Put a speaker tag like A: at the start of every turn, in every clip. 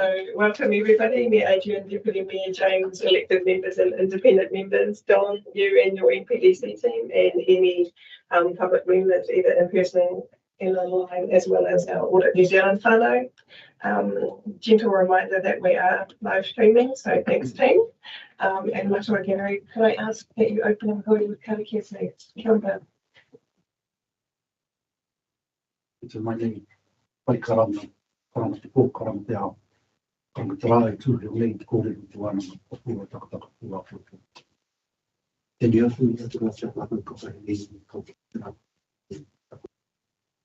A: So welcome everybody, Mayor Adrian, Deputy Mayor James, elected members and independent members, Don, you and your NPDC team, and any public members either in person and online, as well as our Audit New Zealand whānau. Gentle reminder that we are live streaming, so thanks team. And Matamata-Piako, Gary, can I ask that you open up with karakia, please? Kia ora.
B: It's my name. Pai karama, karama te pō, karama te ao. Karama te rāe tūre o nei te kōrero te wana ma pōpua takataka pūa pōpua. Tēnei atu i atu rā tia wākau kapai nei i kauta te rā.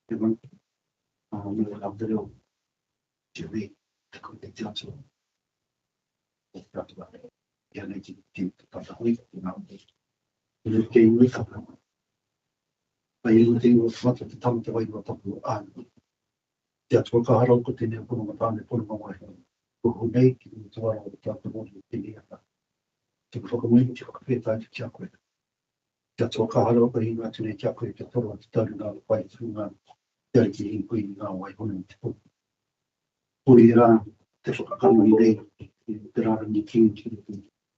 B: Te man, mea rā te reo, te rei, te kau te te atu. Te atu rā, ia nei ki te tata hui, te ngā ui. Te rei kei ui kapa. Pai iru te ingo whata te tamata wai wa tapu ānu. Te atua ka harau ko tēnei pono tāne pono mawai. Ko hunei ki te tuara o te atu mōni tēnei ata. Te whakamui te whakapētai te kia koe. Te atua ka harau ko hinga tēnei kia koe te toro te tauru ngā wai tū ngā te ari ki hinkui ngā wai hono te pono. Puri rā te whakakanui nei te rāra ni ki te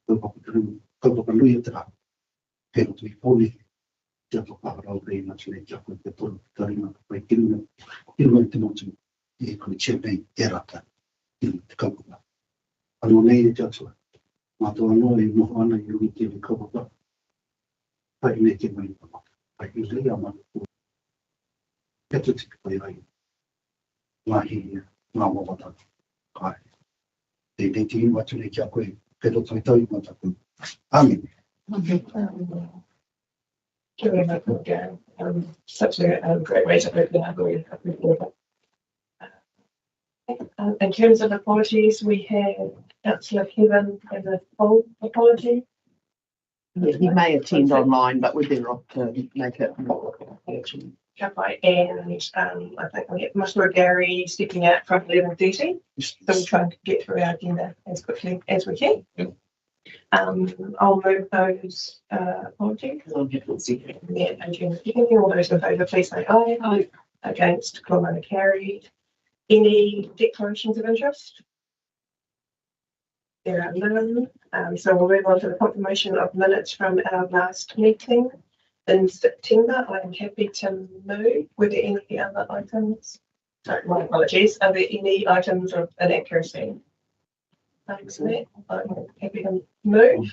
B: kaupaka nui o te rā. Pero tui pōne te atua ka harau ko hinga tēnei kia koe te toro te tauru ngā wai kirunga te motu i koni tēnei e rata i te kaupaka. Anō nei te atua. Mātua anō e noho ana i rui te kaupaka. Pai nei te mai pama. Pai i rei a mana. Petu te pai ai. Ngā hia, ngā wawata. Kai. Nei te inwa tūne kia koe. Pero tai tau i mataku. Amen.
A: Kia ora Matamata-Piako. Such a great way to open up the in terms of apologies, we have Councillor Kevin as a full apology.
C: Yeah, he may attend online, but we're better off to make it.
A: And I think we have Mr. Gary stepping out from 11:30. So we'll try and get through our agenda as quickly as we can. I'll move those apologies. Yeah, agenda. All those in favour, please say aye. Aye. Against, Columna carried. Any declarations of interest? There are none. So we'll move on to the confirmation of minutes from our last meeting in September. I'm happy to move. Were there any other items? Sorry, my apologies. Are there any items of inaccuracy? Thanks, Matt. I'm happy to move.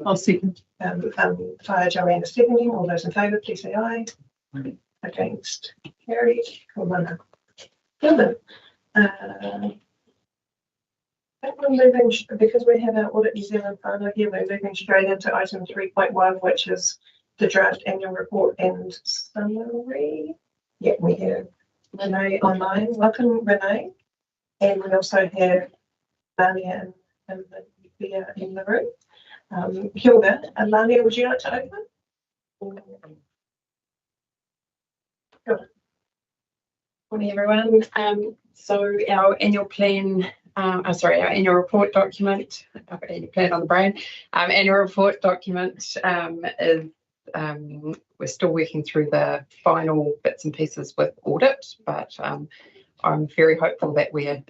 C: I'll second.
A: Fire Joanna seconding. All those in favour, please say aye. Aye. Against, carried. Columna. Good. I think we're moving, because we have our Audit New Zealand whānau here, we're moving straight into item 3.1, which is the draft annual report and summary. Yeah, we have Renee online. Welcome, Renee. And we also have Lania and Bea in the room. Hilda, and Lania, would you like to open? Good.
D: Morning, everyone. So our annual plan, our annual report document, I've got annual plan on the brain. Annual report document is, we're still working through the final bits and pieces with audit, but I'm very hopeful that we're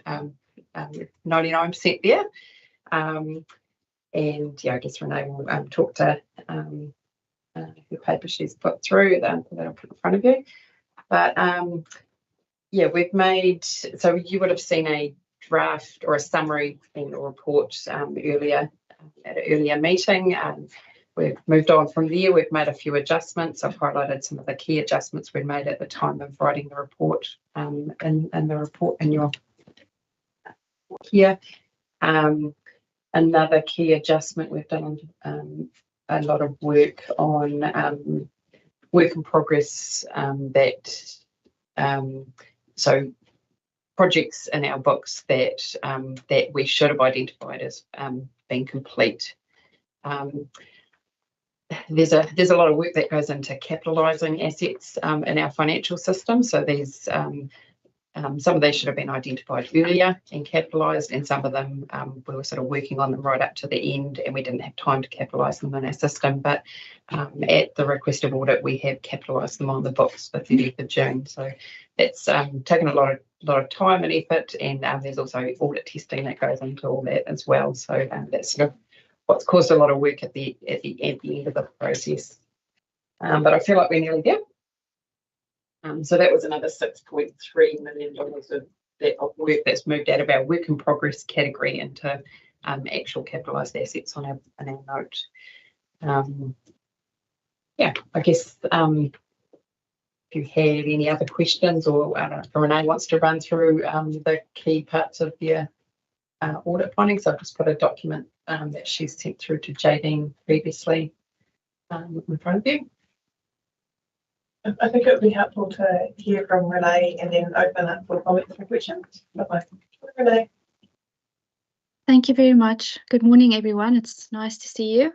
D: 99% there. And yeah, I guess Renee will talk to the paper she's put through that I'll put in front of you. But yeah, we've made, so you would have seen a draft or a summary annual report earlier at an earlier meeting. We've moved on from there. We've made a few adjustments. I've highlighted some of the key adjustments we made at the time of writing the report in the report in your here. Another key adjustment, we've done a lot of work on work in progress so projects in our books that we should have identified as being complete. There's a lot of work that goes into capitalising assets in our financial system. So there's Some of these should have been identified earlier and capitalised, and some of them we were sort of working on them right up to the end, and we didn't have time to capitalise them in our system. But at the request of audit, we have capitalised them on the books for 30th of June. So it's taken a lot of time and effort, and there's also audit testing that goes into all that as well. So that's sort of what's caused a lot of work at the end of the process. But I feel like we're nearly there. So that was another $6.3 million of work that's moved out of our work in progress category into actual capitalised assets on our note. Yeah, I guess if you have any other questions, or I don't know if Renee wants to run through the key parts of your audit findings. I've just put a document that she's sent through to Jadine previously in front of you.
A: I think it would be helpful to hear from Renee and then open up for comments and questions. Renee.
E: Thank you very much. Good morning, everyone. It's nice to see you.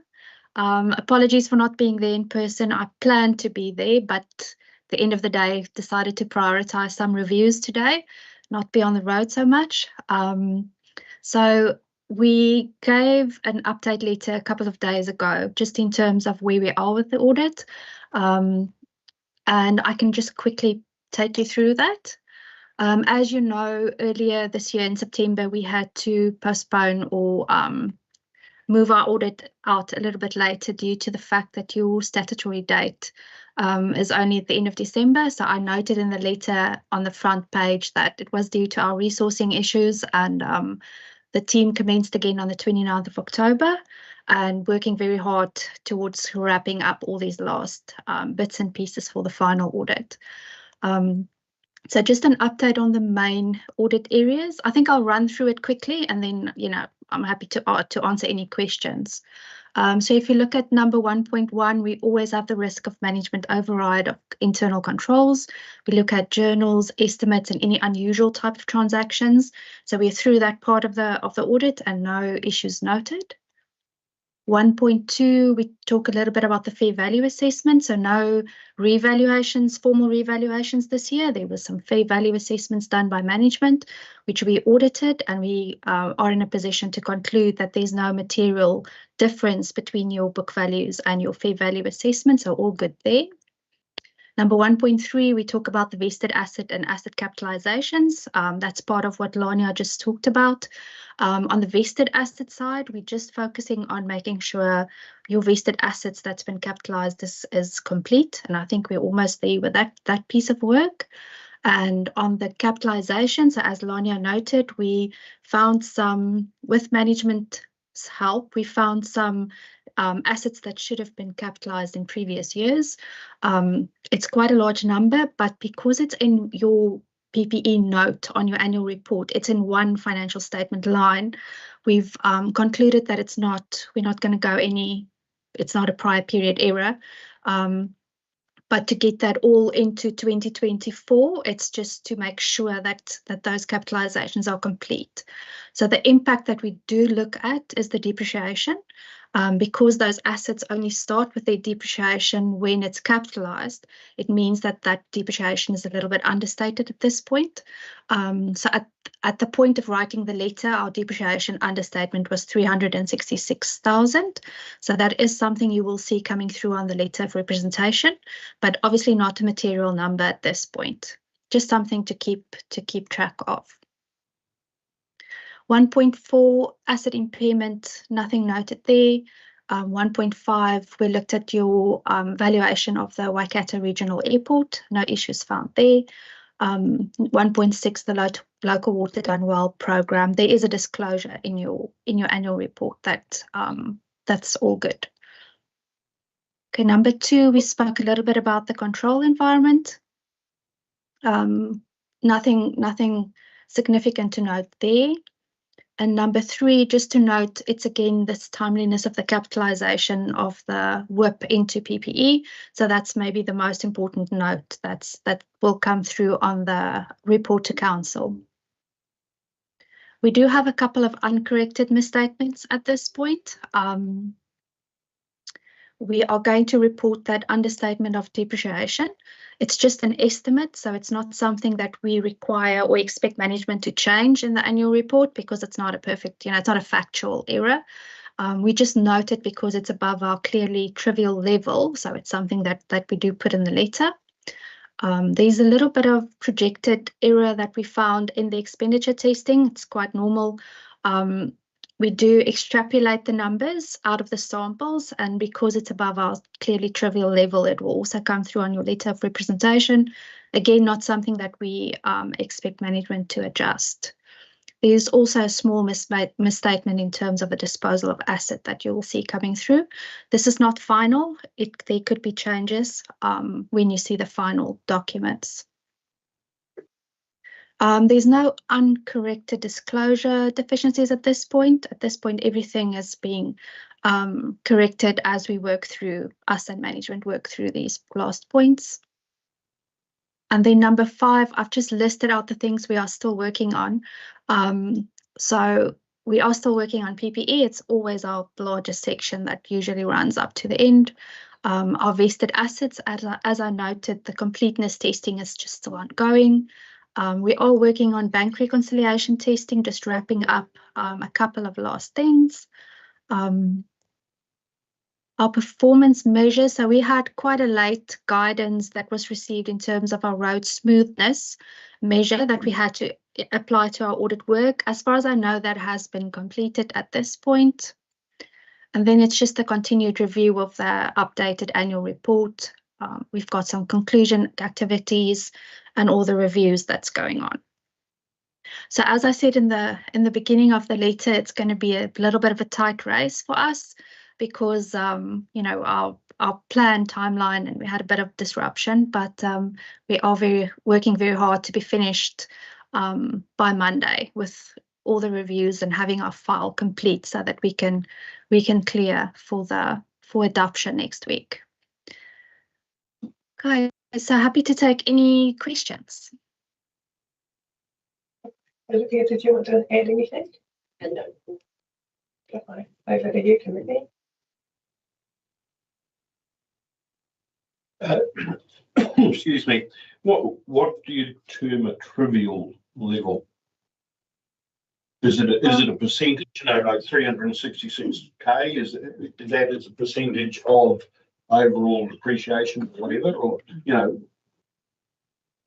E: Apologies for not being there in person. I planned to be there, but at the end of the day, decided to prioritise some reviews today, not be on the road so much. So we gave an update letter a couple of days ago, just in terms of where we are with the audit. And I can just quickly take you through that. As you know, earlier this year in September, we had to postpone or move our audit out a little bit later due to the fact that your statutory date is only at the end of December. So I noted in the letter on the front page that it was due to our resourcing issues, and the team commenced again on the 29th of October. And working very hard towards wrapping up all these last bits and pieces for the final audit. So just an update on the main audit areas. I think I'll run through it quickly, and then, I'm happy to answer any questions. So if you look at number 1.1, we always have the risk of management override of internal controls. We look at journals, estimates, and any unusual type of transactions. So we're through that part of the audit and no issues noted. 1.2, we talk a little bit about the fair value assessment. So no revaluations, formal revaluations this year. There was some fair value assessments done by management, which we audited, and we are in a position to conclude that there's no material difference between your book values and your fair value assessment. So all good there. Number 1.3, we talk about the vested asset and asset capitalizations. That's part of what Lania just talked about. On the vested asset side, we're just focusing on making sure your vested assets that's been capitalized is complete. And I think we're almost there with that piece of work. And on the capitalization, so as Lania noted, we found some, with management's help, we found some assets that should have been capitalized in previous years. It's quite a large number, but because it's in your PPE note on your annual report, it's in one financial statement line. We've concluded that we're not going to go it's not a prior period error. But to get that all into 2024, it's just to make sure that those capitalizations are complete. So the impact that we do look at is the depreciation. Because those assets only start with their depreciation when it's capitalized, it means that depreciation is a little bit understated at this point. So at the point of writing the letter, our depreciation understatement was 366,000. So that is something you will see coming through on the letter of representation, but obviously not a material number at this point. Just something to keep track of. 1.4, asset impairment, nothing noted there. 1.5, we looked at your valuation of the Waikato Regional Airport, no issues found there. 1.6, the local water done well program. There is a disclosure in your annual report that that's all good. Okay, number 2, we spoke a little bit about the control environment. Nothing significant to note there. And number 3, just to note, it's again this timeliness of the capitalization of the WIP into PPE. So that's maybe the most important note that will come through on the report to council. We do have a couple of uncorrected misstatements at this point. we are going to report that understatement of depreciation. It's just an estimate, so it's not something that we require or expect management to change in the annual report because it's not a perfect, it's not a factual error. We just note it because it's above our clearly trivial level, so it's something that we do put in the letter. There's a little bit of projected error that we found in the expenditure testing. It's quite normal. We do extrapolate the numbers out of the samples, and because it's above our clearly trivial level, it will also come through on your letter of representation. Again, not something that we expect management to adjust. There's also a small misstatement in terms of a disposal of asset that you will see coming through. This is not final. There could be changes when you see the final documents. There's no uncorrected disclosure deficiencies at this point. At this point, everything is being corrected as we work through, us and management work through these last points. And then number 5, I've just listed out the things we are still working on. So we are still working on PPE. It's always our largest section that usually runs up to the end. Our vested assets, as I noted, the completeness testing is just still ongoing. We are working on bank reconciliation testing, just wrapping up a couple of last things. Our performance measures, so we had quite a late guidance that was received in terms of our road smoothness measure that we had to apply to our audit work. As far as I know, that has been completed at this point. And then it's just a continued review of the updated annual report. We've got some conclusion activities and all the reviews that's going on. So as I said in the beginning of the letter, it's going to be a little bit of a tight race for us because our planned timeline, and we had a bit of disruption, but we are working very hard to be finished by Monday with all the reviews and having our file complete so that we can clear for adoption next week. Okay, so happy to take any questions.
A: Olivia, did you want to add anything?
C: And
A: Okay, over to you, Timothy.
F: Excuse me. What do you term a trivial level? Is it a percentage? Like 366k. Is that as a percentage of overall depreciation, or whatever? Or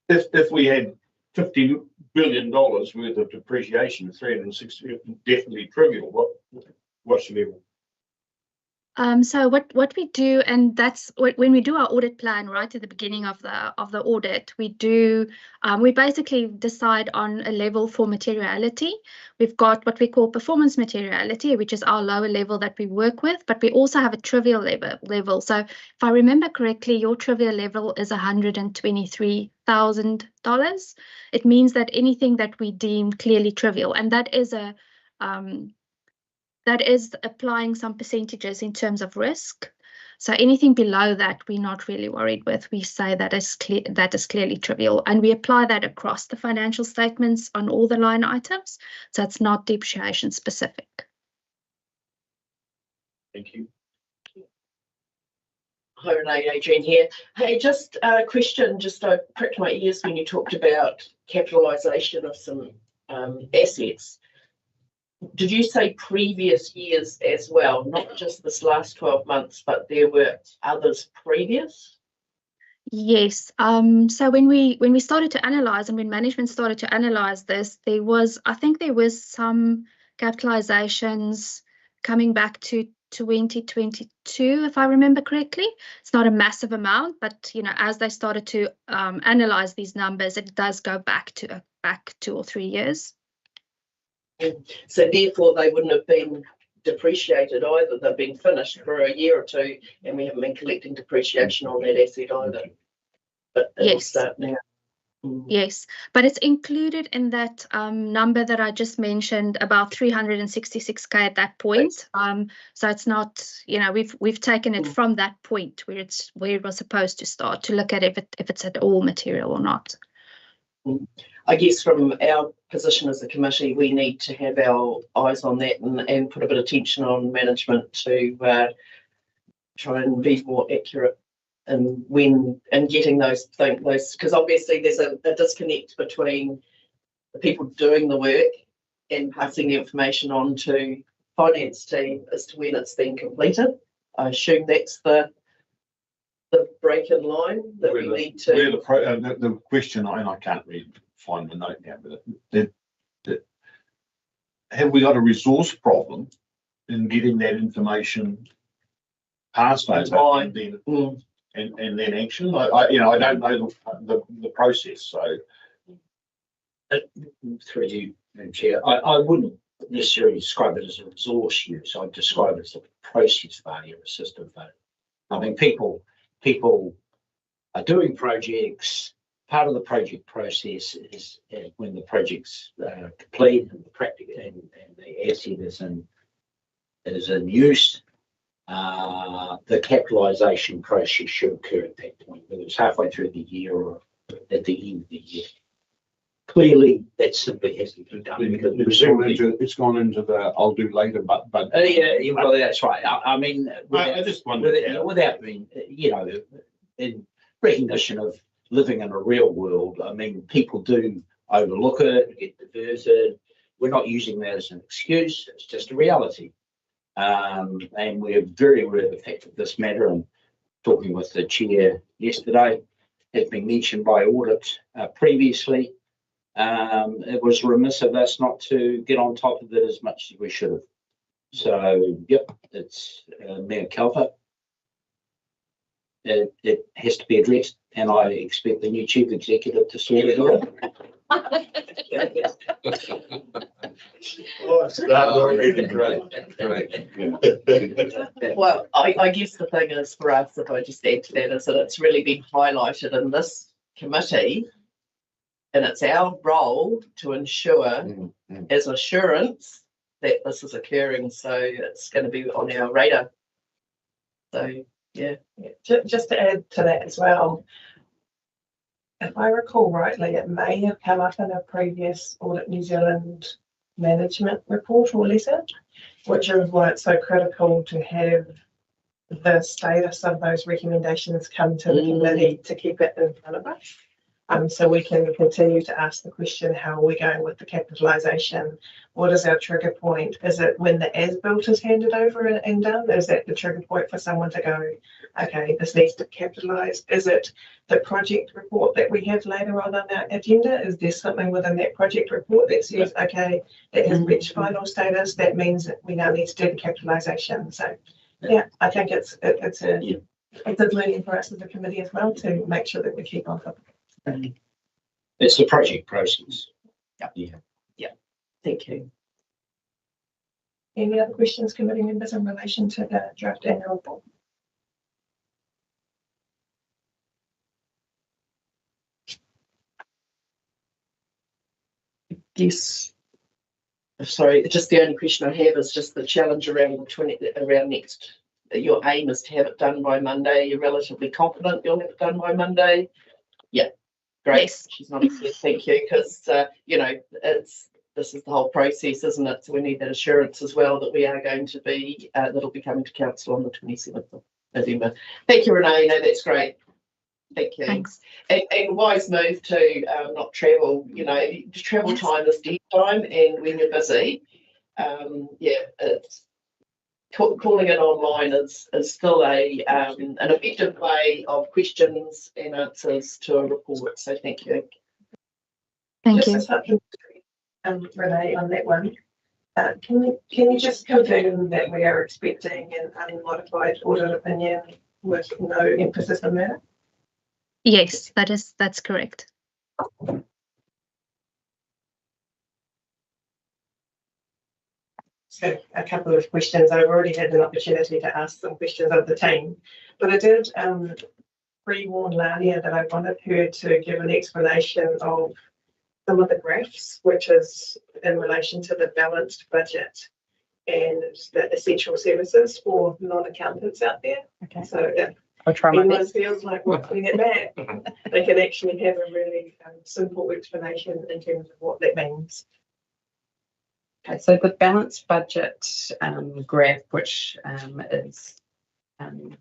F: if we had $50 billion worth of depreciation, 360 definitely trivial. What's the level?
E: So what we do, and that's when we do our audit plan right at the beginning of the audit, we basically decide on a level for materiality. We've got what we call performance materiality, which is our lower level that we work with, but we also have a trivial level. So if I remember correctly, your trivial level is $123,000. It means that anything that we deem clearly trivial, and that is applying some percentages in terms of risk. So anything below that, we're not really worried with. We say that is clearly trivial, and we apply that across the financial statements on all the line items. So it's not depreciation specific.
F: Thank you.
G: Hi Renee, Adrian here. Hey, just a question, I pricked my ears when you talked about capitalisation of some assets. Did you say previous years as well, not just this last 12 months, but there were others previous?
E: Yes. So when we started to analyse, and when management started to analyse this, I think there was some capitalisations coming back to 2022, if I remember correctly. It's not a massive amount, but as they started to analyse these numbers, it does go back 2 or 3 years.
G: So therefore they wouldn't have been depreciated either. They've been finished for a year or two and we haven't been collecting depreciation on that asset either. But it'll start now.
E: Yes, but it's included in that number that I just mentioned, about 366k at that point. So it's not, we've taken it from that point where it was supposed to start to look at if it's at all material or not.
G: I guess from our position as a committee, we need to have our eyes on that and put a bit of attention on management to try and be more accurate and when and getting those because obviously there's a disconnect between the people doing the work and passing the information on to finance team as to when it's been completed. I assume that's the break in line that we need to.
F: The question, and I can't really find the note now, but have we got a resource problem in getting that information passed over and then action? I don't know the process, so.
H: Through you, Madam Chair, I wouldn't necessarily describe it as a resource use. I'd describe it as a process failure, a system failure. I mean, people are doing projects. Part of the project process is when the project's complete and the asset is in use. The capitalisation process should occur at that point, whether it's halfway through the year or at the end of the year. Clearly, that simply hasn't been done because
F: It's gone into the I'll do later, but
H: yeah, well, that's right. I mean,
F: I just wonder
H: without being, in recognition of living in a real world, I mean, people do overlook it, get diverted. We're not using that as an excuse. It's just a reality. And we're very aware of the fact that this matter, and talking with the chair yesterday, has been mentioned by audit previously. It was remiss of us not to get on top of it as much as we should have. So, yep, it's mea culpa. It has to be addressed, and I expect the new chief executive to sort it out.
G: Well, I guess the thing is for us, if I just add to that, is that it's really been highlighted in this committee, and it's our role to ensure as assurance that this is occurring. So it's going to be on our radar. So yeah.
A: Just to add to that as well, if I recall rightly, it may have come up in a previous Audit New Zealand management report or letter, which is why it's so critical to have the status of those recommendations come to the committee to keep it in front of us. So we can continue to ask the question, how are we going with the capitalisation? What is our trigger point? Is it when the as-built is handed over and done? Is that the trigger point for someone to go, okay, this needs to capitalise? Is it the project report that we have later on our agenda? Is there something within that project report that says, okay, it has reached final status? That means that we now need to do the capitalisation. So yeah, I think it's a good learning for us as a committee as well to make sure that we keep on top of it.
H: It's the project process.
G: Yeah. Thank you.
A: Any other questions, committee members, in relation to the draft annual report?
G: Yes. Sorry, just the only question I have is just the challenge around next. Your aim is to have it done by Monday. You're relatively confident you'll have it done by Monday. Yeah. Great.
E: Yes.
G: She's not here. Thank you, because this is the whole process, isn't it? So we need that assurance as well that we are going to be that'll be coming to council on the 27th of November. Thank you, Renee. No, that's great. Thank you.
E: Thanks.
G: And wise move to not travel. Travel time is dead time, and when you're busy, it's calling it online is still an effective way of questions and answers to a report. So thank you.
E: Thank you.
A: Renee, on that one, can you just confirm that we are expecting an unmodified audit opinion with no emphasis on that?
E: Yes, that's correct.
A: So a couple of questions. I've already had an opportunity to ask some questions of the team, but I did pre-warn Lania that I wanted her to give an explanation of some of the graphs, which is in relation to the balanced budget and the essential services for non-accountants out there.
D: Okay.
A: So if
D: I'll try my
A: anyone
D: best.
A: feels like watching it back, they can actually have a really simple explanation in terms of what that means.
D: Okay, so the balanced budget graph, which is in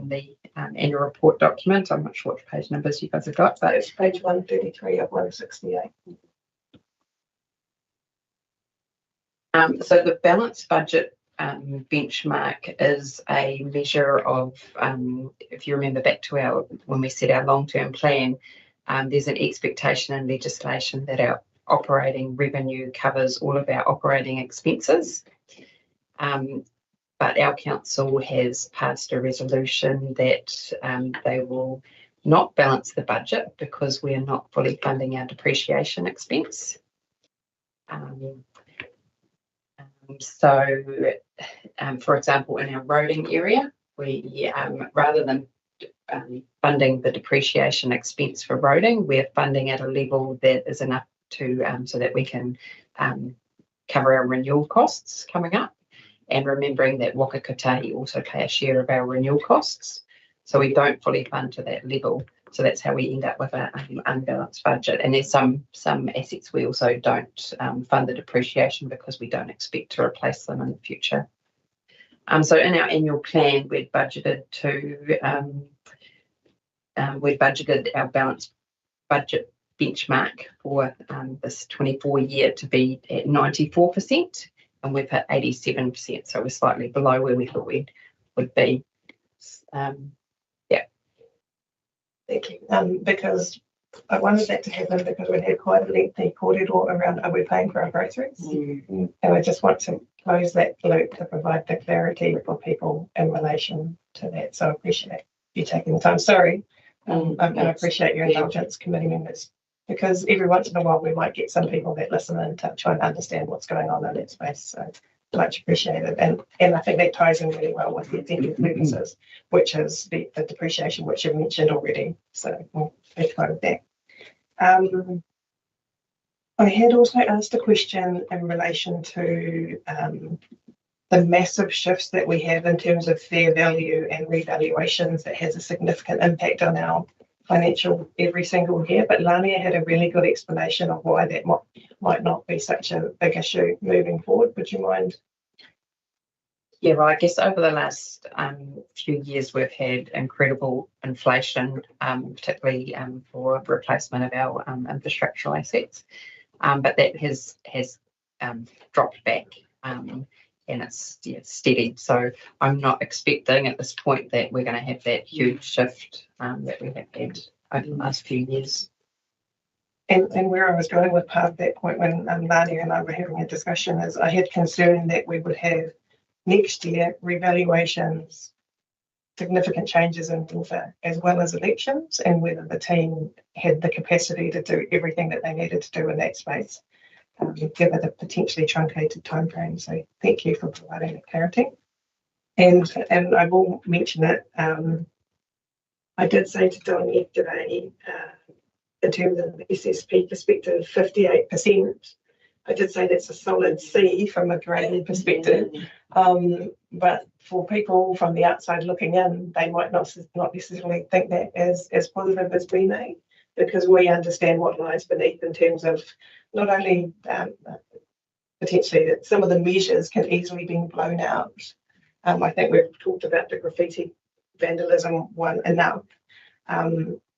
D: the annual report document. I'm not sure which page numbers you guys have got, but
A: It's page 133 of 168.
D: so the balanced budget benchmark is a measure of, if you remember back to when we set our long-term plan, there's an expectation in legislation that our operating revenue covers all of our operating expenses. But our council has passed a resolution that they will not balance the budget because we are not fully funding our depreciation expense. So, for example, in our roading area, we rather than funding the depreciation expense for roading, we're funding at a level that is enough to so that we can cover our renewal costs coming up, and remembering that Waka Kotahi also pay a share of our renewal costs, so we don't fully fund to that level. So that's how we end up with an unbalanced budget. And there's some assets we also don't fund the depreciation because we don't expect to replace them in the future. So in our annual plan, we'd budgeted our balanced budget benchmark for this 24 year to be at 94%, and we've hit 87%. So we're slightly below where we thought we would be.
A: Thank you. Because I wanted that to happen because we had quite a lengthy corridor around are we paying for our groceries? And I just want to close that loop to provide the clarity for people in relation to that. So I appreciate you taking the time. Sorry, and I appreciate your indulgence, committee members, because every once in a while we might get some people that listen in to try and understand what's going on in that space. So much appreciated. And I think that ties in really well with the intended purposes, which is the depreciation, which you've mentioned already. So we'll take note of that. I had also asked a question in relation to the massive shifts that we have in terms of fair value and revaluations that has a significant impact on our financial every single year. But Lania had a really good explanation of why that might not be such a big issue moving forward. Would you mind?
D: Yeah, well, I guess over the last few years, we've had incredible inflation, particularly for replacement of our infrastructural assets. But that has dropped back and it's steady. So I'm not expecting at this point that we're going to have that huge shift that we have had over the last few years.
A: And where I was going with part of that point when Lania and I were having a discussion is I had concern that we would have next year revaluations, significant changes in water, as well as elections, and whether the team had the capacity to do everything that they needed to do in that space, given the potentially truncated timeframe. So thank you for providing that clarity. And I will mention it. I did say to Don yesterday, in terms of the SSP perspective, 58%. I did say that's a solid C from a grading perspective. But for people from the outside looking in, they might not necessarily think that as positive as we may, because we understand what lies beneath in terms of not only potentially that some of the measures can easily be blown out. I think we've talked about the graffiti vandalism one enough,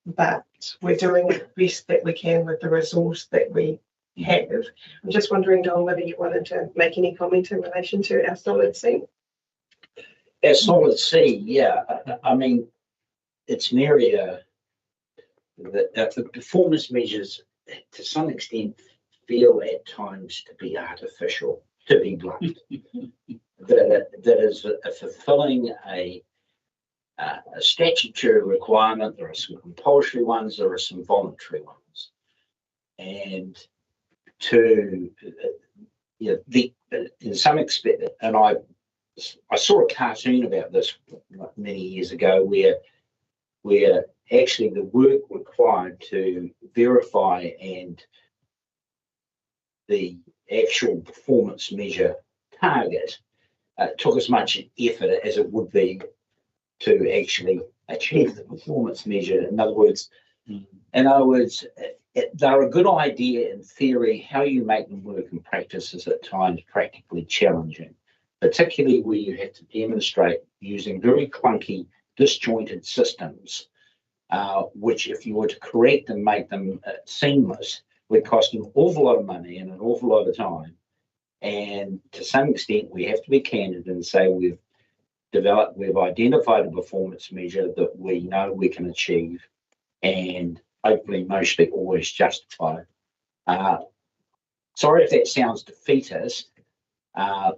A: but we're doing the best that we can with the resource that we have. I'm just wondering, Don, whether you wanted to make any comment in relation to our solid C?
H: Our solid C, yeah. I mean, it's an area that the performance measures to some extent feel at times to be artificial, to be blunt. that is fulfilling a statutory requirement. There are some compulsory ones, there are some voluntary ones. And to in some extent, and I saw a cartoon about this many years ago where actually the work required to verify and the actual performance measure target took as much effort as it would be to actually achieve the performance measure. In other words, they're a good idea in theory. How you make them work in practice is at times practically challenging. particularly where you have to demonstrate using very clunky, disjointed systems, which if you were to correct and make them seamless, would cost an awful lot of money and an awful lot of time. And to some extent, we have to be candid and say we've identified a performance measure that we know we can achieve and hopefully mostly always justify. Sorry if that sounds defeatist. I'm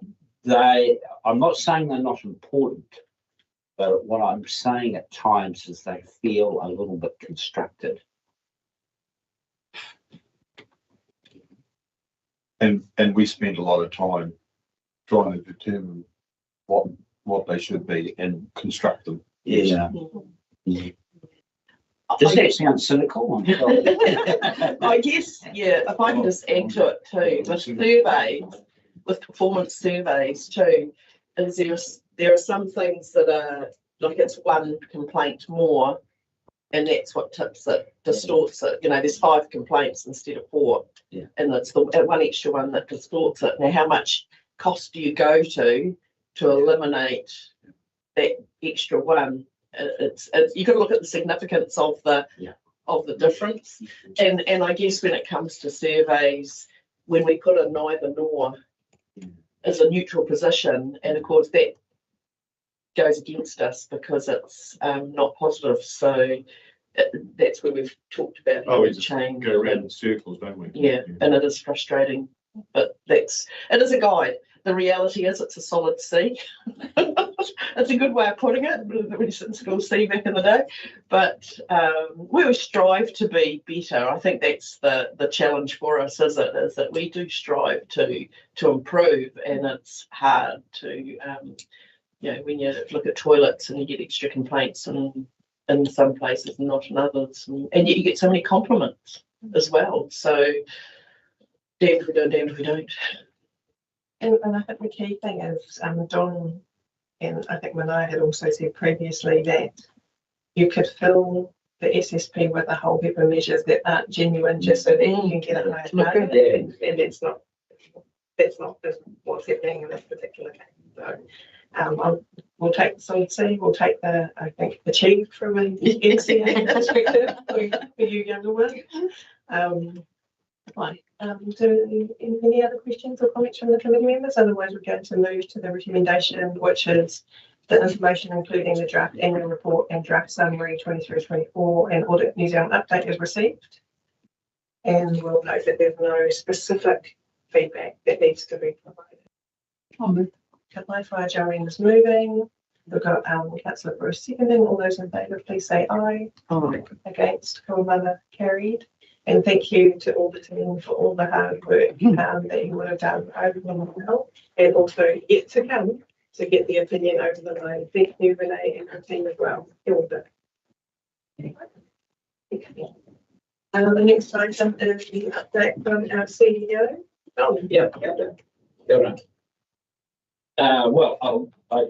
H: not saying they're not important, but what I'm saying at times is they feel a little bit constructed.
F: And we spend a lot of time trying to determine what they should be and construct them.
H: Yeah. Does that sound cynical?
G: I guess, yeah, if I can just add to it too, with surveys, with performance surveys too, is there are some things that are like it's one complaint more, and that's what tips it, distorts it. You know, there's 5 complaints instead of 4,
H: yeah.
G: And it's the one extra one that distorts it. Now, how much cost do you go to eliminate that extra one? It's you got to look at the significance of the difference, and I guess when it comes to surveys, when we put a neither nor as a neutral position, and of course that goes against us because it's not positive. So that's where we've talked about
F: We just
G: change.
F: go around in circles, don't we?
G: Yeah, and it is frustrating, but it is a guide. The reality is it's a solid C. It's a good way of putting it. We didn't school C back in the day, but we will strive to be better. I think that's the challenge for us, is that we do strive to improve, and it's hard to when you look at toilets and you get extra complaints and in some places and not in others, and yet you get so many compliments as well. So damned if we do, damned if we don't.
A: And I think the key thing is, Don and I think Manaia had also said previously that you could fill the SSP with a whole heap of measures that aren't genuine just so that you can get a higher target, and that's not what's happening in this particular case. So we'll take the solid C, we'll take the, I think, achieved from an NCA perspective for you younger ones. Fine. Do any other questions or comments from the committee members? Otherwise, we're going to move to the recommendation, which is the information including the draft annual report and draft summary 23-24 and Audit New Zealand update is received. And we'll note that there's no specific feedback that needs to be provided. Kapaiwhai Joanne is moving. We've got Councillor Bruce seconding. All those in favour, please say aye.
C: Aye.
A: Against, Kaumana carried. And thank you to all the team for all the hard work that you would have done over the while, and also yet to come to get the opinion over the line. Thank you, Renee, and her team as well. The next item is the update from our CEO. Oh,
H: yeah. Well, I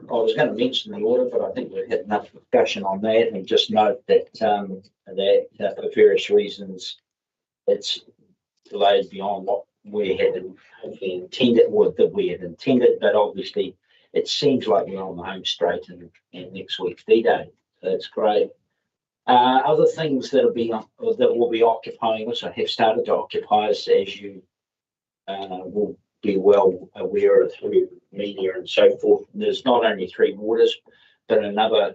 H: was going to mention the audit, but I think we've had enough discussion on that, and just note that for various reasons it's delayed beyond what we had intended, or that we had intended. But obviously, it seems like we're on the home straight, and next week's D-Day. So that's great. Other things that will be occupying us, or have started to occupy us, as you will be well aware of through media and so forth. There's not only 3 waters, but a number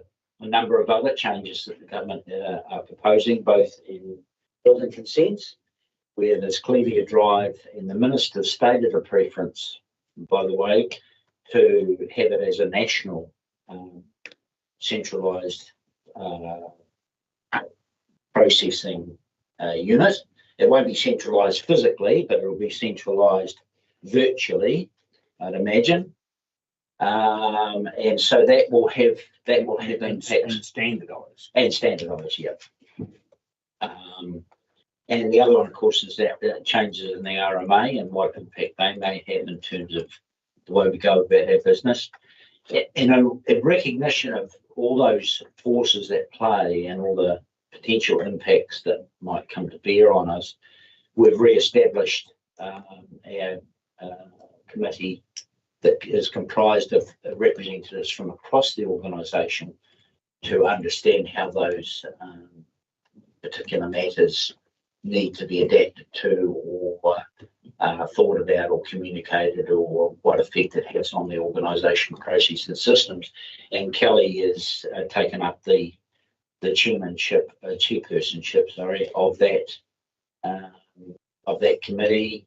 H: of other changes that the government are proposing, both in building consents, where there's clearly a drive, and the Minister stated a preference, by the way, to have it as a national centralised processing unit. It won't be centralised physically, but it will be centralised virtually, I'd imagine, and so that will have impact
F: And standardised.
H: Yeah. And the other one, of course, is that changes in the RMA and what impact they may have in terms of the way we go about our business. In recognition of all those forces at play and all the potential impacts that might come to bear on us, we've re-established our committee that is comprised of representatives from across the organisation to understand how those particular matters need to be adapted to or thought about or communicated, or what effect it has on the organisation, process and systems. And Kelly has taken up the chairpersonship of that committee.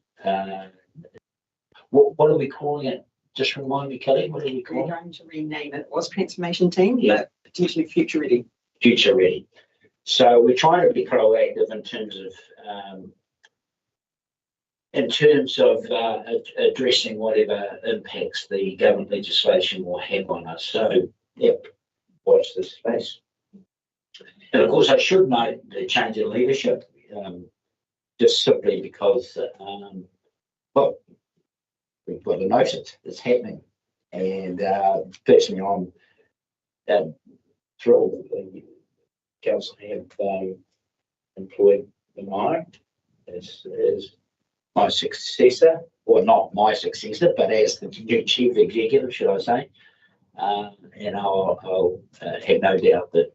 H: What are we calling it? Just remind me, Kelly, what are we calling it?
I: We're going to rename it. It was transformation team,
H: Yeah.
I: but potentially future ready.
H: Future ready. So we're trying to be proactive in terms of addressing whatever impacts the government legislation will have on us. So, yep, watch this space. And of course, I should note the change in leadership, just simply because, well, we've got to note it. It's happening. And personally, I'm thrilled that the council have employed Maya as my successor, or not my successor, but as the new chief executive, should I say. And I'll have no doubt that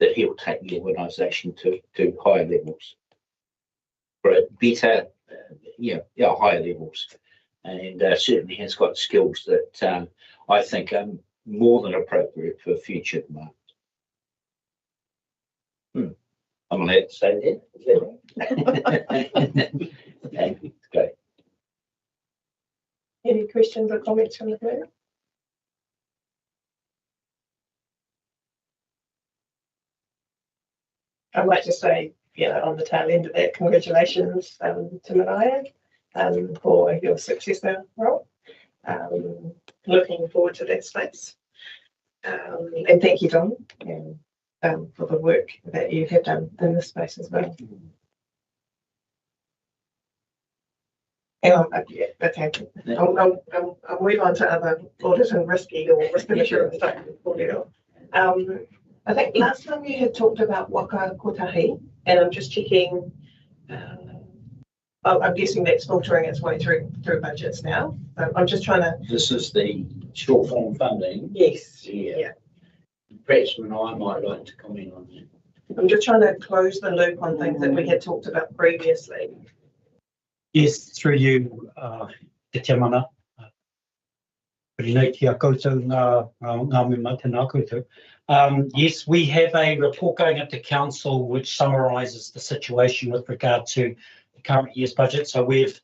H: that he'll take the organisation to higher levels, for a better, higher levels, and certainly has got skills that I think are more than appropriate for future demand. I'm allowed to say that. Okay.
A: Any questions or comments from the board? I'd like to say, on the tail end of that, congratulations to Mariah for your successor role. Looking forward to that space. And thank you, Don, for the work that you have done in this space as well. I'll move on to other audit and risky or risk and assurance stuff. I think last time you had talked about Waka Kotahi, and I'm just checking. I'm guessing that's filtering its way through budgets now. I'm just trying to.
H: This is the short form funding.
A: Yes.
H: Yeah. Perhaps I might like to comment on that.
A: I'm just trying to close the loop on things that we had talked about previously.
B: Yes, through you, Te Tiamana. Yes, we have a report going up to council which summarises the situation with regard to the current year's budget. So we've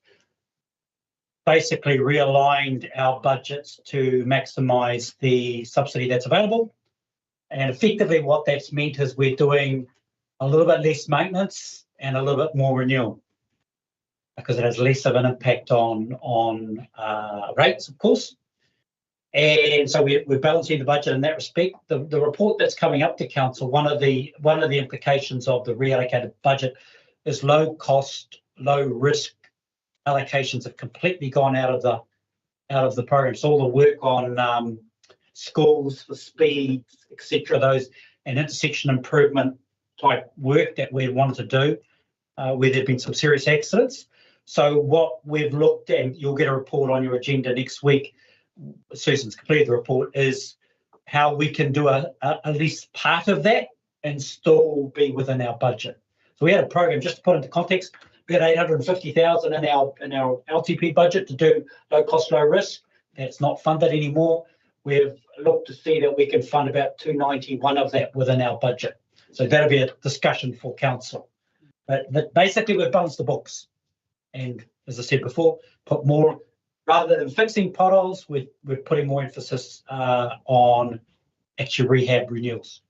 B: basically realigned our budgets to maximise the subsidy that's available. And effectively what that's meant is we're doing a little bit less maintenance and a little bit more renewal, because it has less of an impact on rates, of course. And so we're balancing the budget in that respect. The report that's coming up to council, one of the implications of the reallocated budget is low cost, low risk allocations have completely gone out of the program. So all the work on schools for speed, etc., those and intersection improvement type work that we wanted to do, where there've been some serious accidents. So what we've looked at, and you'll get a report on your agenda next week, Susan's completed the report, is how we can do at least part of that and still be within our budget. So we had a program, just to put into context, we had 850,000 in our LTP budget to do low cost, low risk. That's not funded anymore. We've looked to see that we can fund about 291 of that within our budget. So that'll be a discussion for council. But basically we've balanced the books. And as I said before, put more, rather than fixing potholes, we're putting more emphasis on actual rehab renewals.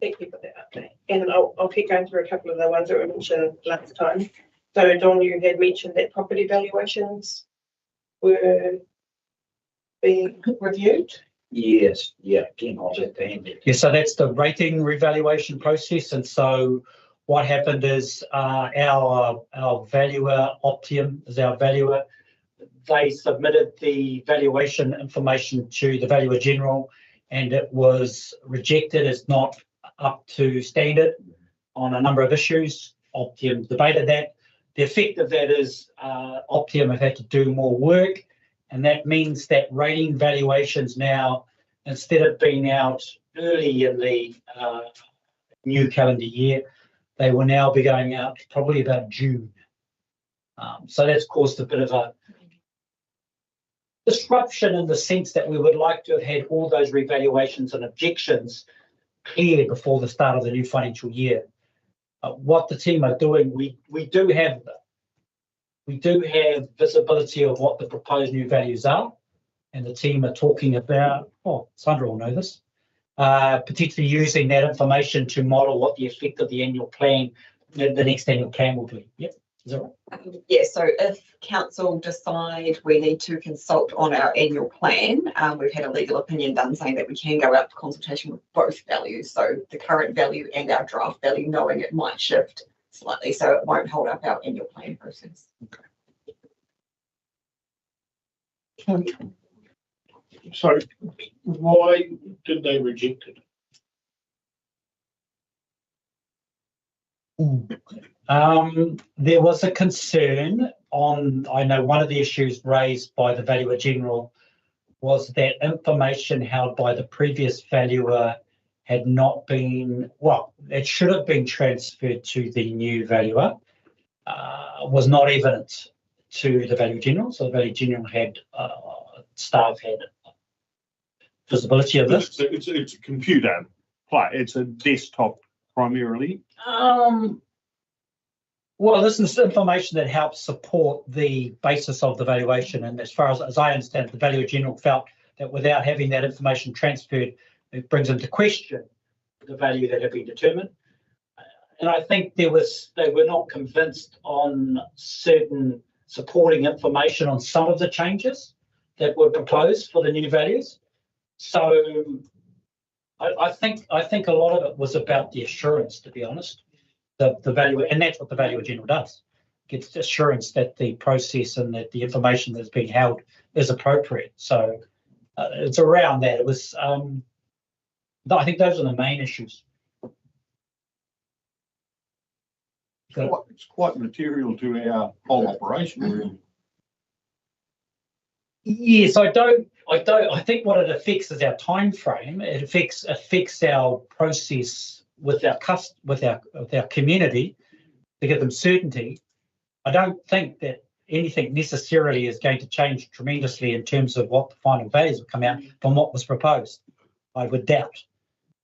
A: Thank you for that update. And I'll keep going through a couple of the ones that were mentioned last time. So Don, you had mentioned that property valuations were being reviewed.
H: Yes, yeah, again, I'll let the hand.
B: Yeah, so that's the rating revaluation process. And so what happened is our valuer, Optium is our valuer, they submitted the valuation information to the Valuer General and it was rejected as not up to standard on a number of issues. Optium debated that.
J: The effect of that is Optium have had to do more work, and that means that rating valuations now, instead of being out early in the new calendar year, they will now be going out probably about June. So that's caused a bit of a disruption in the sense that we would like to have had all those revaluations and objections cleared before the start of the new financial year. What the team are doing, we do have visibility of what the proposed new values are, and the team are talking about, Sandra will know this, potentially using that information to model what the effect of the annual plan, the next annual plan will be. Yep. Is that right?
I: Yeah, so if council decide we need to consult on our annual plan, we've had a legal opinion done saying that we can go out to consultation with both values, so the current value and our draft value, knowing it might shift slightly, so it won't hold up our annual plan process.
F: Okay. So why did they reject it?
J: There was a concern on, I know one of the issues raised by the Valuer General was that information held by the previous valuer had not been, it should have been transferred to the new valuer, was not evident to the Valuer General. So the Valuer General had, staff had visibility of this.
F: It's a computer play. It's a desktop primarily.
J: Well, this is information that helps support the basis of the valuation. And as far as I understand, the Valuer General felt that without having that information transferred, it brings into question the value that had been determined. And I think they were not convinced on certain supporting information on some of the changes that were proposed for the new values. So I think a lot of it was about the assurance, to be honest. The value, and that's what the Valuer General does, gets assurance that the process and that the information that's being held is appropriate. So it's around that. It was, I think those are the main issues.
F: It's quite material to our whole operation.
J: Yes, I think what it affects is our time frame. It affects our process with our community to give them certainty. I don't think that anything necessarily is going to change tremendously in terms of what the final values will come out from what was proposed. I would doubt.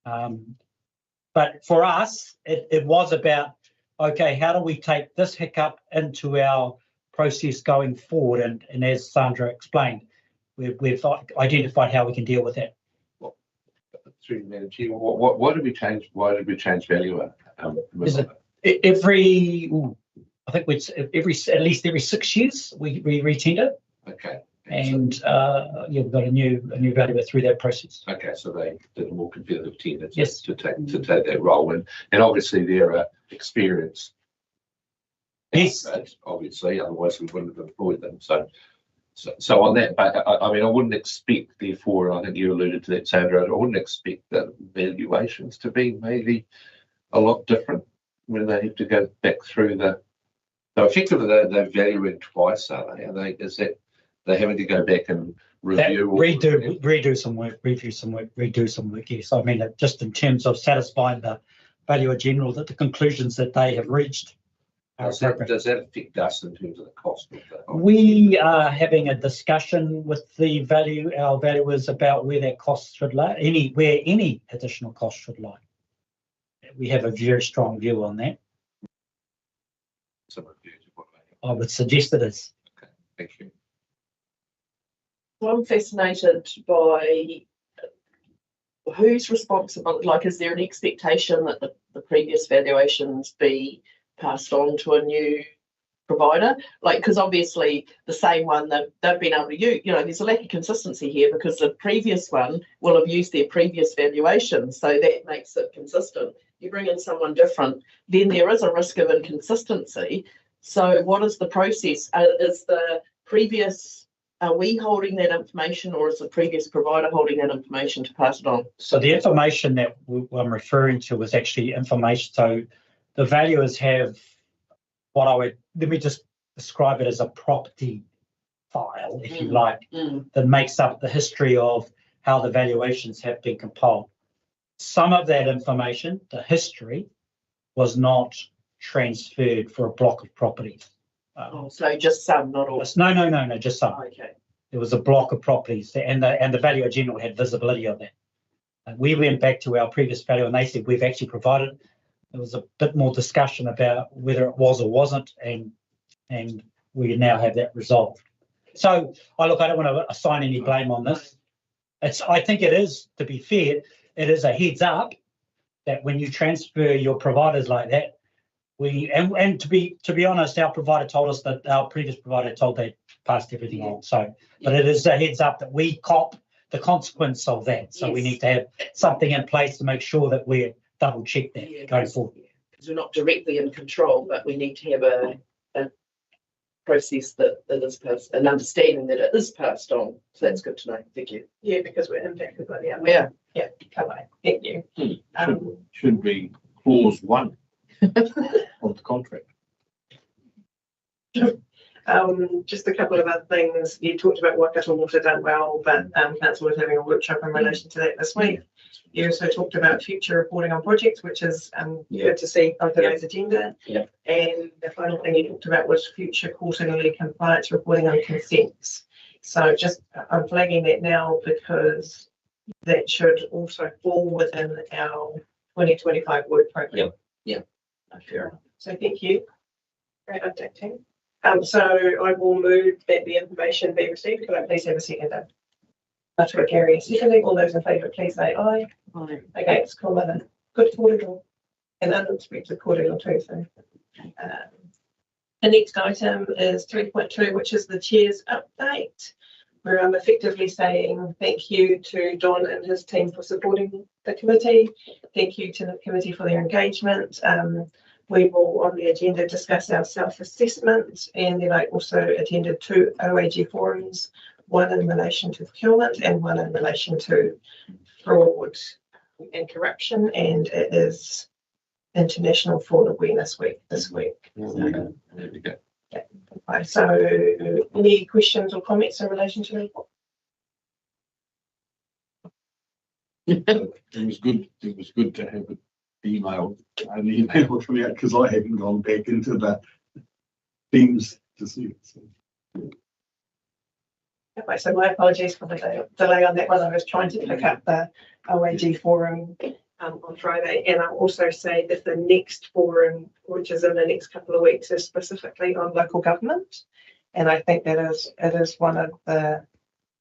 J: But for us, it was about, okay, how do we take this hiccup into our process going forward? And as Sandra explained, we've identified how we can deal with that.
K: Through the manager, what did we change? Why did we change valuer?
J: Is it I think at least every 6 years we retender.
K: Okay.
J: And we've got a new valuer through that process.
K: Okay, so they did a more competitive tender
J: yes.
K: to take that role, and obviously they're experienced.
J: Yes.
K: Obviously, otherwise we wouldn't have employed them. So on that, but I mean, I wouldn't expect, therefore, and I think you alluded to that, Sandra, I wouldn't expect the valuations to be maybe a lot different when they have to go back through so effectively they're valuing twice, are they? Is that they're having to go back and review?
J: Redo some work, yes. I mean, just in terms of satisfying the Valuer General that the conclusions that they have reached.
K: Does that affect us in terms of the cost of that?
J: We are having a discussion with our valuers about where that cost should lie, where any additional cost should lie. We have a very strong view on that. I would suggest it is.
K: Okay, thank you.
G: Well, I'm fascinated by who's responsible. Like, is there an expectation that the previous valuations be passed on to a new provider? Like, because obviously the same one they've been able to use, there's a lack of consistency here because the previous one will have used their previous valuation, so that makes it consistent. You bring in someone different, then there is a risk of inconsistency. So what is the process? Is the previous, are we holding that information, or is the previous provider holding that information to pass it on?
J: So the information that I'm referring to was actually information. So the valuers have let me just describe it as a property file, if you like, that makes up the history of how the valuations have been compiled. Some of that information, the history, was not transferred for a block of properties.
G: So just some, not all.
J: No, just some.
G: Okay.
J: There was a block of properties, and the Valuer General had visibility of that. And we went back to our previous value, and they said we've actually provided. There was a bit more discussion about whether it was or wasn't, and we now have that resolved. So I don't want to assign any blame on this. I think it is, to be fair, it is a heads up that when you transfer your providers like that, and to be honest, our provider told us that our previous provider told they passed everything on. So, but it is a heads up that we cop the consequence of that. So we need to have something in place to make sure that we're double check that going forward.
G: Because we're not directly in control, but we need to have a process that is passed, an understanding that it is passed on. So that's good to know. Thank you.
A: Yeah, because we're impacted by the other. Yeah, come on. Thank you.
F: Should be clause 1 of the contract.
A: Just a couple of other things. You talked about Waikato Water done well, but Council was having a workshop in relation to that this week. You also talked about future reporting on projects, which is good to see on today's agenda.
H: Yeah.
A: And the final thing you talked about was future quarterly compliance reporting on consents. So just I'm flagging that now because that should also fall within our 2025 work program.
H: Yeah.
A: Fair enough. So thank you. Great update, team. So I will move that the information be received. Could I please have a seconder? To Gary, seconding. All those in favour, please say aye.
G: Aye.
A: Against, comment. Good cordial and unexpected cordial too. So, the next item is 3.2, which is the chair's update, where I'm effectively saying thank you to Don and his team for supporting the committee. Thank you to the committee for their engagement. We will on the agenda discuss our self-assessment, and then I also attended 2 OAG forums, one in relation to procurement and one in relation to fraud and corruption, and it is International Fraud Awareness Week this week.
K: There we go.
A: Okay, so any questions or comments in relation to the report?
F: It was good to have it emailed from you because I haven't gone back into the themes to see it. So.
A: Okay, so my apologies for the delay on that one. I was trying to pick up the OAG forum on Friday, and I'll also say that the next forum, which is in the next couple of weeks, is specifically on local government, and I think it is one of the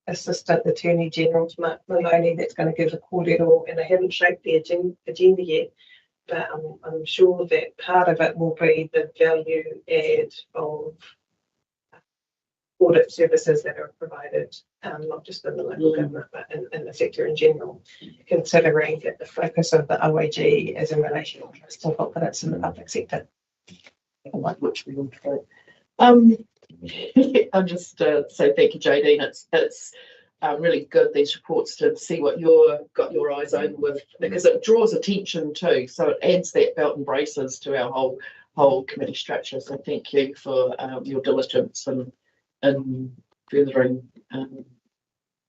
A: Assistant Attorney Generals, Mark Maloney, that's going to give a cordial, and I haven't shaped the agenda yet, but I'm sure that part of it will be the value add of audit services that are provided, not just in the local government, but in the sector in general, considering that the focus of the OAG is in relation to trust and confidence in the public sector.
G: Which we will try. I'm just say thank you, JD. It's really good, these reports, to see what you've got your eyes open with, because it draws attention too. So it adds that belt and braces to our whole committee structure. So thank you for your diligence and furthering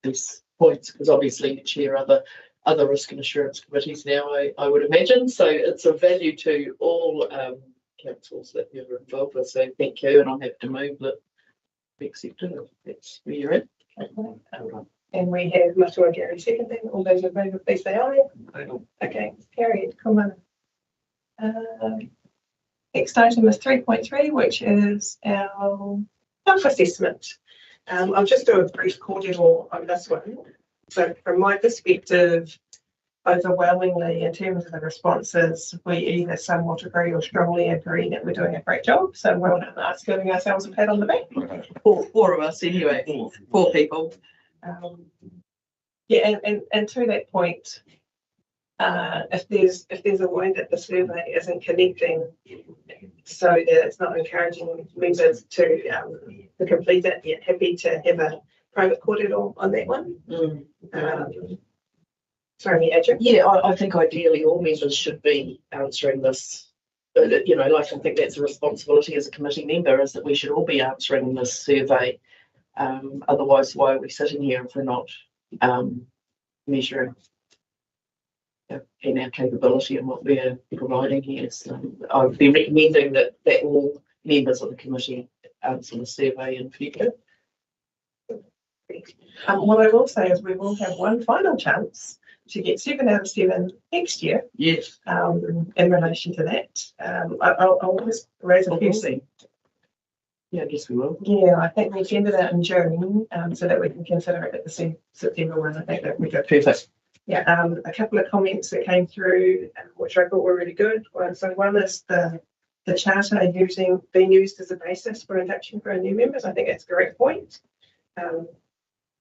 G: these points, because obviously you chair other risk and assurance committees now, I would imagine. So it's of value to all councils that you're involved with. So thank you, and I'm happy to move that be accepted if that's where you're at.
A: And we have Matua Gary seconding. All those in favour, please say aye. Okay, carried. Come on. Next item is 3.3, which is our self-assessment. I'll just do a brief cordial on this one. So from my perspective, overwhelmingly in terms of the responses, we either somewhat agree or strongly agree that we're doing a great job. So well done us, giving ourselves a pat on the back.
G: Four of us anyway. Four people.
A: Yeah, and to that point, if there's a way that the survey isn't connecting, so that it's not encouraging members to complete it, yet happy to have a private cordial on that one. Sorry, Adrian.
G: Yeah, I think ideally all members should be answering this you know, like I think that's a responsibility as a committee member, is that we should all be answering this survey. Otherwise, why are we sitting here if we're not measuring in our capability and what we're providing here? So I've been recommending that all members of the committee answer the survey in future.
A: What I will say is we will have one final chance to get 7 out of 7 next year.
G: Yes.
A: In relation to that, I'll just raise a few.
G: Yeah, I guess we will.
A: Yeah, I think we send it out in June, so that we can consider it at the September one. I think that we got
G: perfect.
A: Yeah, a couple of comments that came through, which I thought were really good. So one is the charter being used as a basis for induction for our new members. I think that's a great point.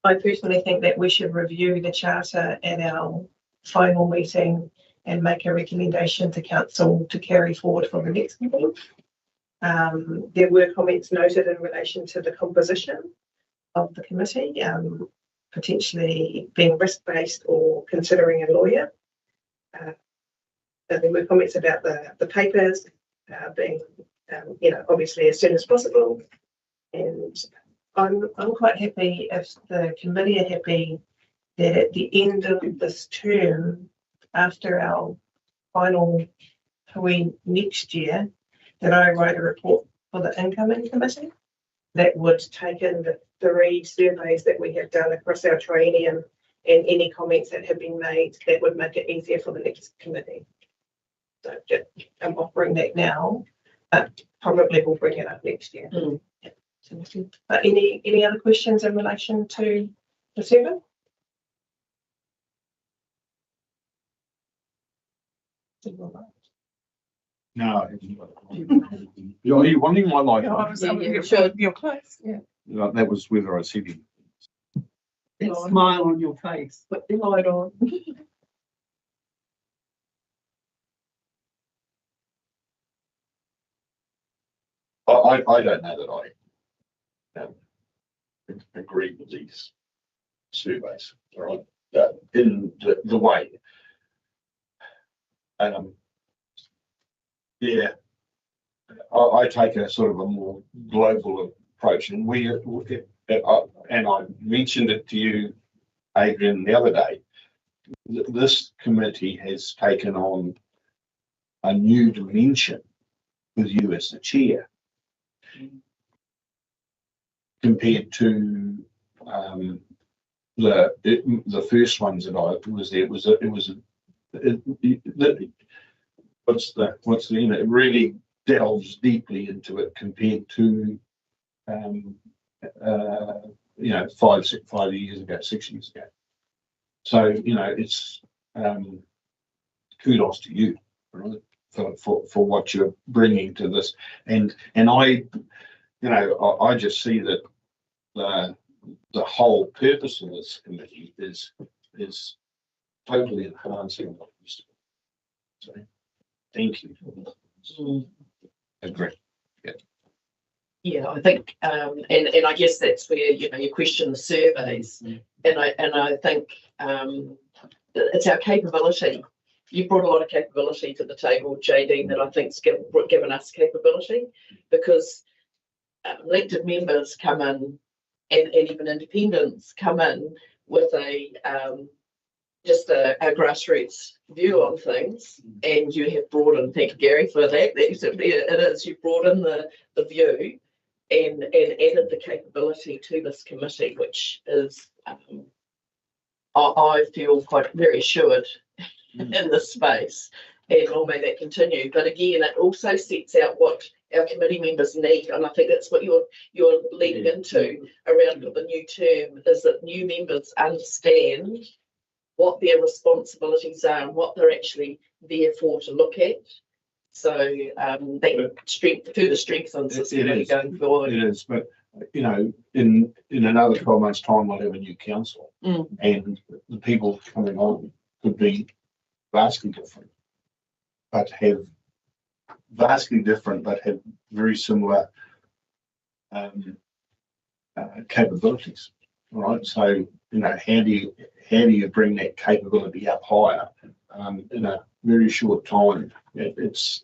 A: I personally think that we should review the charter at our final meeting and make a recommendation to council to carry forward for the next meeting. There were comments noted in relation to the composition of the committee, potentially being risk-based or considering a lawyer. There were comments about the papers being, obviously as soon as possible. And I'm quite happy if the committee are happy that at the end of this term, after our final hui next year, that I write a report for the incoming committee that would take in the 3 surveys that we have done across our triennium and any comments that have been made that would make it easier for the next committee. So I'm offering that now, but probably we'll bring it up next year. Yeah. But any other questions in relation to the survey?
F: No. Are you wanting my light on?
G: You're close. Yeah.
F: That was whether I said it.
G: That smile on your face. Put the light on.
F: I don't know that I agree with these surveys, all right, in the way. Yeah, I take a sort of a more global approach, and I mentioned it to you, Adrian, the other day. This committee has taken on a new dimension with you as the chair, compared to the first ones that I was there. It really delves deeply into it compared to 5 years ago, 6 years ago. So it's kudos to you, right, for what you're bringing to this, and I just see that the whole purpose of this committee is totally enhancing what we used to be. So thank you. Agree.
G: Yeah, I think, and I guess that's where you question the surveys, and I think it's our capability. You brought a lot of capability to the table, JD, that I think's given us capability, because elected members come in, and even independents come in with a grassroots view on things, and you have brought in, thank you, Gary, for that. It is, you brought in the view and added the capability to this committee, which is, I feel quite very assured in this space, and long may that continue. But again, it also sets out what our committee members need, and I think that's what you're leading into around the new term, is that new members understand what their responsibilities are and what they're actually there for to look at. So that further strengthens this committee going forward.
F: It is, but in another 12 months' time, we'll have a new council, and the people coming on could be vastly different, but have very similar capabilities. All right, so how do you bring that capability up higher in a very short time? It's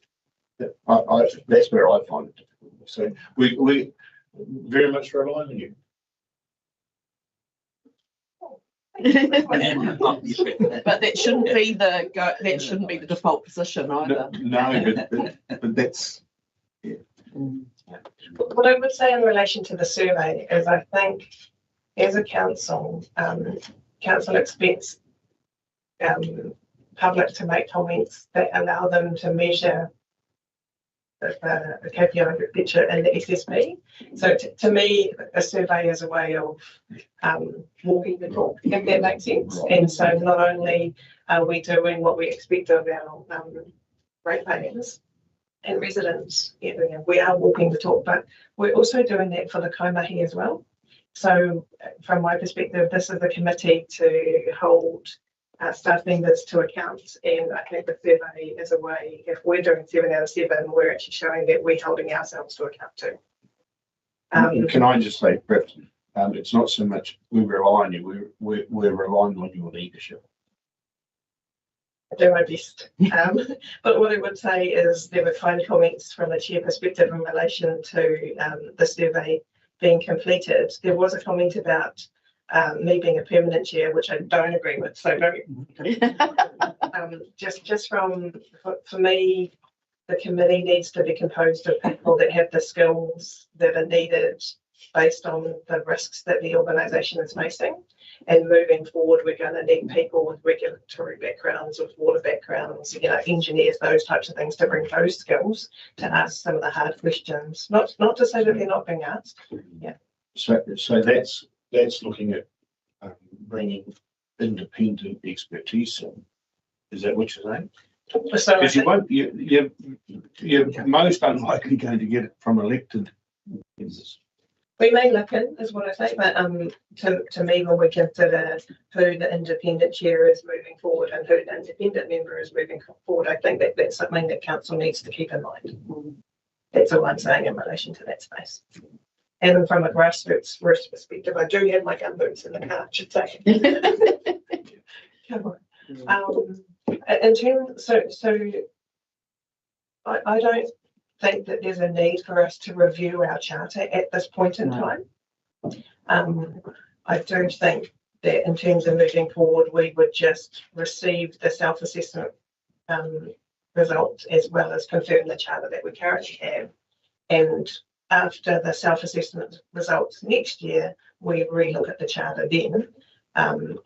F: That's where I find it difficult. So we very much rely on you.
G: But that shouldn't be the default position either.
F: No, but that's
A: What I would say in relation to the survey is I think as a council, council expects public to make comments that allow them to measure the KPI picture in the SSP. So to me, a survey is a way of walking the talk, if that makes sense. And so not only are we doing what we expect of our ratepayers and residents, we are walking the talk, but we're also doing that for the Kaimahi as well. So from my perspective, this is a committee to hold staff members to account, and I think the survey is a way, if we're doing 7 out of 7, we're actually showing that we're holding ourselves to account too.
F: Can I just say, perhaps, it's not so much we rely on you, we're relying on your leadership.
A: I do my best. But what I would say is there were kind comments from the chair perspective in relation to the survey being completed. There was a comment about me being a permanent chair, which I don't agree with. So just for me, the committee needs to be composed of people that have the skills that are needed based on the risks that the organisation is facing. And moving forward, we're going to need people with regulatory backgrounds, with water backgrounds, engineers, those types of things, to bring those skills to ask some of the hard questions. Not to say that they're not being asked. Yeah.
F: So that's looking at bringing independent expertise in. Is that what you're saying?
A: So
F: because you're most unlikely going to get it from elected members.
A: We may look in, is what I say, but to me, when we consider who the independent chair is moving forward and who the independent member is moving forward, I think that's something that council needs to keep in mind. That's all I'm saying in relation to that space. And from a grassroots perspective, I do have my gun boots in the car, I should say. Come on. In terms, so I don't think that there's a need for us to review our charter at this point in time. I do think that in terms of moving forward, we would just receive the self-assessment results as well as confirm the charter that we currently have. And after the self-assessment results next year, we relook at the charter then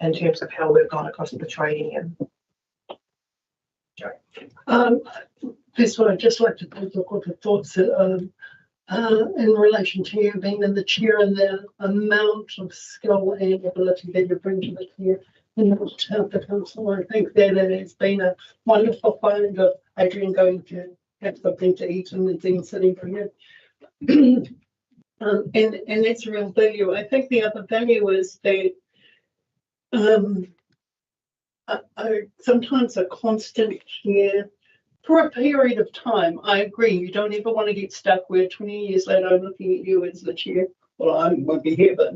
A: in terms of how we've gone across the trading.
L: First of all, I'd just like to put the thoughts in relation to you being in the chair and the amount of skill and ability that you bring to the chair in the council. I think that it has been a wonderful find of Adrian going to have something to eat and then sitting for you. And that's a real value. I think the other value is that sometimes a constant care for a period of time. I agree. You don't ever want to get stuck where 20 years later I'm looking at you as the chair. Well, I won't be here, but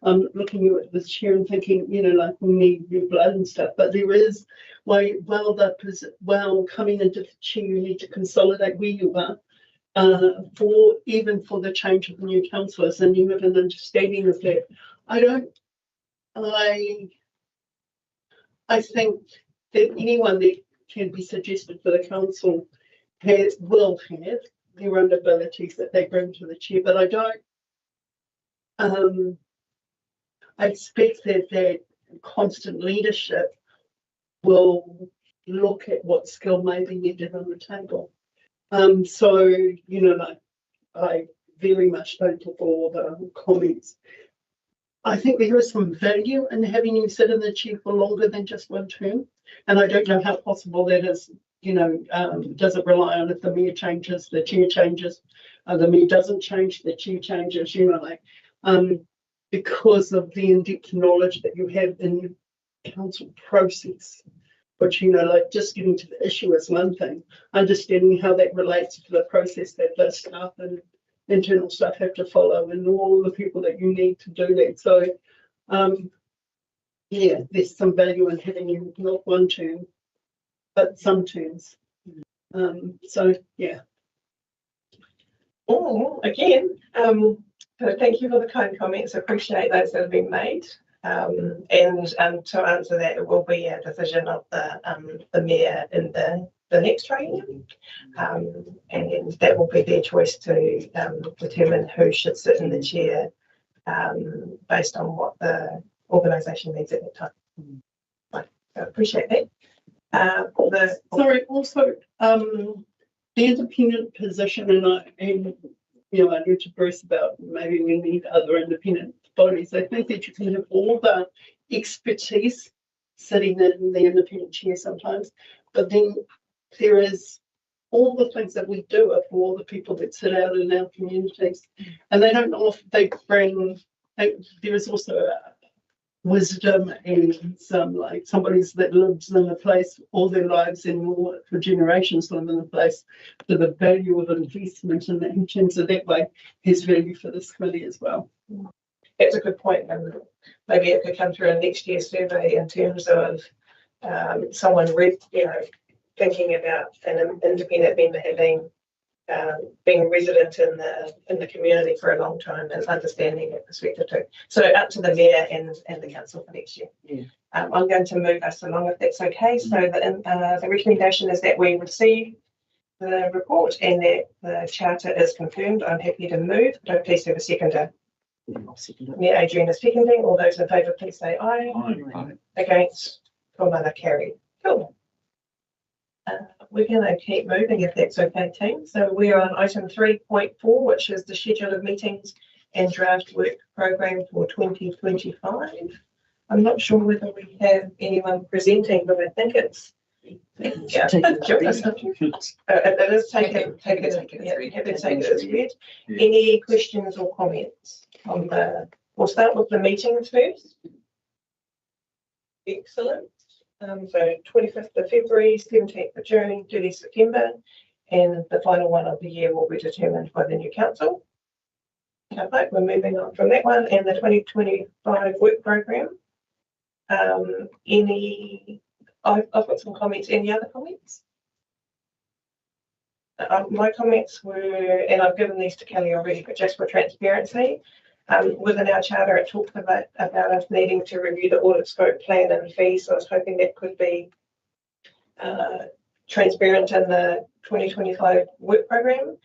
L: I'm looking at you as the chair and thinking, like we need new blood and stuff. But there is, while coming into the chair, you need to consolidate where you are. For the change of the new councillors, and you have an understanding of that. I think that anyone that can be suggested for the council will have their own abilities that they bring to the chair, but I expect that constant leadership will look at what skill may be needed on the table. I very much don't look all the comments. I think there is some value in having you sit in the chair for longer than just one term. And I don't know how possible that is. Does it rely on if the mayor changes, the chair changes, the mayor doesn't change, the chair changes, because of the in-depth knowledge that you have in the council process. But, just getting to the issue is one thing. Understanding how that relates to the process that the staff and internal staff have to follow and all the people that you need to do that. So, there's some value in having you not one term, but some terms.
A: Again, so thank you for the kind comments. Appreciate those that have been made. And to answer that, it will be a decision of the mayor in the next training, and that will be their choice to determine who should sit in the chair based on what the organisation needs at that time. I appreciate that.
L: Sorry, also, the independent position, and you know, I need to Bruce about maybe we need other independent bodies. I think that you can have all the expertise sitting in the independent chair sometimes, but then there is all the things that we do are for all the people that sit out in our communities, and they don't often, they bring, there is also a wisdom and some, like, somebody's that lives in a place all their lives and more for generations live in a place, so the value of investment in terms of that way has value for this committee as well.
A: That's a good point, and maybe it could come through a next year's survey in terms of someone thinking about an independent member having being resident in the community for a long time and understanding that perspective too. So up to the mayor and the council for next year.
C: Yeah.
A: I'm going to move us along if that's okay. So the recommendation is that we receive the report and that the charter is confirmed. I'm happy to move. Don't please have a seconder. Mayor Adrian is seconding. All those in favour, please say aye.
K: Aye.
A: Against? Commander carried. Cool. We're going to keep moving if that's okay, team. So we're on item 3.4, which is the schedule of meetings and draft work program for 2025. I'm not sure whether we have anyone presenting, but I think it's it is taken as read. Any questions or comments on the? We'll start with the meetings first. Excellent. So 25th of February, 17th of June, 30th September, and the final one of the year will be determined by the new council. Okay, we're moving on from that one, and the 2025 work program. I've got some comments. Any other comments? My comments were, and I've given these to Kelly already, but just for transparency, within our charter, it talked about us needing to review the audit scope, plan and fees. So I was hoping that could be transparent in the 2025 work program.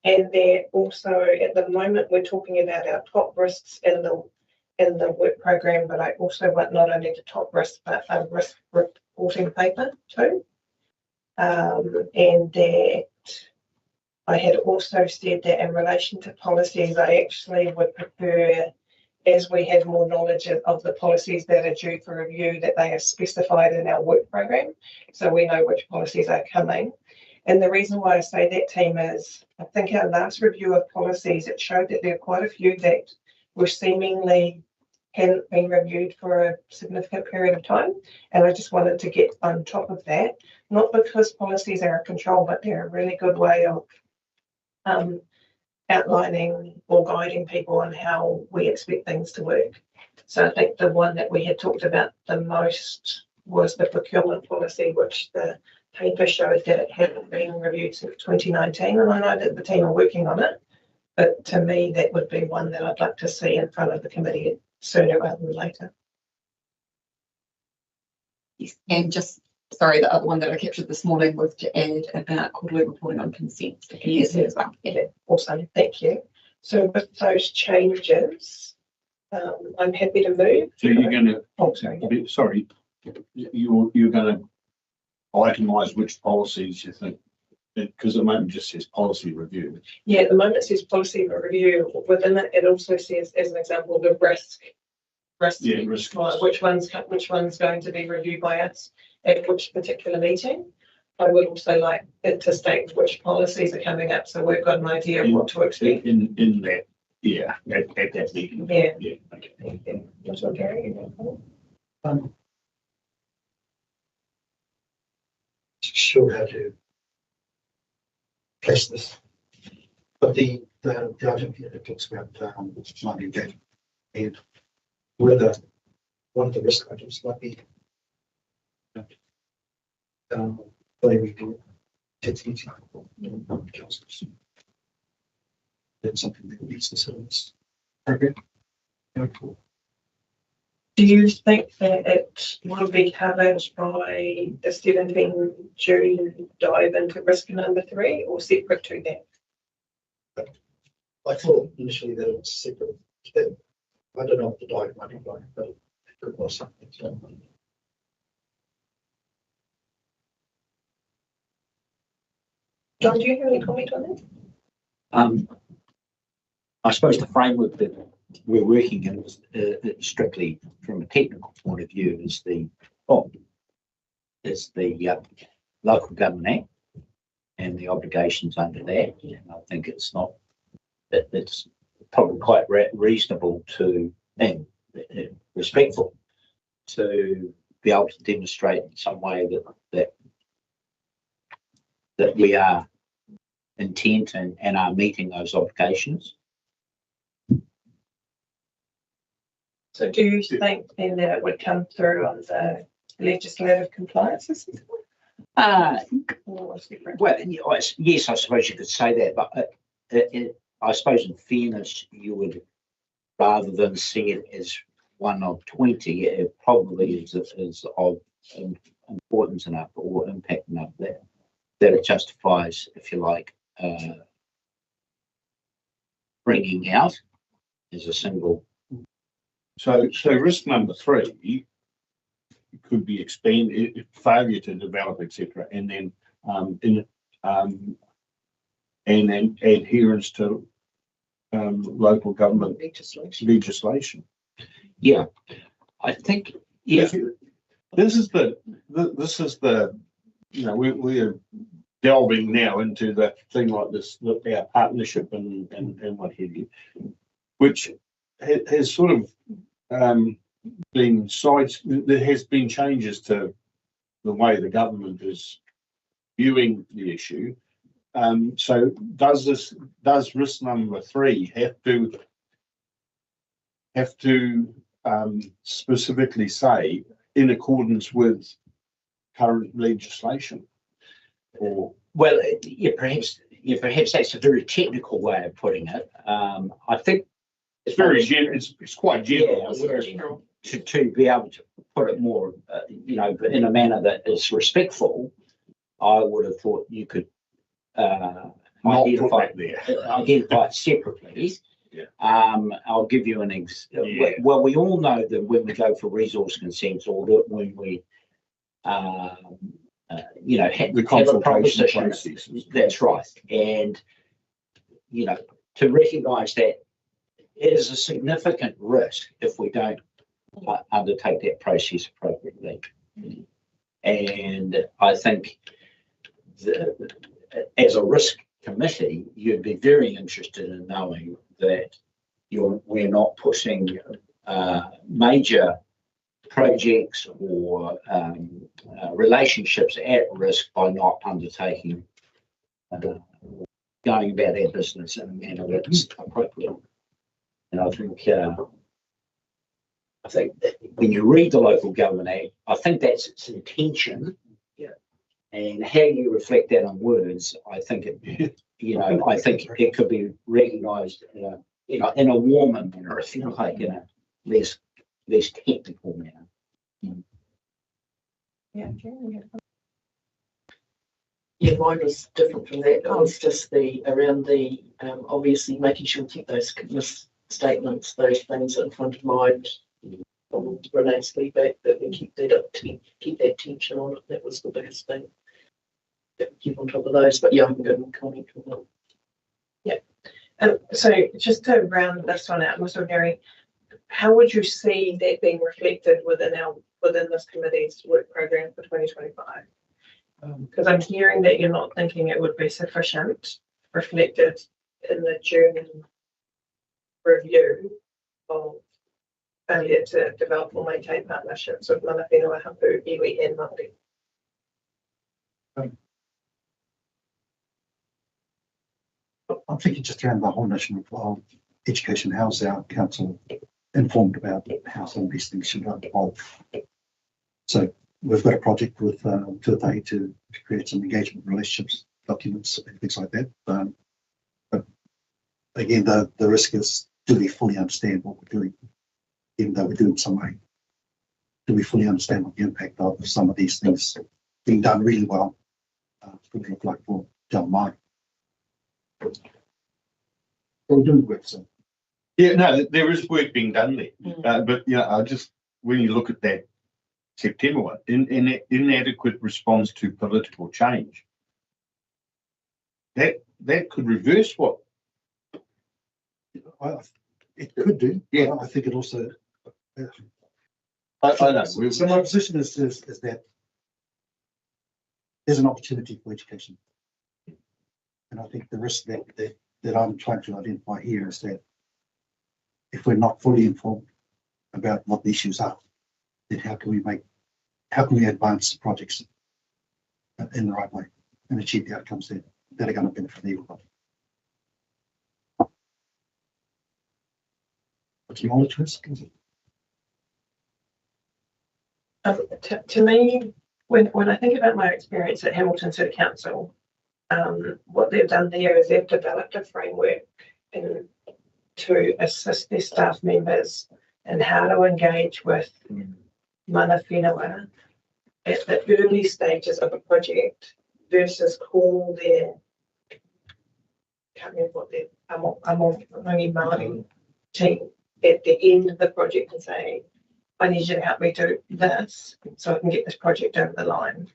A: And that also at the moment we're talking about our top risks in the work program, but I also want not only the top risk, but a risk reporting paper too. And that I had also said that in relation to policies, I actually would prefer, as we have more knowledge of the policies that are due for review, that they are specified in our work program, so we know which policies are coming. And the reason why I say that, team, is I think our last review of policies, it showed that there are quite a few that were seemingly hadn't been reviewed for a significant period of time. And I just wanted to get on top of that, not because policies are a control, but they're a really good way of outlining or guiding people on how we expect things to work. So I think the one that we had talked about the most was the procurement policy, which the paper showed that it hadn't been reviewed since 2019. And I know that the team are working on it, but to me, that would be one that I'd like to see in front of the committee sooner rather than later.
I: Yes, and just, sorry, the other one that I captured this morning was to add about quarterly reporting on consent. Yes, as well.
A: Yeah, awesome, thank you. So with those changes, I'm happy to move.
F: So you're going to,
A: oh, sorry.
F: Sorry, you're going to itemise which policies you think, because at the moment it just says policy review.
A: Yeah, at the moment it says policy review. Within it, it also says, as an example, the risk. Yeah, risk. Which one's going to be reviewed by us at which particular meeting. I would also like it to state which policies are coming up, so we've got an idea of what to expect.
F: In that, yeah, at that meeting.
A: Yeah.
F: Yeah. Okay.
A: That's what Gary.
B: Sure how to place this, but the item here that talks about mind engagement and whether one of the risk items might be whether we do councils. that's something that needs to sit in this program going forward.
A: Do you think that it will be covered by the 17 June dive into risk number 3 or separate to that?
B: I thought initially that it was separate. I don't know what the dive might be like, but it was something. So.
A: John, do you have any comment on that?
H: I suppose the framework that we're working in is strictly from a technical point of view is the Local Government Act and the obligations under that. And I think it's probably quite reasonable to and respectful to be able to demonstrate in some way that we are intent and are meeting those obligations.
A: So do you think then that it would come through on the legislative compliance system?
H: Well, yes, I suppose you could say that, but I suppose in fairness, you would, rather than see it as one of 20, it probably is of importance enough or impact enough that it justifies, if you like, bringing out as a single.
F: So risk number 3 could be expanded, failure to develop, etc., and then and then adherence to local government legislation.
H: Yeah, I think. Yeah,
F: this is the we're delving now into the thing like this, our partnership and what have you, which has sort of been there has been changes to the way the government is viewing the issue. So does risk number 3 have to specifically say in accordance with current legislation? Or
H: well, perhaps that's a very technical way of putting it. I think
F: it's very it's quite general.
H: Yeah, to be able to put it more, but in a manner that is respectful, I would have thought you could identify it separately.
F: Yeah.
H: I'll give you an example. Yeah. Well, we all know that when we go for resource consents or when we, have a proposition. That's right. And, to recognise that it is a significant risk if we don't undertake that process appropriately. And I think as a risk committee, you'd be very interested in knowing that we're not pushing major projects or relationships at risk by not undertaking, going about our business in a manner that's appropriate. And I think that when you read the Local Government Act, I think that's its intention. Yeah. And how you reflect that on words, I think I think it could be recognised in a warmer manner, if you like, in a less technical manner.
A: Yeah.
G: Yeah, mine was different from that. It was just around obviously making sure we keep those misstatements, those things in front of mind. Renee's feedback, that we keep that tension on it. That was the biggest thing. That we keep on top of those. But yeah, I'm going to comment on that.
A: Yeah. So just to round this one out, Mr. Gary, how would you see that being reflected within this committee's work program for 2025? Because I'm hearing that you're not thinking it would be sufficient reflected in the June review of failure to develop or maintain partnerships with mana whenua hapu, iwi and Māori.
B: I'm thinking just around the whole notion of education. How's our council informed about how some of these things should evolve? So we've got a project with Tuatai to create some engagement relationships documents and things like that. But again, the risk is, do we fully understand what we're doing? Even though we're doing some way, do we fully understand what the impact of some of these things being done really well? Could look like for John Mike. We're doing work, so.
F: Yeah, no, there is work being done there. But I just, when you look at that September one, inadequate response to political change, that could reverse what?
B: It could do.
F: Yeah.
B: I think it also.
F: I know.
B: So my position is that there's an opportunity for education, and I think the risk that I'm trying to identify here is that if we're not fully informed about what the issues are, then how can we advance the projects in the right way and achieve the outcomes that are going to benefit everybody? Acknowledge risk.
A: To me, when I think about my experience at Hamilton City Council, what they've done there is they've developed a framework to assist their staff members in how to engage with mana whenua at the early stages of a project versus call their, can't remember what their Amongi Māori team at the end of the project and say, I need you to help me do this so I can get this project over the line.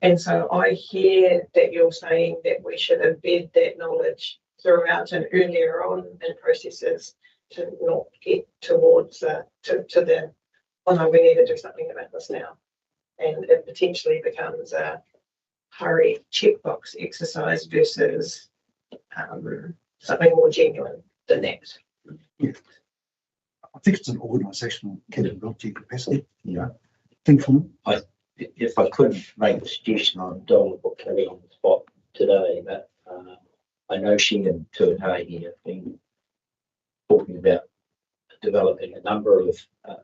A: And so I hear that you're saying that we should embed that knowledge throughout and earlier on in processes to not get towards to the, oh no, we need to do something about this now. And it potentially becomes a hurry checkbox exercise versus something more genuine than that.
B: Yeah. I think it's an organisational capability capacity. Yeah. Think from
H: If I could make a suggestion, I don't put Kelly on the spot today, but I know she and Tuatahi have been talking about developing a number of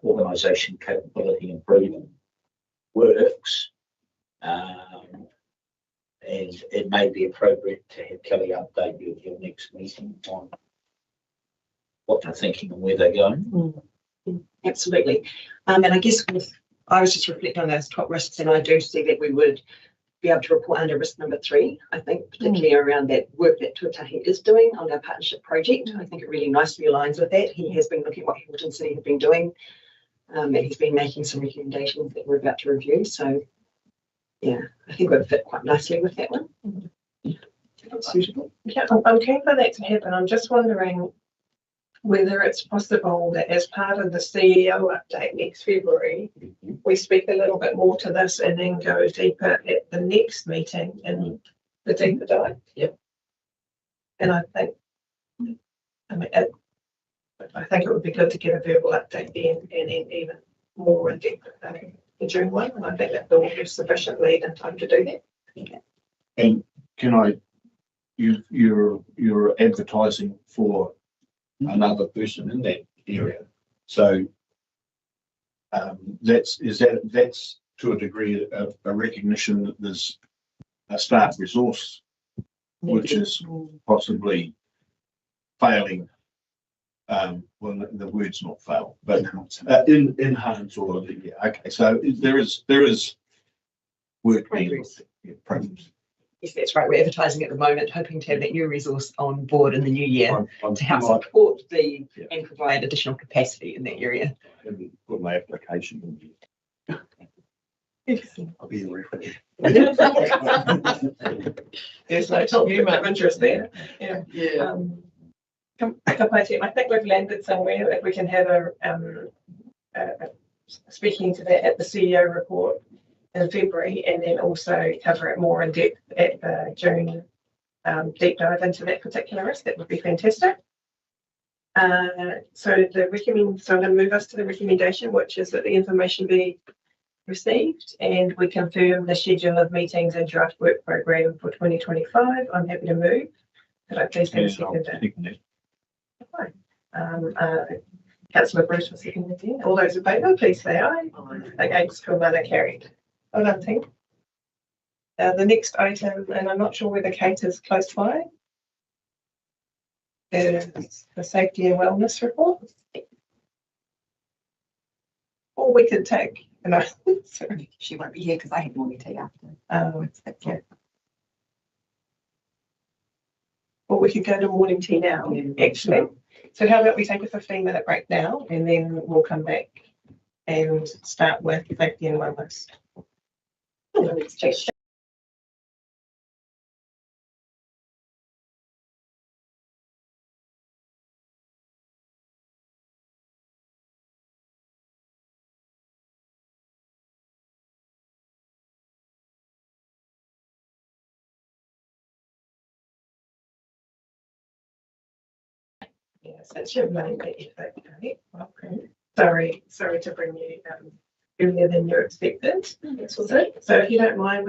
H: organisation capability improvement works, and it may be appropriate to have Kelly update you at your next meeting on what they're thinking and where they're going.
I: Absolutely. And I guess I was just reflecting on those top risks, and I do see that we would be able to report under risk number 3, I think, particularly around that work that Tuatahi is doing on our partnership project. I think it really nicely aligns with that. He has been looking at what Hamilton City have been doing, and he's been making some recommendations that we're about to review. So, yeah, I think we'll fit quite nicely with that one. That's suitable.
A: Yeah, I'm keen for that to happen. I'm just wondering whether it's possible that as part of the CEO update next February, we speak a little bit more to this and then go deeper at the next meeting in the deeper dive.
H: Yep.
A: And I think it would be good to get a verbal update then and then even more in depth in June 1. And I think that will give sufficient lead and time to do that.
I: Okay.
F: And can you're advertising for another person in that area, so that's to a degree a recognition that there's a staff resource which is possibly failing. Well, the word's not fail, but enhance or okay. So there is work being progress.
I: Yes, that's right. We're advertising at the moment, hoping to have that new resource on board in the new year to help support and provide additional capacity in that area.
F: I haven't put my application in
A: Yes.
B: I'll be the referee.
A: There's no conflict of interest there. Yeah.
I: Yeah.
A: I think we've landed somewhere that we can have speaking to that at the CEO report in February, and then also cover it more in depth at the June deep dive into that particular risk. That would be fantastic. So I'm going to move us to the recommendation, which is that the information be received and we confirm the schedule of meetings and draft work program for 2025. I'm happy to move. Could I please have a second? Councillor Bruce was seconded there. All those in favour, please say aye. Against, Kumana carried. Well done, team. The next item, and I'm not sure whether Kate is close by. is the safety and wellness report. Or we could take, sorry.
I: She won't be here because I had morning tea after.
A: Yeah. Or we could go to morning tea now, actually. So how about we take a 15-minute break now, and then we'll come back and start with safety and wellness. Yes, that's your main bit. Okay, welcome. Sorry to bring you earlier than you expected. That's all good. So if you don't mind,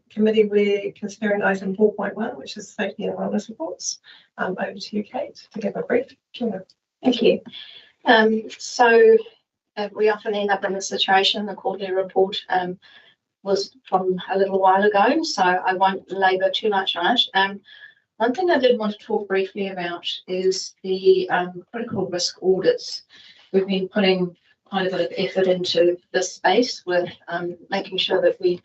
A: committee, we're considering item 4.1, which is safety and wellness reports. Over to you, Kate, to give a brief.
M: Thank you. We often end up in this situation. The quarterly report was from a little while ago, so I won't labour too much on it. One thing I did want to talk briefly about is the critical risk audits. We've been putting quite a bit of effort into this space with making sure that we're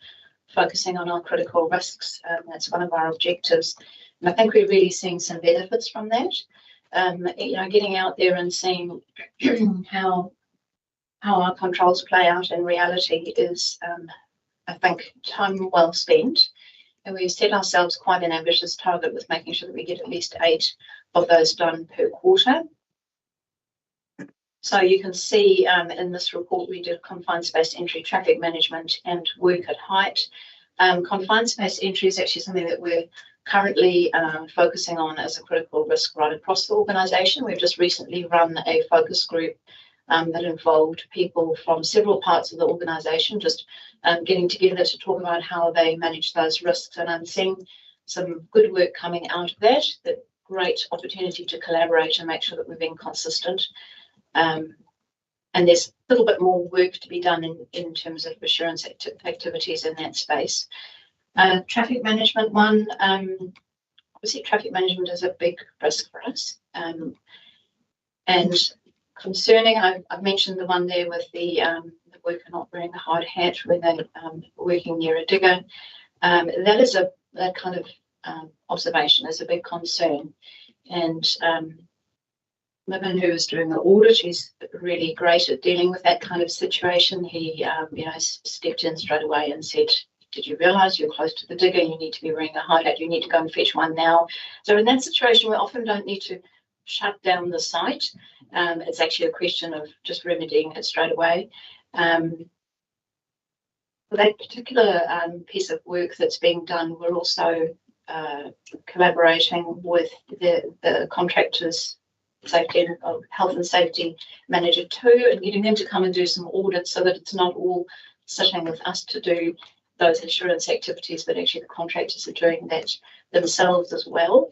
M: focusing on our critical risks. That's one of our objectives. And I think we're really seeing some benefits from that. Getting out there and seeing how our controls play out in reality is, I think, time well spent. And we set ourselves quite an ambitious target with making sure that we get at least 8 of those done per quarter. So you can see in this report we did confined space entry, traffic management, and work at height. Confined space entry is actually something that we're currently focusing on as a critical risk right across the organisation. We've just recently run a focus group that involved people from several parts of the organisation, just getting together to talk about how they manage those risks. And I'm seeing some good work coming out of that, that great opportunity to collaborate and make sure that we're being consistent. And there's a little bit more work to be done in terms of assurance activities in that space. Traffic management one, obviously traffic management is a big risk for us. And concerning, I've mentioned the one there with the worker not wearing a hard hat when they're working near a digger. That is that kind of observation is a big concern. And Mivan, who was doing the audit, he's really great at dealing with that kind of situation. He stepped in straight away and said, did you realise you're close to the digger? You need to be wearing a hard hat. You need to go and fetch one now. So in that situation, we often don't need to shut down the site. It's actually a question of just remedying it straight away. For that particular piece of work that's being done, we're also collaborating with the contractors, safety and health and safety manager too, and getting them to come and do some audits so that it's not all sitting with us to do those insurance activities, but actually the contractors are doing that themselves as well.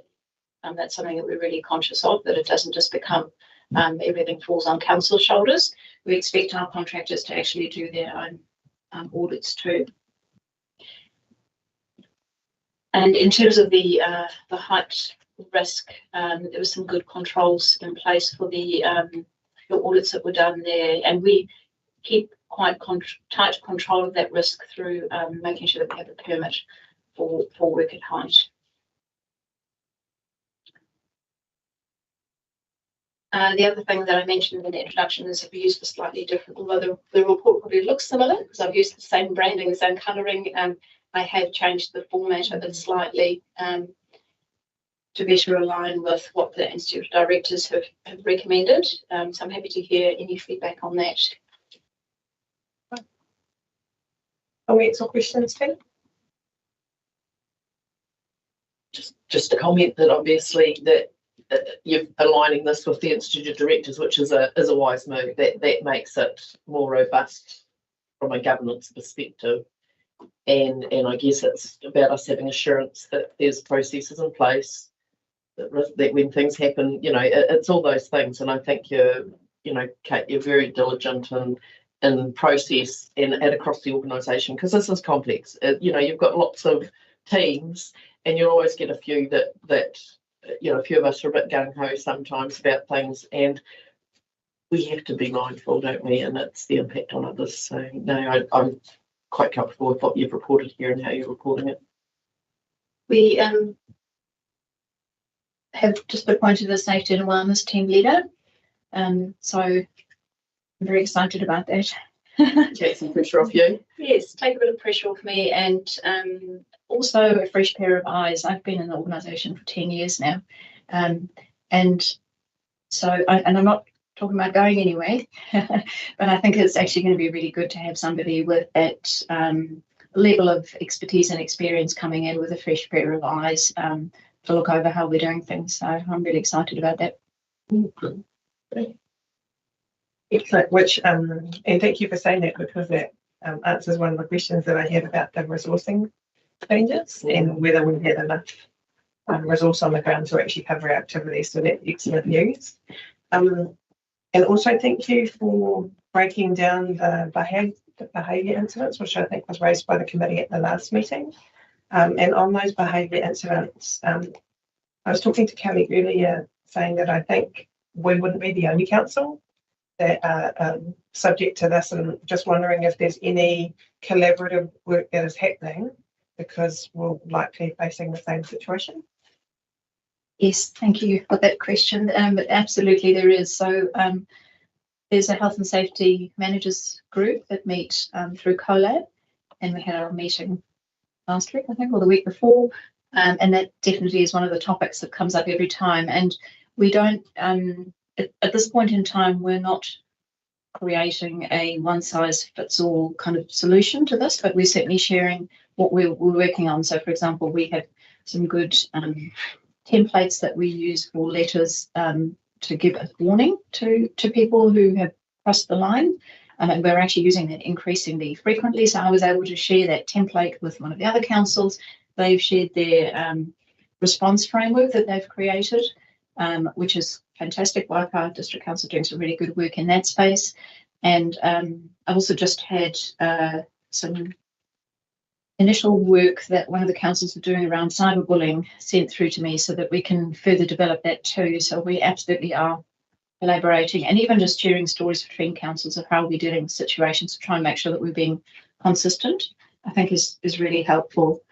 M: That's something that we're really conscious of, that it doesn't just become everything falls on council's shoulders. We expect our contractors to actually do their own audits too. And in terms of the height risk, there were some good controls in place for the audits that were done there, and we keep quite tight control of that risk through making sure that we have a permit for work at height. The other thing that I mentioned in the introduction is I've used a slightly different, although the report probably looks similar because I've used the same branding, the same colouring. I have changed the format of it slightly to better align with what the Institute of Directors have recommended. So I'm happy to hear any feedback on that.
A: Comments or questions, Tim?
G: Just a comment that obviously that you're aligning this with the Institute of Directors, which is a wise move. That makes it more robust from a governance perspective, and I guess it's about us having assurance that there's processes in place that when things happen, it's all those things. And I think Kate, you're very diligent in process and across the organisation, because this is complex. You've got lots of teams, and you'll always get a few that a few of us are a bit gung-ho sometimes about things, and we have to be mindful, don't we? And it's the impact on others. So no, I'm quite comfortable with what you've reported here and how you're reporting it.
M: We have just appointed a safety and wellness team leader. So I'm very excited about that.
G: Take some pressure off you.
M: Yes, take a bit of pressure off me, and also a fresh pair of eyes. I've been in the organisation for 10 years now, and so I'm not talking about going anywhere, but I think it's actually going to be really good to have somebody with that level of expertise and experience coming in with a fresh pair of eyes to look over how we're doing things. So I'm really excited about that.
A: Excellent, which, and thank you for saying that, because that answers one of the questions that I had about the resourcing changes and whether we had enough resource on the ground to actually cover our activities. So that's excellent news. And also thank you for breaking down the behaviour incidents, which I think was raised by the committee at the last meeting. And on those behaviour incidents, I was talking to Kelly earlier saying that I think we wouldn't be the only council that are subject to this, and just wondering if there's any collaborative work that is happening, because we're likely facing the same situation.
M: Yes, thank you for that question. Absolutely, there is. So there's a health and safety managers group that meet through CoLab, and we had our meeting last week, I think, or the week before, and that definitely is one of the topics that comes up every time. And we don't, at this point in time, we're not creating a one-size-fits-all kind of solution to this, but we're certainly sharing what we're working on. So, for example, we have some good templates that we use for letters to give a warning to people who have crossed the line. And we're actually using that increasingly frequently. So I was able to share that template with one of the other councils. They've shared their response framework that they've created, which is fantastic. Waipā District Council doing some really good work in that space. And I've also just had some initial work that one of the councils are doing around cyberbullying sent through to me, so that we can further develop that too. So we absolutely are collaborating, and even just sharing stories between councils of how we're dealing with situations to try and make sure that we're being consistent, I think is really helpful.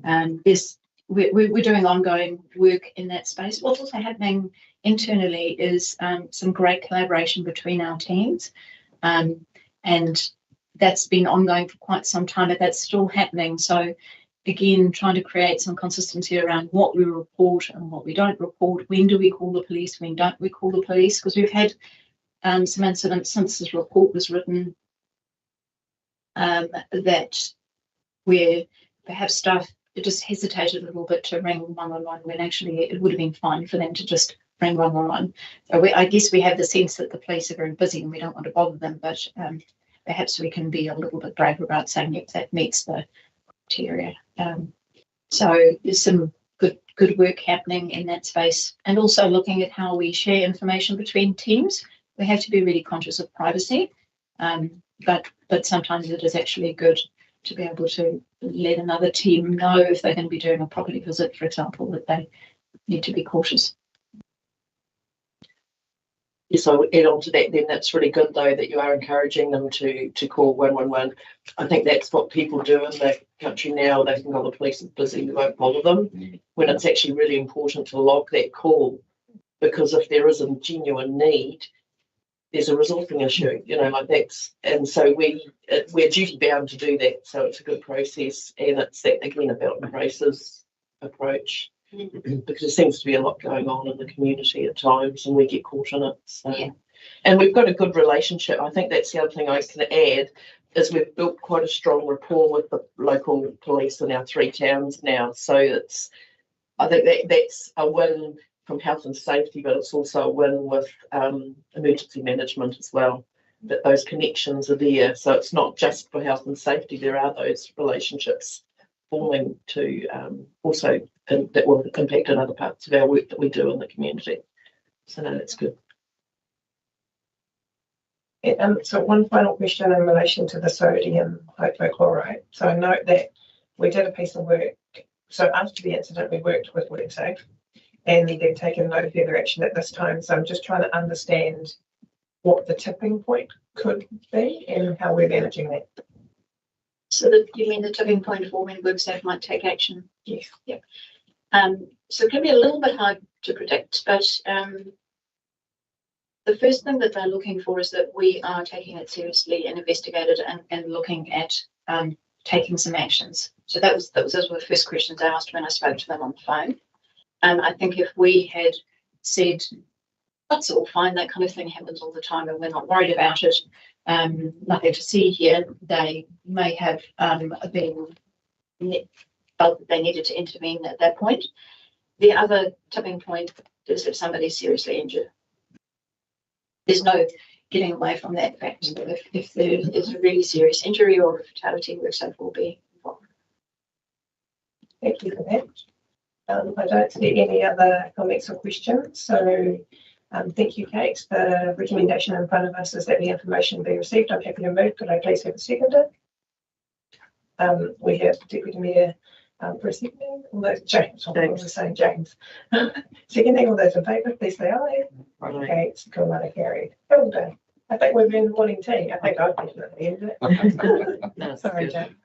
M: We're doing ongoing work in that space. What's also happening internally is some great collaboration between our teams, and that's been ongoing for quite some time, but that's still happening. So again, trying to create some consistency around what we report and what we don't report. When do we call the police? When don't we call the police? Because we've had some incidents since this report was written that where perhaps staff just hesitated a little bit to ring 111 when actually it would have been fine for them to just ring 111. So I guess we have the sense that the police are very busy and we don't want to bother them, but perhaps we can be a little bit braver about saying if that meets the criteria. So there's some good work happening in that space, and also looking at how we share information between teams. We have to be really conscious of privacy, but sometimes it is actually good to be able to let another team know if they're going to be doing a property visit, for example, that they need to be cautious.
G: Yes, I would add on to that then. That's really good, though, that you are encouraging them to call 111. I think that's what people do in the country now. They think, oh, the police are busy, we won't bother them, when it's actually really important to log that call, because if there is a genuine need, there's a resolving issue, like that's, and so we're duty bound to do that. So it's a good process, and it's that, again, about embraces approach. Because there seems to be a lot going on in the community at times, and we get caught in it. So, yeah. And we've got a good relationship. I think that's the other thing I can add, is we've built quite a strong rapport with the local police in our 3 towns now. So I think that's a win from health and safety, but it's also a win with emergency management as well, that those connections are there. So it's not just for health and safety, there are those relationships forming to also that will impact on other parts of our work that we do in the community. So no, that's good.
A: So one final question in relation to the sodium hypochlorite. So I note that we did a piece of work. So after the incident, we worked with WorkSafe, and they've taken no further action at this time. So I'm just trying to understand what the tipping point could be and how we're managing that.
M: So that you mean the tipping point for when WorkSafe might take action?
A: Yes.
M: Yeah. So it can be a little bit hard to predict, but the first thing that they're looking for is that we are taking it seriously and investigated and looking at taking some actions. So those were the first questions I asked when I spoke to them on the phone. I think if we had said, that's all fine, that kind of thing happens all the time and we're not worried about it, nothing to see here, they may have felt that they needed to intervene at that point. The other tipping point is if somebody's seriously injured. There's no getting away from that fact. If there is a really serious injury or a fatality, WorkSafe will be involved.
A: Thank you for that. I don't see any other comments or questions. So thank you, Kate. The recommendation in front of us is that the information be received. I'm happy to move. Could I please have a seconder? We have Deputy Mayor for a seconding. All those, James, I was saying James. Seconding, all those in favour, please say aye. Okay, it's carried. Well done. I think we've been the morning tea. I think I've definitely ended it. Sorry, James.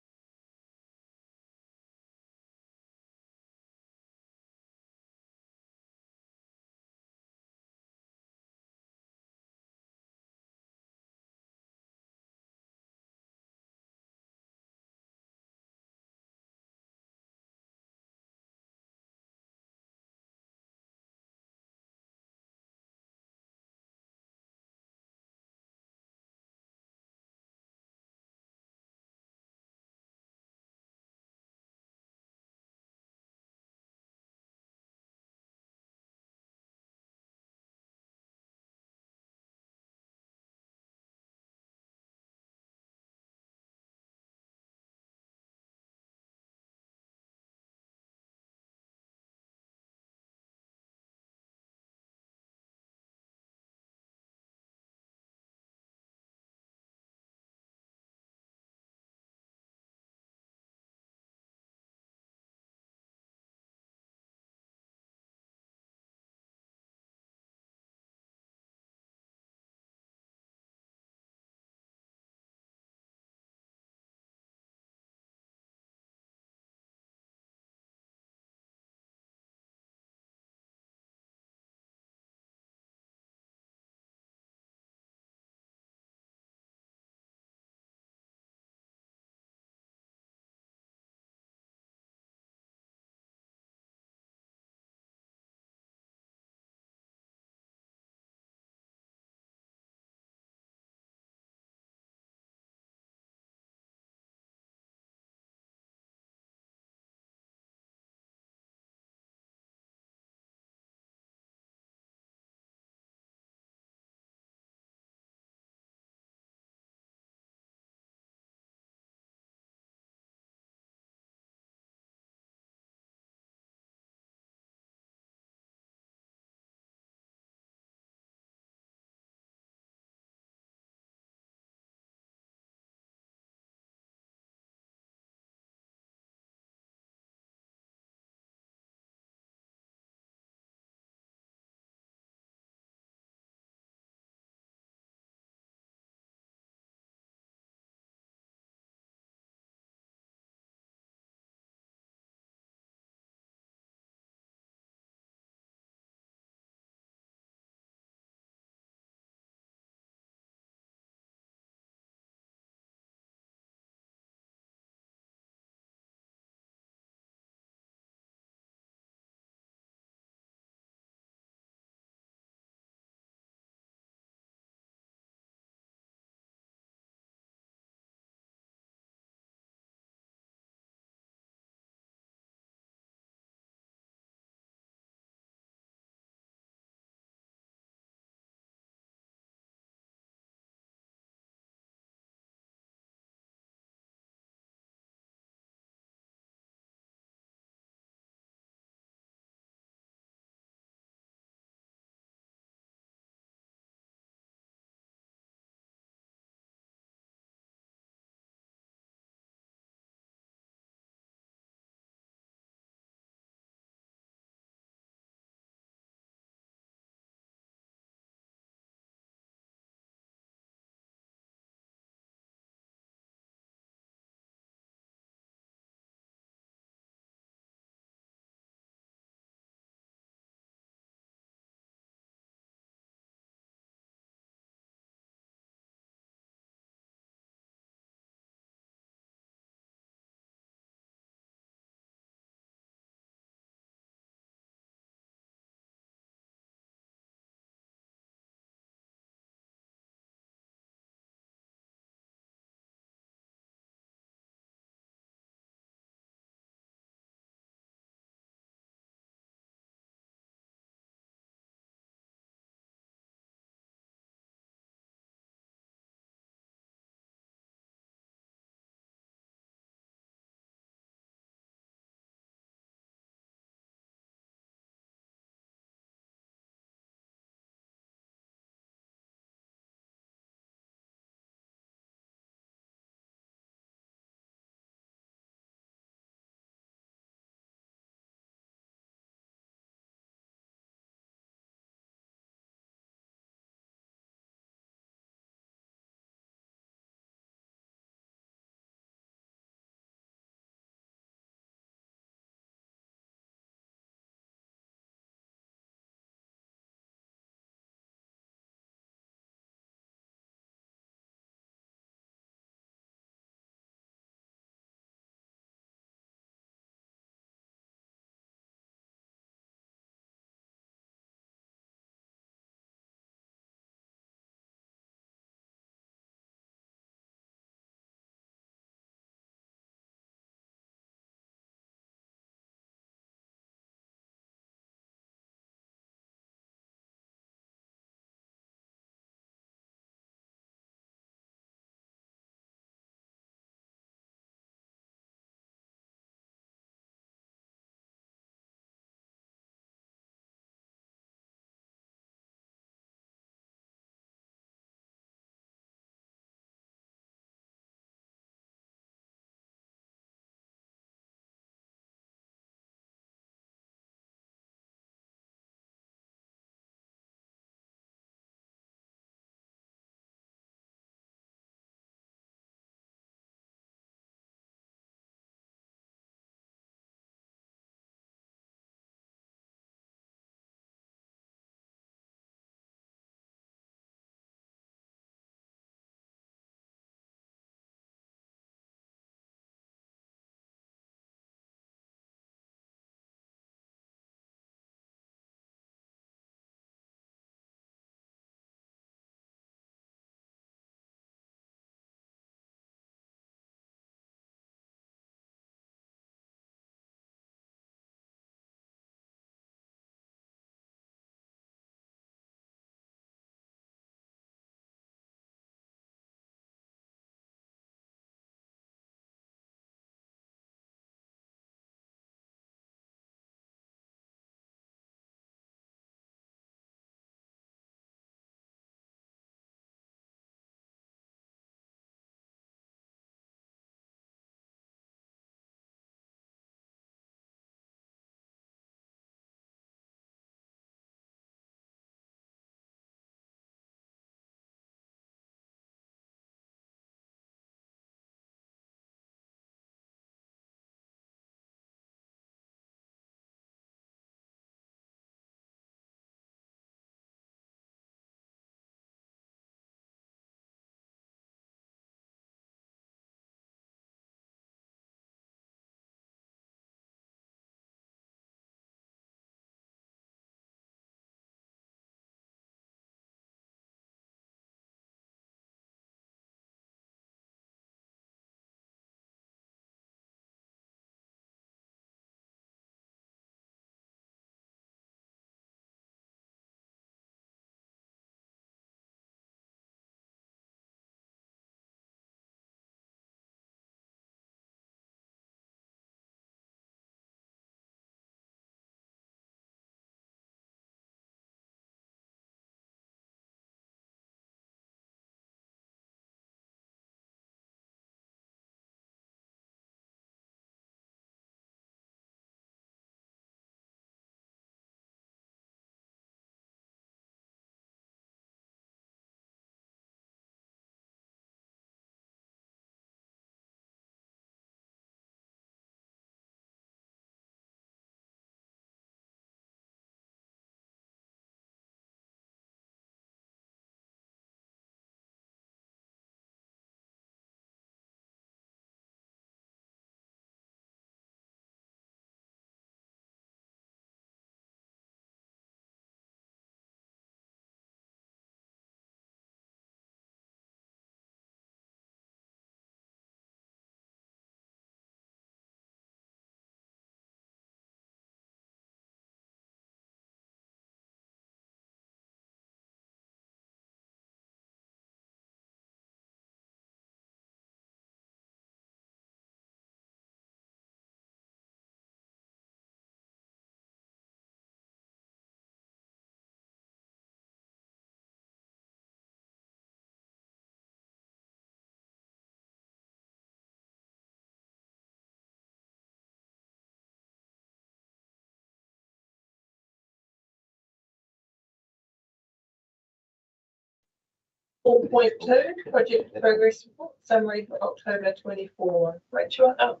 A: 4.2, project progress report summary for October 24. Rachel, over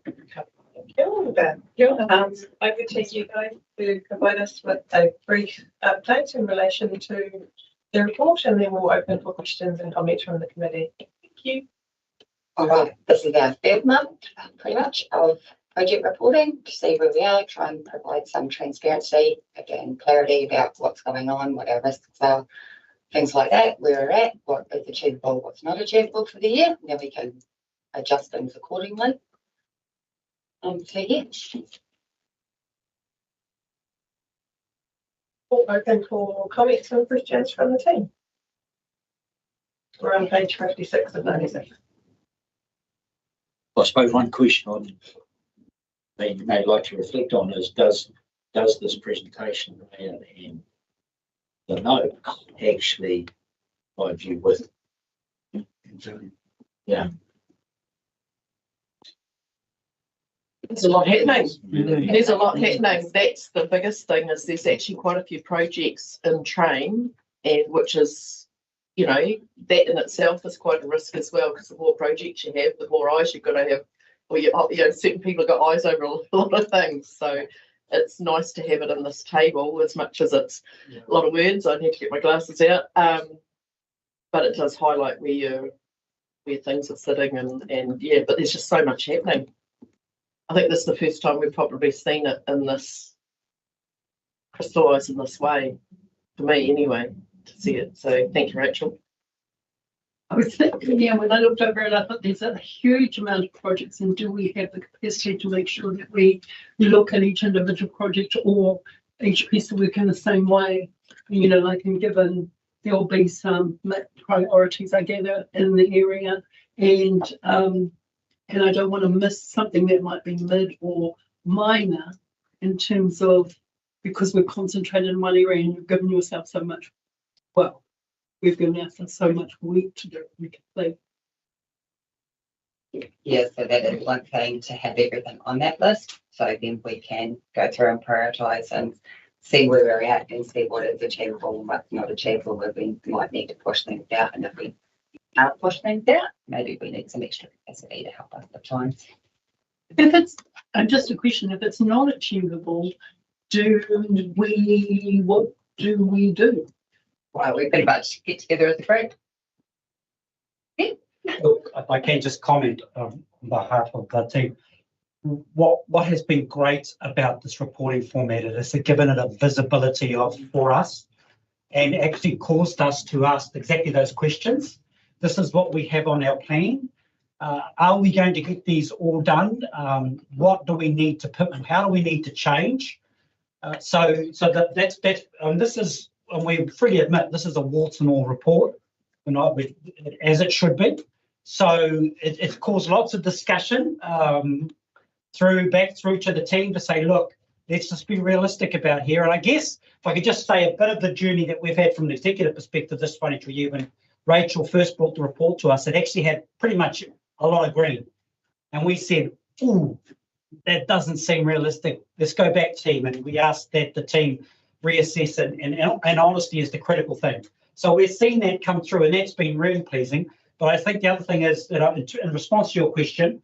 A: to you guys to provide us with a brief update in relation to the report, and then we'll open for questions and comments from the committee. Thank you.
I: All right, this is our third month, pretty much, of project reporting to see where we are, try and provide some transparency, again, clarity about what's going on, what our risks are, things like that, where we're at, what is achievable, what's not achievable for the year, then we can adjust things accordingly. So yeah.
A: We'll open for comments and questions from the team. We're on page 56 of 96.
H: I suppose one question that you may like to reflect on is, does this presentation and the note actually provide you with? Yeah.
G: There's a lot happening. There's a lot happening. That's the biggest thing, is there's actually quite a few projects in train, and which is, you know, that in itself is quite a risk as well, because the more projects you have, the more eyes you've got to have, or you know, certain people have got eyes over a lot of things. So it's nice to have it in this table, as much as it's a lot of words. I'd have to get my glasses out. But it does highlight where things are sitting, and yeah, but there's just so much happening. I think this is the first time we've probably seen it in this, crystallised in this way, for me anyway, to see it. So thank you, Rachel.
L: I was thinking, yeah, when I looked over it, I thought there's a huge amount of projects, and do we have the capacity to make sure that we look at each individual project or each piece of work in the same way? You know, like, and given there'll be some priorities, I gather, in the area, and I don't want to miss something that might be mid or minor in terms of, because we're concentrated in one area and you've given yourself so much, well, we've given ourselves so much work to do. We can play.
I: Yeah, so that is one thing, to have everything on that list, so then we can go through and prioritise and see where we're at and see what is achievable and what's not achievable, where we might need to push things out, and if we can't push things out, maybe we need some extra capacity to help us at times.
L: If it's, just a question, if it's not achievable, what do we do?
I: Well, we pretty much get together as a group. Yeah.
J: Look, if I can just comment on behalf of the team, what has been great about this reporting format is it's given it a visibility for us, and actually caused us to ask exactly those questions. This is what we have on our plan. Are we going to get these all done? What do we need to put? How do we need to change? So that's this is, and we freely admit, this is a warts and all report, as it should be. So it's caused lots of discussion back through to the team to say, look, let's just be realistic about here. And I guess if I could just say a bit of the journey that we've had from an executive perspective this financial year, when Rachel first brought the report to us, it actually had pretty much a lot of green. And we said, ooh, that doesn't seem realistic. Let's go back, team. And we asked that the team reassess it, and honesty is the critical thing. So we're seeing that come through, and that's been really pleasing. But I think the other thing is that in response to your question,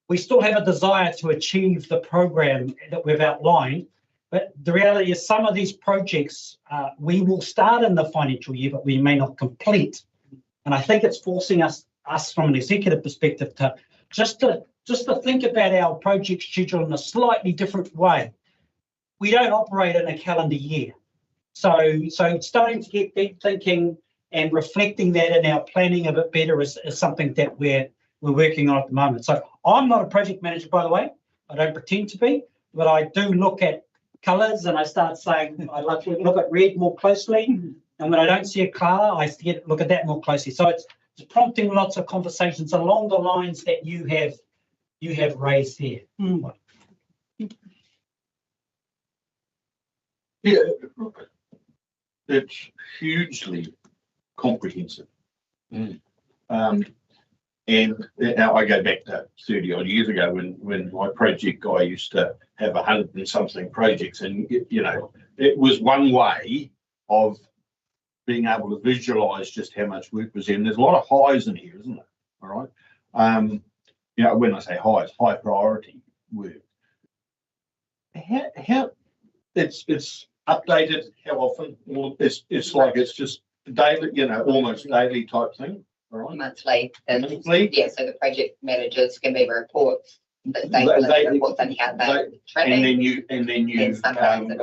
J: we still have a desire to achieve the program that we've outlined. But the reality is some of these projects we will start in the financial year, but we may not complete. And I think it's forcing us from an executive perspective to just to think about our project schedule in a slightly different way. We don't operate in a calendar year. So starting to get deep thinking and reflecting that in our planning a bit better is something that we're working on at the moment. So I'm not a project manager, by the way. I don't pretend to be, but I do look at colours and I start saying I like to look at red more closely. And when I don't see a colour, I look at that more closely. So it's prompting lots of conversations along the lines that you have raised here.
F: Yeah, it's hugely comprehensive. And now I go back to 30 odd years ago when my project guy used to have 100 and something projects, and you know, it was one way of being able to visualize just how much work was in. There's a lot of highs in here, isn't there? All right. You know, when I say highs, high priority work. How it's updated, how often? Well, it's like it's just daily, you know, almost daily type thing. All right.
I: Monthly.
F: Monthly?
I: Yeah, so the project managers can be reports. They reports on how they're tracking.
F: And then you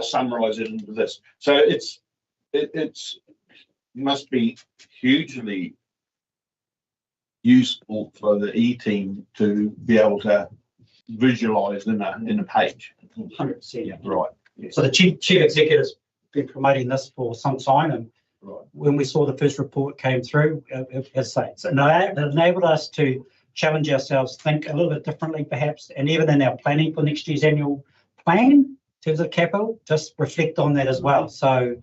F: summarize it into this. So it's must be hugely useful for the E team to be able to visualize in a page.
J: 100%.
F: Right.
J: So the chief executive's been promoting this for some time, and
F: Right.
J: when we saw the first report came through, as I say, so it enabled us to challenge ourselves, think a little bit differently perhaps, and even in our planning for next year's annual plan in terms of capital, just reflect on that as well. So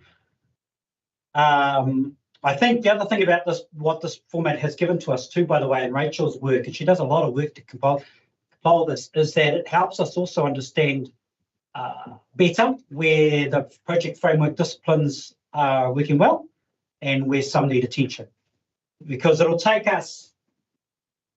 J: I think the other thing about this, what this format has given to us too, by the way, in Rachel's work, and she does a lot of work to compile this, is that it helps us also understand better where the project framework disciplines are working well and where some need attention. Because it'll take us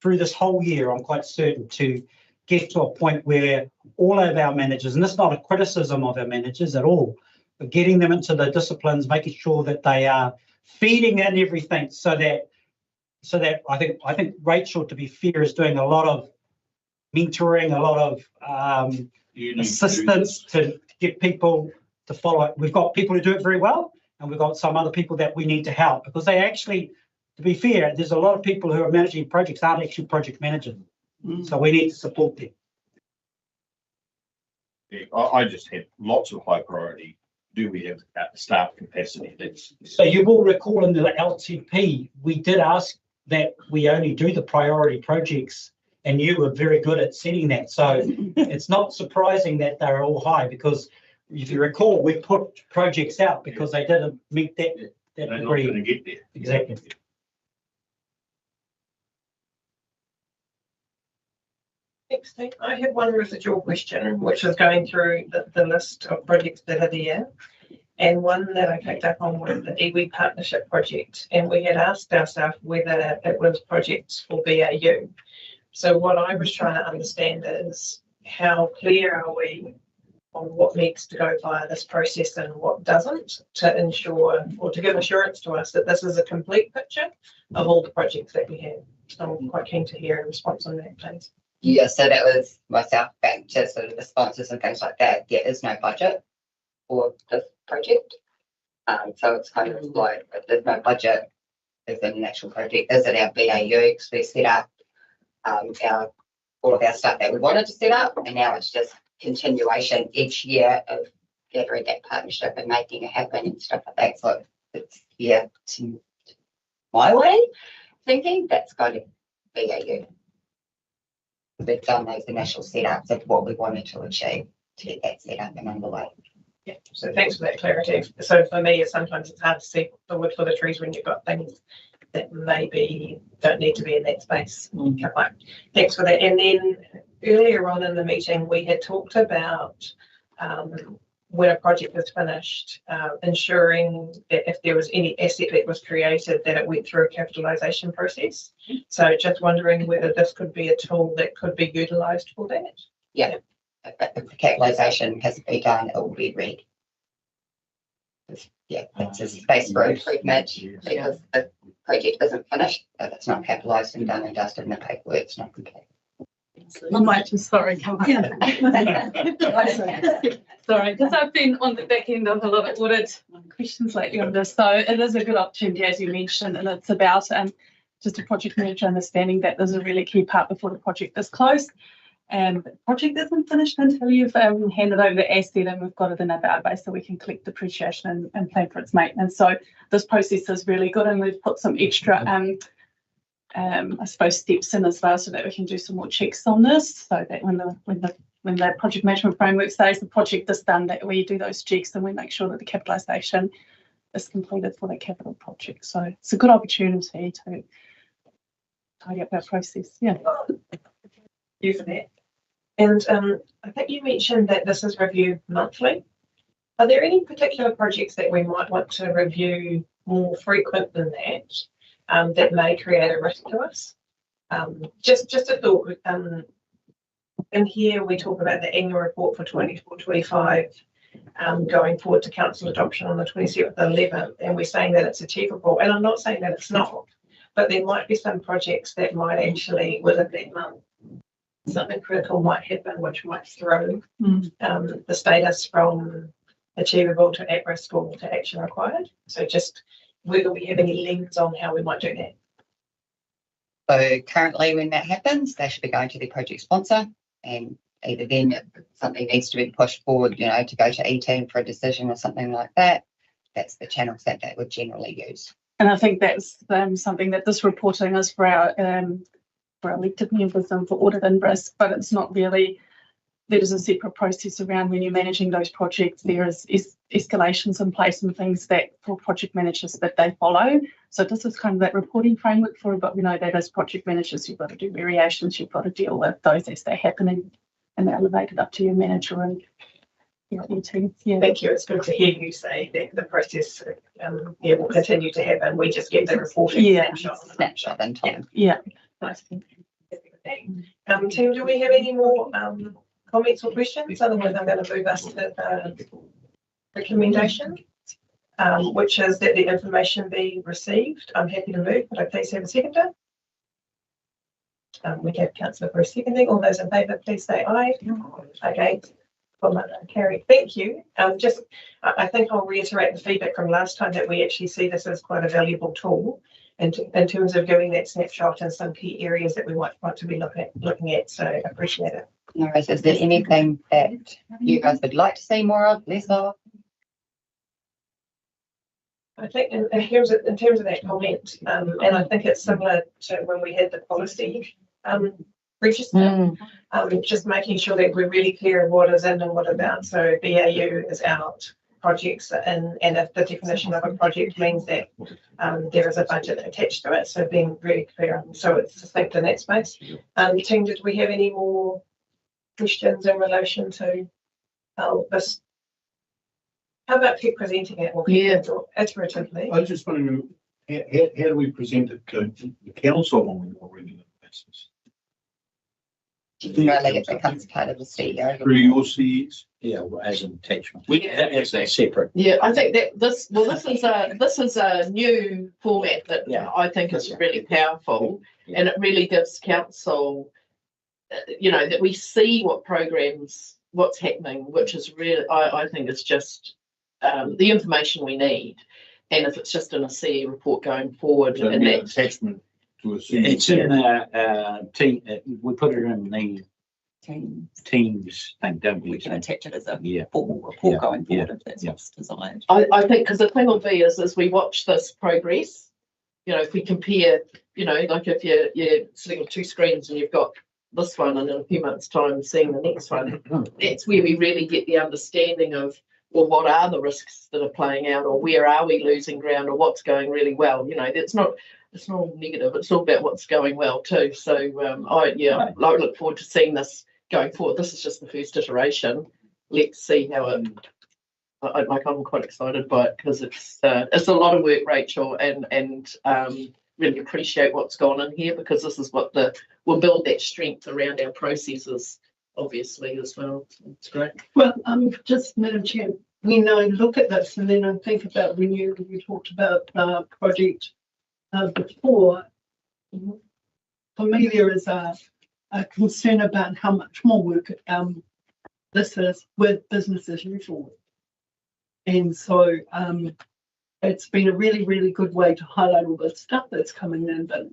J: through this whole year, I'm quite certain, to get to a point where all of our managers, and this is not a criticism of our managers at all, but getting them into the disciplines, making sure that they are feeding in everything so that I think Rachel, to be fair, is doing a lot of mentoring, a lot of assistance to get people to follow it. We've got people who do it very well, and we've got some other people that we need to help, because they actually, to be fair, there's a lot of people who are managing projects aren't actually project managers. So we need to support them.
F: Yeah, I just have lots of high priority. Do we have staff capacity?
J: So you will recall in the LTP, we did ask that we only do the priority projects, and you were very good at setting that. So it's not surprising that they're all high, because if you recall, we put projects out because they didn't meet that
F: They're not
J: degree.
F: going to get there.
J: Exactly.
A: Next thing, I had one residual question, which was going through the list of projects that are there. And one that I picked up on was the iwi partnership project. And we had asked ourselves whether it was projects for BAU. So what I was trying to understand is how clear are we on what needs to go via this process and what doesn't, to ensure or to give assurance to us that this is a complete picture of all the projects that we have. So I'm quite keen to hear a response on that, please.
I: Yeah, so that was myself back to sort of the sponsors and things like that. There is no budget for this project. So it's kind of like, if there's no budget, is it an actual project? Is it our BAU? Because we set up all of our stuff that we wanted to set up, and now it's just continuation each year of gathering that partnership and making it happen and stuff like that. So it's, yeah, to my way of thinking, that's kind of BAU. We've done those initial setups of what we wanted to achieve to get that set up and underway.
A: Yeah, so thanks for that clarity. So for me, sometimes it's hard to see the wood for the trees when you've got things that maybe don't need to be in that space. Okay, thanks for that. And then earlier on in the meeting, we had talked about when a project was finished, ensuring that if there was any asset that was created, that it went through a capitalisation process. So just wondering whether this could be a tool that could be utilised for that.
I: Yeah, if the capitalisation hasn't been done, it will be read. Yeah, it's a space for improvement, because the project isn't finished, if it's not capitalised and done and dusted, and the paperwork's not complete.
N: I might just, sorry, come on. Sorry, because I've been on the back end of a lot of audit questions lately on this, so it is a good opportunity, as you mentioned, and it's about just a project manager understanding that there's a really key part before the project is closed. And the project isn't finished until you've handed over the asset and we've got it in our database so we can collect depreciation and plan for its maintenance. So this process is really good, and we've put some extra I suppose steps in as well, so that we can do some more checks on this, so that when the project management framework says the project is done, that we do those checks and we make sure that the capitalisation is completed for that capital project. So it's a good opportunity to tidy up our process. Yeah.
A: You for that. And I think you mentioned that this is reviewed monthly. Are there any particular projects that we might want to review more frequent than that, that may create a risk to us. Just a thought. In here we talk about the annual report for 24-25 going forward to council adoption on the 27th of 11th, and we're saying that it's achievable. And I'm not saying that it's not, but there might be some projects that might actually, within that month, something critical might happen, which might throw the status from achievable to at risk or to action required. So just whether we have any lens on how we might do that.
I: So currently when that happens, they should be going to their project sponsor, and either then if something needs to be pushed forward, you know, to go to E-team for a decision or something like that, that's the channels that they would generally use.
N: And I think that's something that this reporting is for our elected members and for audit and risk, but it's not really, there is a separate process around when you're managing those projects. There is escalations in place and things that for project managers that they follow. So this is kind of that reporting framework for it, but we know that as project managers, you've got to do variations, you've got to deal with those as they're happening and they're elevated up to your manager and your team. Yeah.
A: Thank you. It's good to hear you say that the process will continue to happen. We just get the reporting
I: snapshot in time.
N: Yeah.
A: Nice. Team, do we have any more comments or questions? Otherwise, I'm going to move us to the recommendation, which is that the information be received. I'm happy to move. Could I please have a seconder? We have Councillor for a seconding. All those in favour, please say aye. Against? Carried. Thank you. I think I'll reiterate the feedback from last time that we actually see this as quite a valuable tool in terms of giving that snapshot in some key areas that we might want to be looking at. So I appreciate it.
I: No worries. Is there anything that you guys would like to see more of, less of?
A: I think in terms of that comment, and I think it's similar to when we had the policy register, just making sure that we're really clear of what is in and what about. So BAU is out, projects, and if the definition of a project means that there is a budget attached to it, so being really clear, so it's succinct in that space. Team, did we have any more questions in relation to this? How about keep presenting it more iteratively?
F: I was just wondering, how do we present it to the council on a more regular basis?
I: Generally, it becomes part of the CEO.
F: Through your CEs?
H: Yeah, well, as an attachment. As a separate.
G: Yeah, I think that this is a new format that I think is really powerful, and it really gives council, that we see what programs, what's happening, which is really, I think it's just the information we need. And if it's just in a CE report going forward,
F: so
G: and that
F: attachment to a CE.
H: It's in the team. We put it in the teams thing, don't we?
C: We can attach it as a
H: Yeah.
C: formal report going forward if that's what's desired.
G: I think because the thing will be is as we watch this progress, if we compare, like if you're sitting on two screens and you've got this one and in a few months' time seeing the next one, that's where we really get the understanding of, well, what are the risks that are playing out, or where are we losing ground, or what's going really well. It's not all negative, it's all about what's going well too. So I look forward to seeing this going forward. This is just the first iteration. Let's see how it. I'm quite excited by it because it's a lot of work, Rachel, and really appreciate what's gone in here, because this is what will build that strength around our processes, obviously, as well. It's great.
L: Well, just Madam Chair, when I look at this and then I think about when you talked about project before, for me there is a concern about how much more work this is with business as usual. And so it's been a really, really good way to highlight all the stuff that's coming in, but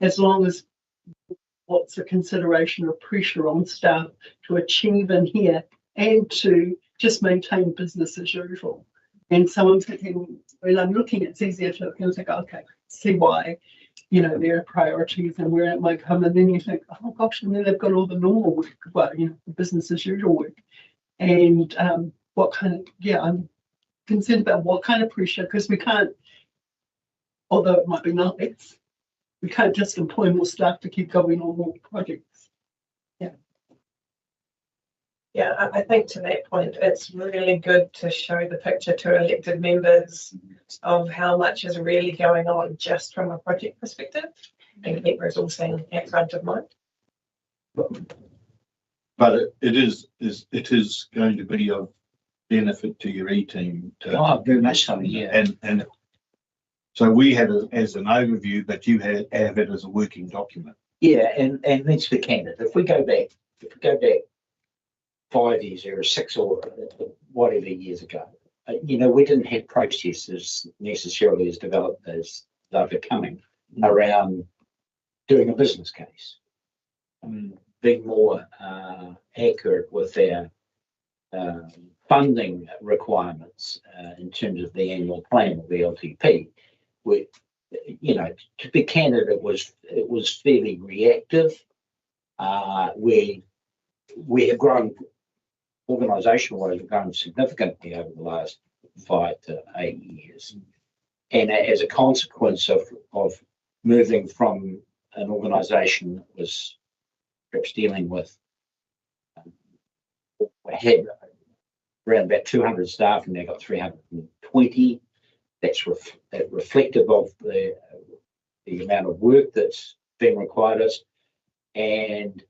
L: as long as what's a consideration of pressure on staff to achieve in here and to just maintain business as usual. And so I'm thinking, when I'm looking, it's easier to think, okay, see why, there are priorities and where it might come. And then you think, oh gosh, and then they've got all the normal work, well, business as usual work. And what kind of, I'm concerned about what kind of pressure, because we can't, although it might be nice, we can't just employ more staff to keep going on more projects.
A: Yeah, I think to that point, it's really good to show the picture to elected members of how much is really going on just from a project perspective, and keep us all seen at front of mind.
F: But it is going to be of benefit to your E-team.
H: Oh, very much so, yeah.
F: And so we had it as an overview, but you have it as a working document.
H: Yeah, and let's be candid. If we go back 5 years or 6 or whatever years ago, we didn't have processes necessarily as developed as they're becoming around doing a business case, being more accurate with their funding requirements in terms of the annual plan or the LTP. To be candid, it was fairly reactive. We have grown organisational-wise, we've grown significantly over the last 5 to 8 years, and as a consequence of moving from an organisation that was perhaps dealing with we had around about 200 staff, and now got 320. That's reflective of the amount of work that's been required us, and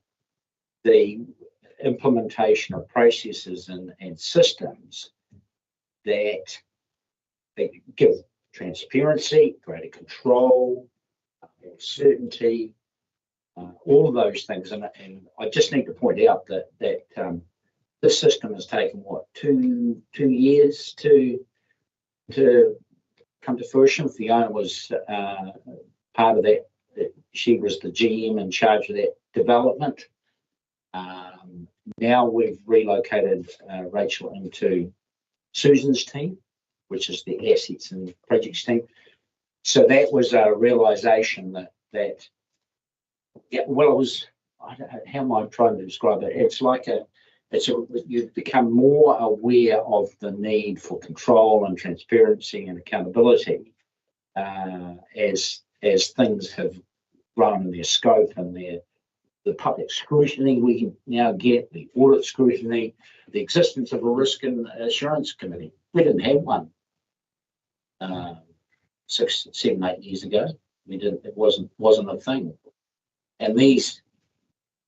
H: the implementation of processes and systems that give transparency, greater control, certainty, all of those things. And I just need to point out that this system has taken, two years to come to fruition. Fiona was part of that. She was the GM in charge of that development. Now we've relocated Rachel into Susan's team, which is the assets and projects team. So that was a realization that it was, I don't know, how am I trying to describe it? It's like you've become more aware of the need for control and transparency and accountability as things have grown in their scope and the public scrutiny we can now get, the audit scrutiny, the existence of a risk and assurance committee. We didn't have one 6, 7, 8 years ago. It wasn't a thing. And the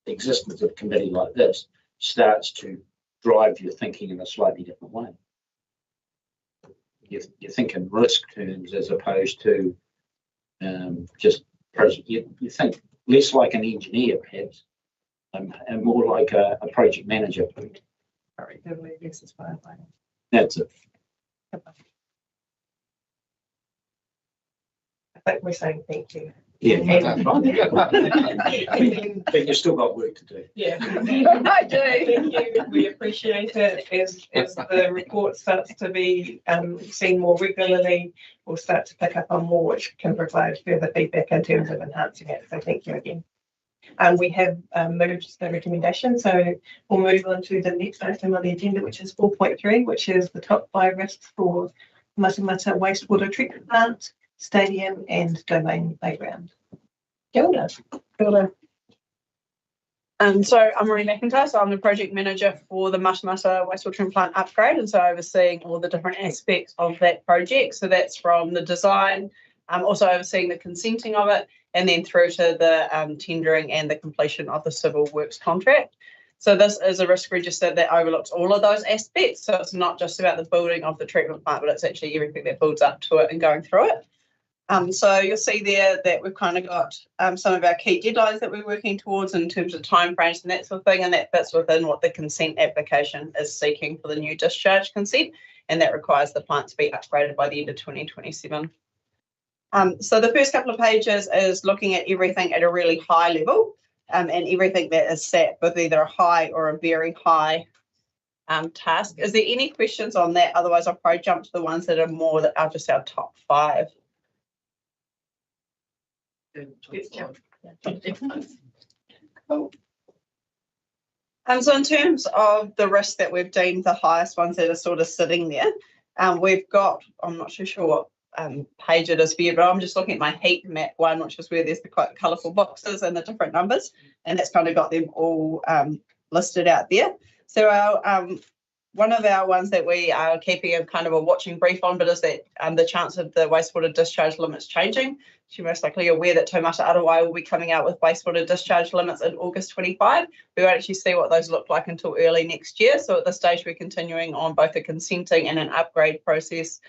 H: existence of a committee like this starts to drive your thinking in a slightly different way. You think in risk terms as opposed to just project. You think less like an engineer, perhaps, and more like a project manager. That's it.
A: I think we're saying thank you.
H: Yeah, but you've still got work to do.
A: Yeah,
D: I do.
A: Thank you. We appreciate it. As the report starts to be seen more regularly, we'll start to pick up on more, which can provide further feedback in terms of enhancing it. So thank you again. We have moved the recommendation, so we'll move on to the next item on the agenda, which is 4.3, which is the top 5 risks for Matamata wastewater treatment plant, stadium and domain playground. Gilda.
N: So I'm Marie McIntyre, so I'm the project manager for the Matamata wastewater treatment plant upgrade, and so overseeing all the different aspects of that project. So that's from the design, also overseeing the consenting of it, and then through to the tendering and the completion of the civil works contract. So this is a risk register that overlooks all of those aspects. So it's not just about the building of the treatment plant, but it's actually everything that builds up to it and going through it. So you'll see there that we've kind of got some of our key deadlines that we're working towards in terms of timeframes and that sort of thing, and that fits within what the consent application is seeking for the new discharge consent, and that requires the plant to be upgraded by the end of 2027. So the first couple of pages is looking at everything at a really high level, and everything that is set with either a high or a very high task. Is there any questions on that? Otherwise, I'll probably jump to the ones that are more that are just our top 5. Cool. So in terms of the risks that we've deemed the highest ones that are sort of sitting there, we've got, I'm not too sure what page it is for you, but I'm just looking at my heat map one, which is where there's the quite colourful boxes and the different numbers, and that's kind of got them all listed out there.
O: So our one of our ones that we are keeping a kind of a watching brief on, but is that the chance of the wastewater discharge limits changing. You're most likely aware that Taumata-Arawai will be coming out with wastewater discharge limits in August 25. We won't actually see what those look like until early next year. So at this stage, we're continuing on both a consenting and an upgrade process,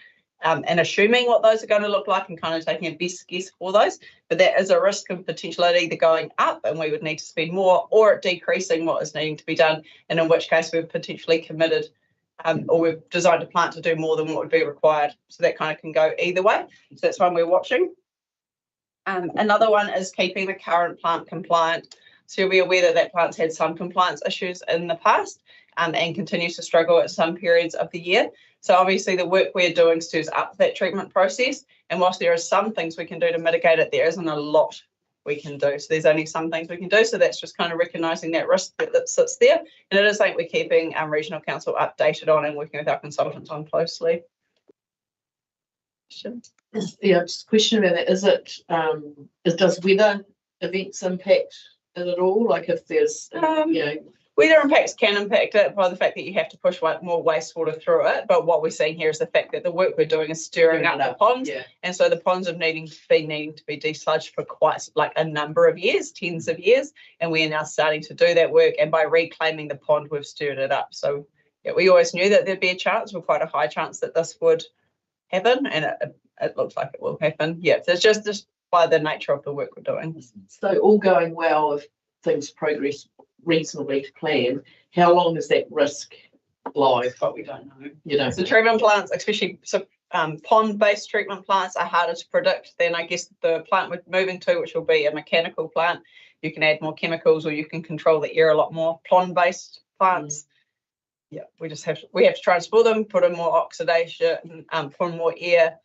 O: and assuming what those are going to look like and kind of taking a best guess for those. But there is a risk of potentially either going up and we would need to spend more, or it decreasing what is needing to be done, and in which case we've potentially committed or we've designed a plant to do more than what would be required. So that kind of can go either way. So that's one we're watching. Another one is keeping the current plant compliant. So we're aware that that plant's had some compliance issues in the past and continues to struggle at some periods of the year. So obviously the work we're doing stirs up that treatment process. And whilst there are some things we can do to mitigate it, there isn't a lot we can do. So there's only some things we can do. So that's just kind of recognising that risk that sits there. And it is something we're keeping Regional Council updated on and working with our consultants on closely.
G: Yeah, just a question about that. Is it, does weather events impact it at all? Like if there's,
O: weather impacts can impact it by the fact that you have to push more wastewater through it. But what we're seeing here is the fact that the work we're doing is stirring up the ponds. Yeah. And so the ponds have needing to be desludged for quite like a number of years, tens of years. And we are now starting to do that work. And by reclaiming the pond, we've stirred it up. So yeah, we always knew that there'd be a chance, or quite a high chance that this would happen. And it looks like it will happen. Yeah, so it's just by the nature of the work we're doing.
G: So all going well, if things progress reasonably to plan, how long is that risk live?
O: But we don't know.
G: You know,
O: so treatment plants, especially pond-based treatment plants, are harder to predict than I guess the plant we're moving to, which will be a mechanical plant. You can add more chemicals, or you can control the air a lot more. Pond-based plants, yeah, we have to transport them, put in more oxidation, put in more air,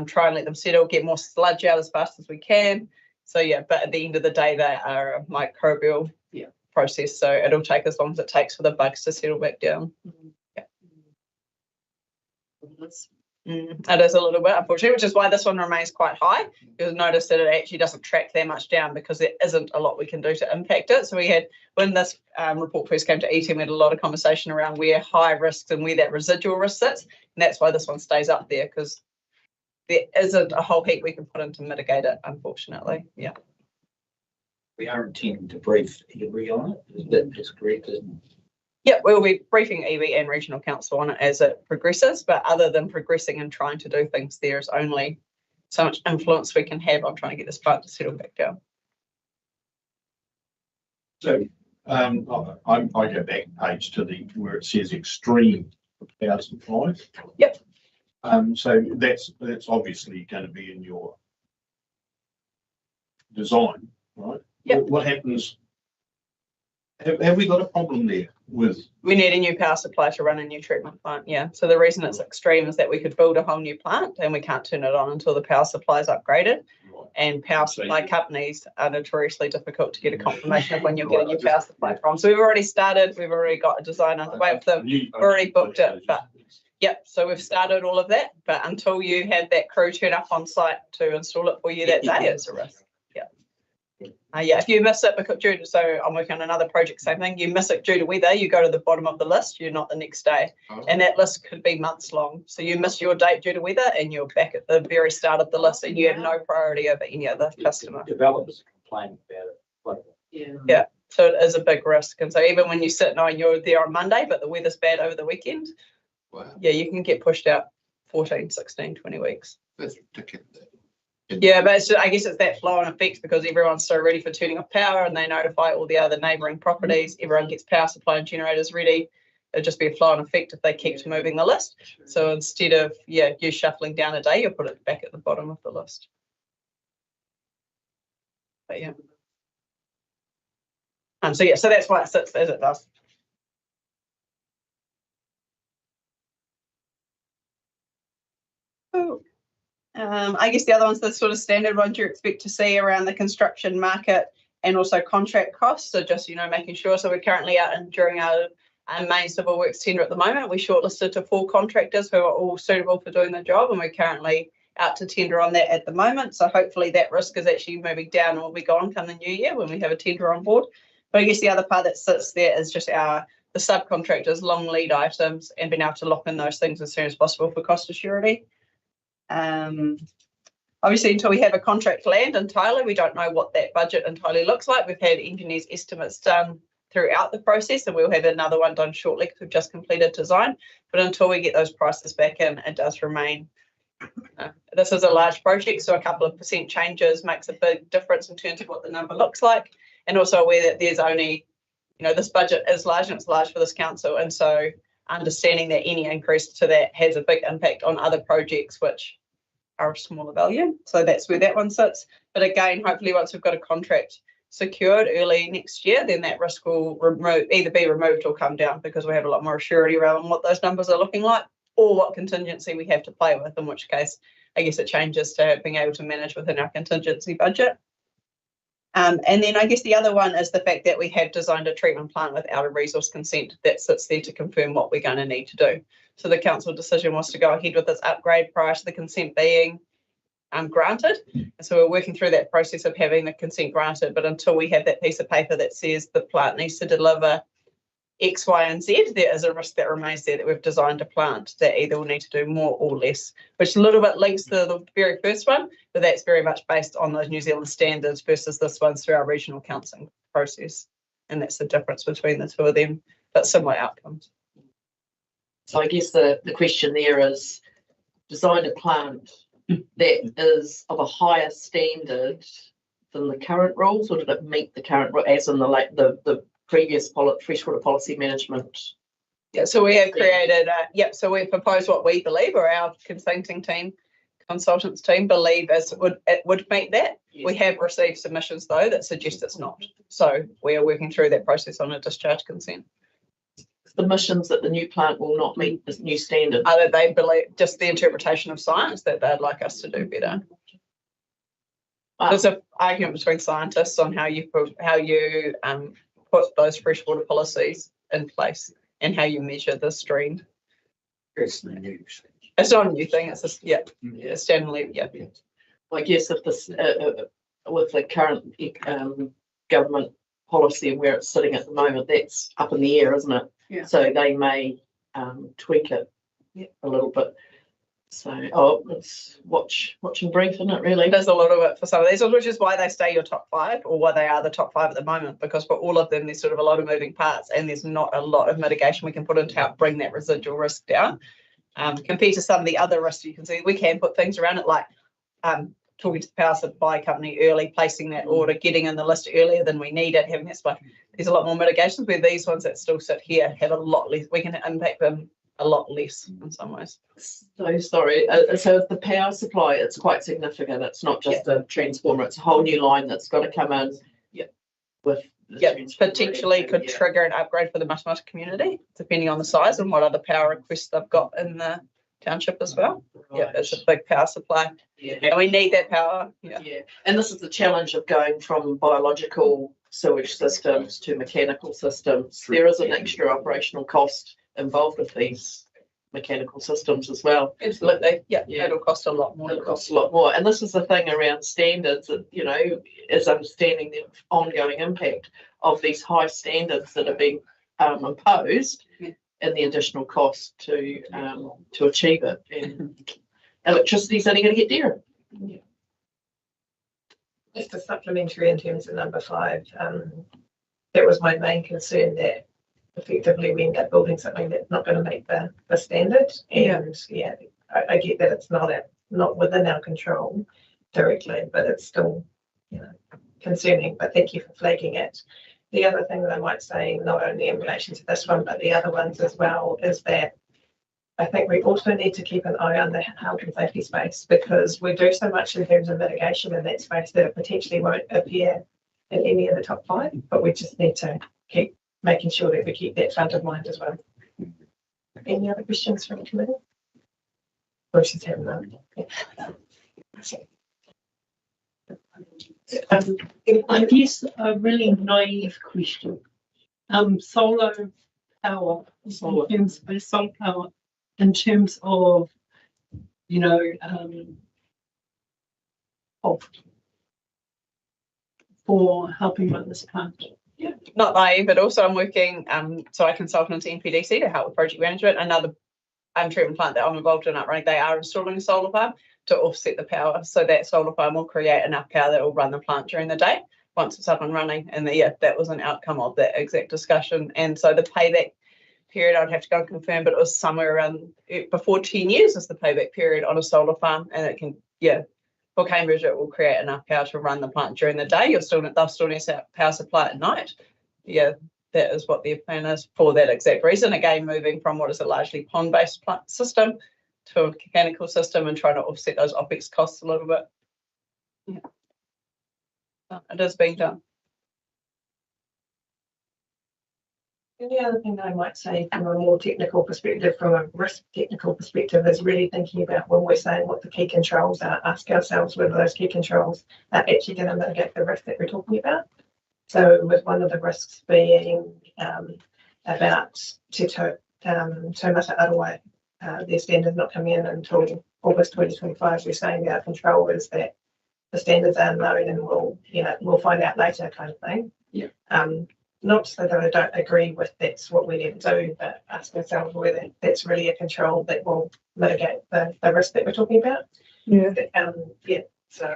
O: try and let them settle, get more sludge out as fast as we can. So yeah, but at the end of the day, they are a microbial process, so it'll take as long as it takes for the bugs to settle back down. Yeah. It is a little bit, unfortunately, which is why this one remains quite high. You'll notice that it actually doesn't track that much down because there isn't a lot we can do to impact it. So we had, when this report first came to ETM, we had a lot of conversation around where high risks and where that residual risk sits, and that's why this one stays up there, because there isn't a whole heap we can put in to mitigate it, unfortunately. Yeah.
H: We are intending to brief EB on it. That's correct, isn't it?
O: Yeah, we'll be briefing EB and Regional Council on it as it progresses, but other than progressing and trying to do things, there's only so much influence we can have on trying to get this plant to settle back down.
F: So I go back page to where it says extreme 2005.
O: Yep.
F: So that's obviously going to be in your design, right?
O: Yep.
F: What happens? Have we got a problem there with?
O: We need a new power supply to run a new treatment plant. Yeah. So the reason it's extreme is that we could build a whole new plant and we can't turn it on until the power supply is upgraded. Right. And power supply companies are notoriously difficult to get a confirmation of when you'll get a new power supply from. So we've already started. We've already got a design underway with them. We've already booked it, but. Yep, so we've started all of that, but until you have that crew turn up on site to install it for you that day, it's a risk. Yeah. Yeah, if you miss it because so I'm working on another project, same thing. You miss it due to weather, you go to the bottom of the list. You're not the next day, and that list could be months long. So you miss your date due to weather, and you're back at the very start of the list, and you have no priority over any other customer.
H: Developers complain about it.
O: Yeah. So it is a big risk, and so even when you sit and you're there on Monday, but the weather's bad over the weekend. Wow. Yeah, you can get pushed out 14, 16, 20 weeks.
K: That's ridiculous.
O: Yeah, but I guess it's that flow-on effect because everyone's so ready for turning off power and they notify all the other neighbouring properties. Everyone gets power supply and generators ready. It'd just be a flow-on effect if they keep moving the list. So instead of, you shuffling down a day, you'll put it back at the bottom of the list. But yeah. So that's why it sits as it does. I guess the other one's the sort of standard ones you expect to see around the construction market and also contract costs. So just, making sure. So we're currently out and during our main civil works tender at the moment, we shortlisted to 4 contractors who are all suitable for doing the job, and we're currently out to tender on that at the moment. So hopefully that risk is actually moving down and will be gone come the new year when we have a tender on board. But I guess the other part that sits there is just our the subcontractors, long lead items, and being able to lock in those things as soon as possible for cost assurity. Obviously, until we have a contract land entirely, we don't know what that budget entirely looks like. We've had engineers' estimates done throughout the process, and we'll have another one done shortly because we've just completed design. But until we get those prices back in, it does remain. This is a large project, so a couple of % changes makes a big difference in terms of what the number looks like. And also aware that there's only, this budget is large and it's large for this council. And so understanding that any increase to that has a big impact on other projects, which are of smaller value. So that's where that one sits. But again, hopefully once we've got a contract secured early next year, then that risk will either be removed or come down because we have a lot more surety around what those numbers are looking like or what contingency we have to play with, in which case I guess it changes to being able to manage within our contingency budget. And then I guess the other one is the fact that we have designed a treatment plant without a resource consent that sits there to confirm what we're going to need to do. So the council decision was to go ahead with this upgrade prior to the consent being granted. And so we're working through that process of having the consent granted, but until we have that piece of paper that says the plant needs to deliver X, Y, and Z, there is a risk that remains there that we've designed a plant that either will need to do more or less, which a little bit links to the very first one, but that's very much based on those New Zealand standards versus this one's through our regional counselling process. And that's the difference between the two of them, but similar outcomes.
G: So I guess the question there is, design a plant that is of a higher standard than the current rules, or did it meet the current, as in the previous freshwater policy management?
O: Yeah, so we have created, so we proposed what we believe, or our consultants team believe it would meet that. Yes. We have received submissions though that suggest it's not. So we are working through that process on a discharge consent.
G: Submissions that the new plant will not meet this new standard.
O: They believe just the interpretation of science that they'd like us to do better. There's an argument between scientists on how you put those freshwater policies in place and how you measure the stream.
H: It's not a new thing.
O: It's not a new thing. It's just standard. Yeah.
G: I guess if this with the current government policy and where it's sitting at the moment, that's up in the air, isn't it?
L: Yeah.
G: So they may tweak it a little bit. So, it's watch and brief, isn't it, really?
O: There's a lot of it for some of these, which is why they stay your top 5, or why they are the top 5 at the moment, because for all of them, there's sort of a lot of moving parts and there's not a lot of mitigation we can put in to help bring that residual risk down. Compared to some of the other risks you can see, we can put things around it, like talking to the power supply company early, placing that order, getting in the list earlier than we need it, having that supply. There's a lot more mitigations, where these ones that still sit here have a lot less. We can impact them a lot less in some ways.
G: So sorry. So the power supply, it's quite significant. It's not just a transformer. It's a whole new line that's got to come in. With
O: potentially could trigger an upgrade for the Matamata community, depending on the size and what other power requests they've got in the township as well. Right. Yeah, it's a big power supply. Yeah, and we need that power. Yeah,
G: and this is the challenge of going from biological sewage systems to mechanical systems. There is an extra operational cost involved with these mechanical systems as well.
O: Absolutely. Yeah, it'll cost a lot more.
G: It'll cost a lot more. And this is the thing around standards, that, is understanding the ongoing impact of these high standards that are being imposed and the additional cost to achieve it. And electricity's only going to get dearer.
A: Yeah. Just a supplementary in terms of number 5, that was my main concern, that effectively we end up building something that's not going to meet the standard. And I get that it's not within our control directly, but it's still concerning. But thank you for flagging it. The other thing that I might say, not only in relation to this one but the other ones as well, is that I think we also need to keep an eye on the health and safety space, because we do so much in terms of mitigation in that space that it potentially won't appear in any of the top 5, but we just need to keep making sure that we keep that front of mind as well. Any other questions from the committee? Or she's having none.
L: I guess a really naive question. Solar power, solar power, in terms of, for helping with this plant.
G: Yeah.
O: not naive, but also I'm working, so I consult into NPDC to help with project management. Another treatment plant that I'm involved in uprunning, they are installing a solar farm to offset the power. So that solar farm will create enough power that will run the plant during the day once it's up and running. And yeah, that was an outcome of that exact discussion. And so the payback period, I'd have to go and confirm, but it was somewhere around before 10 years is the payback period on a solar farm. And it can, yeah, for Cambridge, it will create enough power to run the plant during the day. They'll still need power supply at night. Yeah, that is what their plan is for that exact reason. Again, moving from what is a largely pond-based plant system to a mechanical system and trying to offset those OPEX costs a little bit. Yeah. It is being done.
A: The other thing I might say from a more technical perspective, from a risk technical perspective, is really thinking about when we're saying what the key controls are, ask ourselves whether those key controls are actually going to mitigate the risk that we're talking about. So with one of the risks being about Te Taumata-Arawai, their standards not coming in until August 2025, we're saying our control is that the standards are unknown and we'll find out later kind of thing.
G: Yeah.
A: Not so that I don't agree with that's what we need to do, but ask ourselves whether that's really a control that will mitigate the risk that we're talking about.
O: Yeah.
A: Yeah. So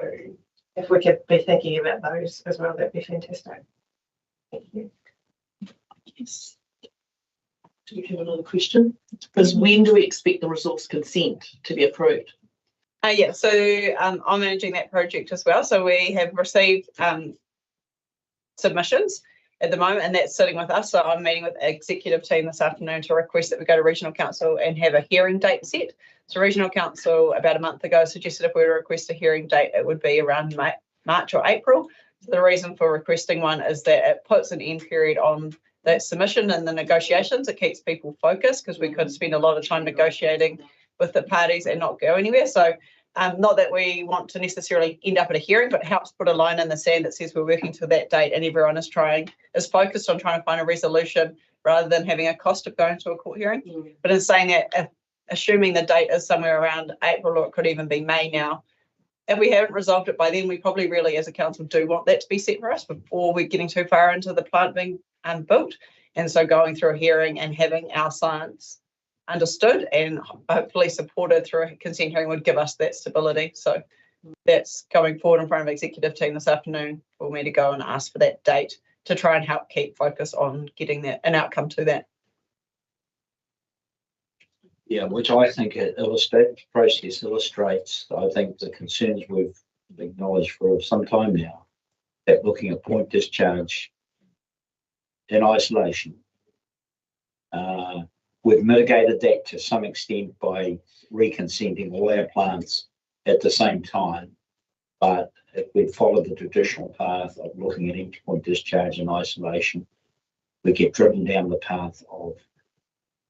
A: if we could be thinking about those as well, that'd be fantastic. Thank you.
G: Yes. Do you have another question? Because when do we expect the resource consent to be approved?
O: Yeah, so I'm managing that project as well. So we have received submissions at the moment, and that's sitting with us. So I'm meeting with the executive team this afternoon to request that we go to Regional Council and have a hearing date set. So Regional Council about a month ago suggested if we were to request a hearing date, it would be around March or April. So the reason for requesting one is that it puts an end period on that submission and the negotiations. It keeps people focused because we could spend a lot of time negotiating with the parties and not go anywhere. So not that we want to necessarily end up at a hearing, but it helps put a line in the sand that says we're working to that date and everyone is focused on trying to find a resolution rather than having a cost of going to a court hearing. But in saying that, assuming the date is somewhere around April, or it could even be May now, if we haven't resolved it by then, we probably really as a council do want that to be set for us before we're getting too far into the plant being built. And so going through a hearing and having our science understood and hopefully supported through a consent hearing would give us that stability. So that's going forward in front of the executive team this afternoon for me to go and ask for that date to try and help keep focus on getting that an outcome to that.
H: Yeah, which I think the process illustrates, I think, the concerns we've acknowledged for some time now, that looking at point discharge in isolation, we've mitigated that to some extent by reconsenting all our plants at the same time. But if we'd followed the traditional path of looking at empty point discharge in isolation, we get driven down the path of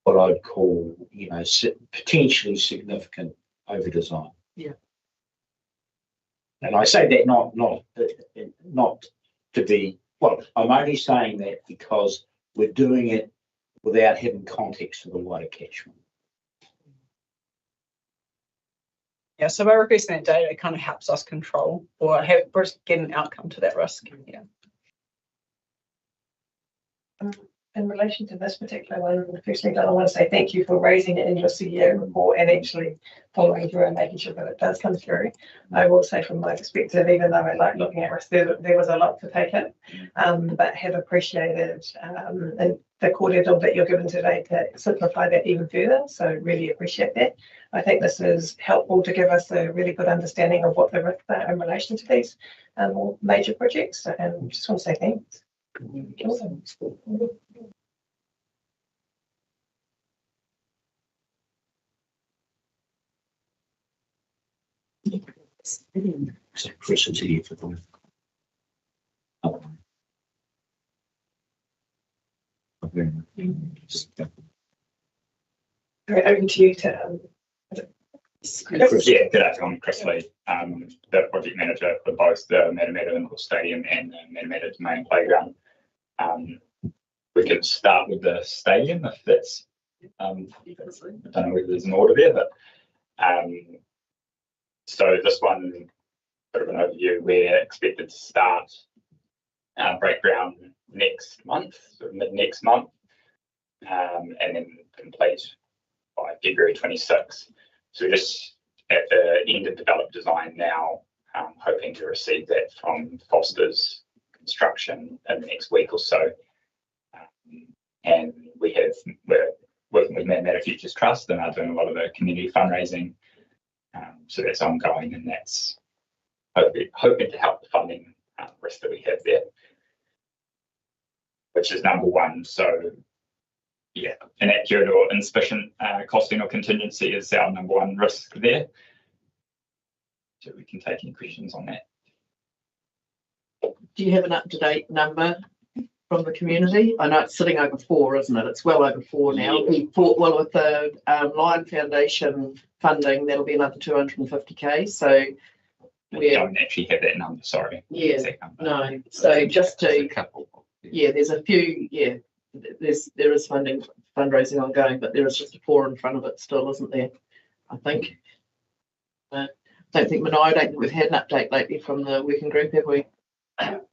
H: what I'd call, potentially significant over-design.
G: Yeah.
H: And I say that not to be, well, I'm only saying that because we're doing it without having context for the wider catchment.
O: Yeah, so by requesting that data, it kind of helps us control or get an outcome to that risk. Yeah.
A: In relation to this particular one, firstly, I want to say thank you for raising it in your CEO report and actually following through and making sure that it does come through. I will say from my perspective, even though I like looking at risk, there was a lot to take it, but have appreciated and the cordial that you're given today to simplify that even further. So really appreciate that. I think this is helpful to give us a really good understanding of what the risks are in relation to these major projects. And just want to say thanks.
H: Chris is here for them.
A: Over to you to
P: Chris. Yeah, good afternoon, Chris Lee, the project manager for both the Matamata Indoor Stadium and the Matamata Main Playground. We can start with the stadium if that's, I don't know whether there's an order there, but so this one, bit of an overview, we're expected to start break ground next month, sort of mid next month, and then complete by February 26. So just at the end of developed design now, hoping to receive that from Foster's Construction in the next week or so. And we're working with Matamata Futures Trust and are doing a lot of the community fundraising. So that's ongoing, and that's hoping to help the funding risk that we have there, which is number one. So yeah, inaccurate or insufficient costing or contingency is our number one risk there. So we can take any questions on that.
C: Do you have an up-to-date number from the community? I know it's sitting over 4, isn't it? It's well over 4 now.
P: Yeah.
C: We thought, well, with the Lion Foundation funding, that'll be another 250k. So
P: we don't actually have that number, sorry.
C: Yeah, no. So just to, yeah, there's a few, yeah, there is fundraising ongoing, but there is just a 4 in front of it still, isn't there? I think. I don't think we've had an update lately from the working group, have we?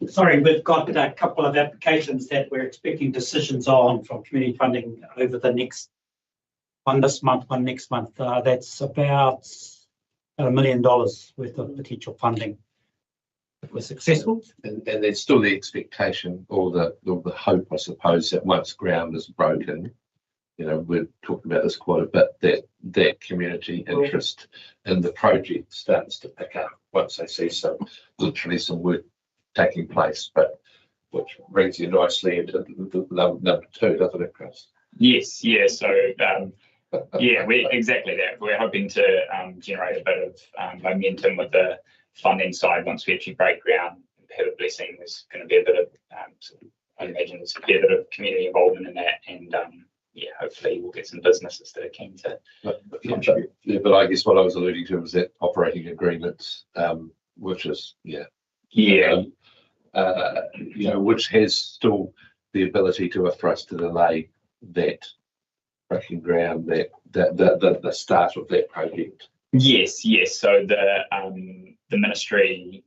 J: Sorry, we've got a couple of applications that we're expecting decisions on from community funding over the next one this month, one next month. That's about $1 million worth of potential funding if we're successful.
K: And there's still the expectation or the hope, I suppose, that once ground is broken, you know, we've talked about this quite a bit, that community interest in the project starts to pick up once they see literally some work taking place, but which brings you nicely into the number 2, doesn't it, Chris?
P: Yes, yeah. So yeah, we exactly that. We're hoping to generate a bit of momentum with the funding side once we actually break ground. Probably seeing there's going to be a bit of, I imagine there's a bit of community involvement in that, and yeah, hopefully we'll get some businesses that are keen to contribute.
K: Yeah, but I guess what I was alluding to was that operating agreements, which is you know, which has still the ability for us to delay that breaking ground, the start of that project.
P: Yes. So the ministry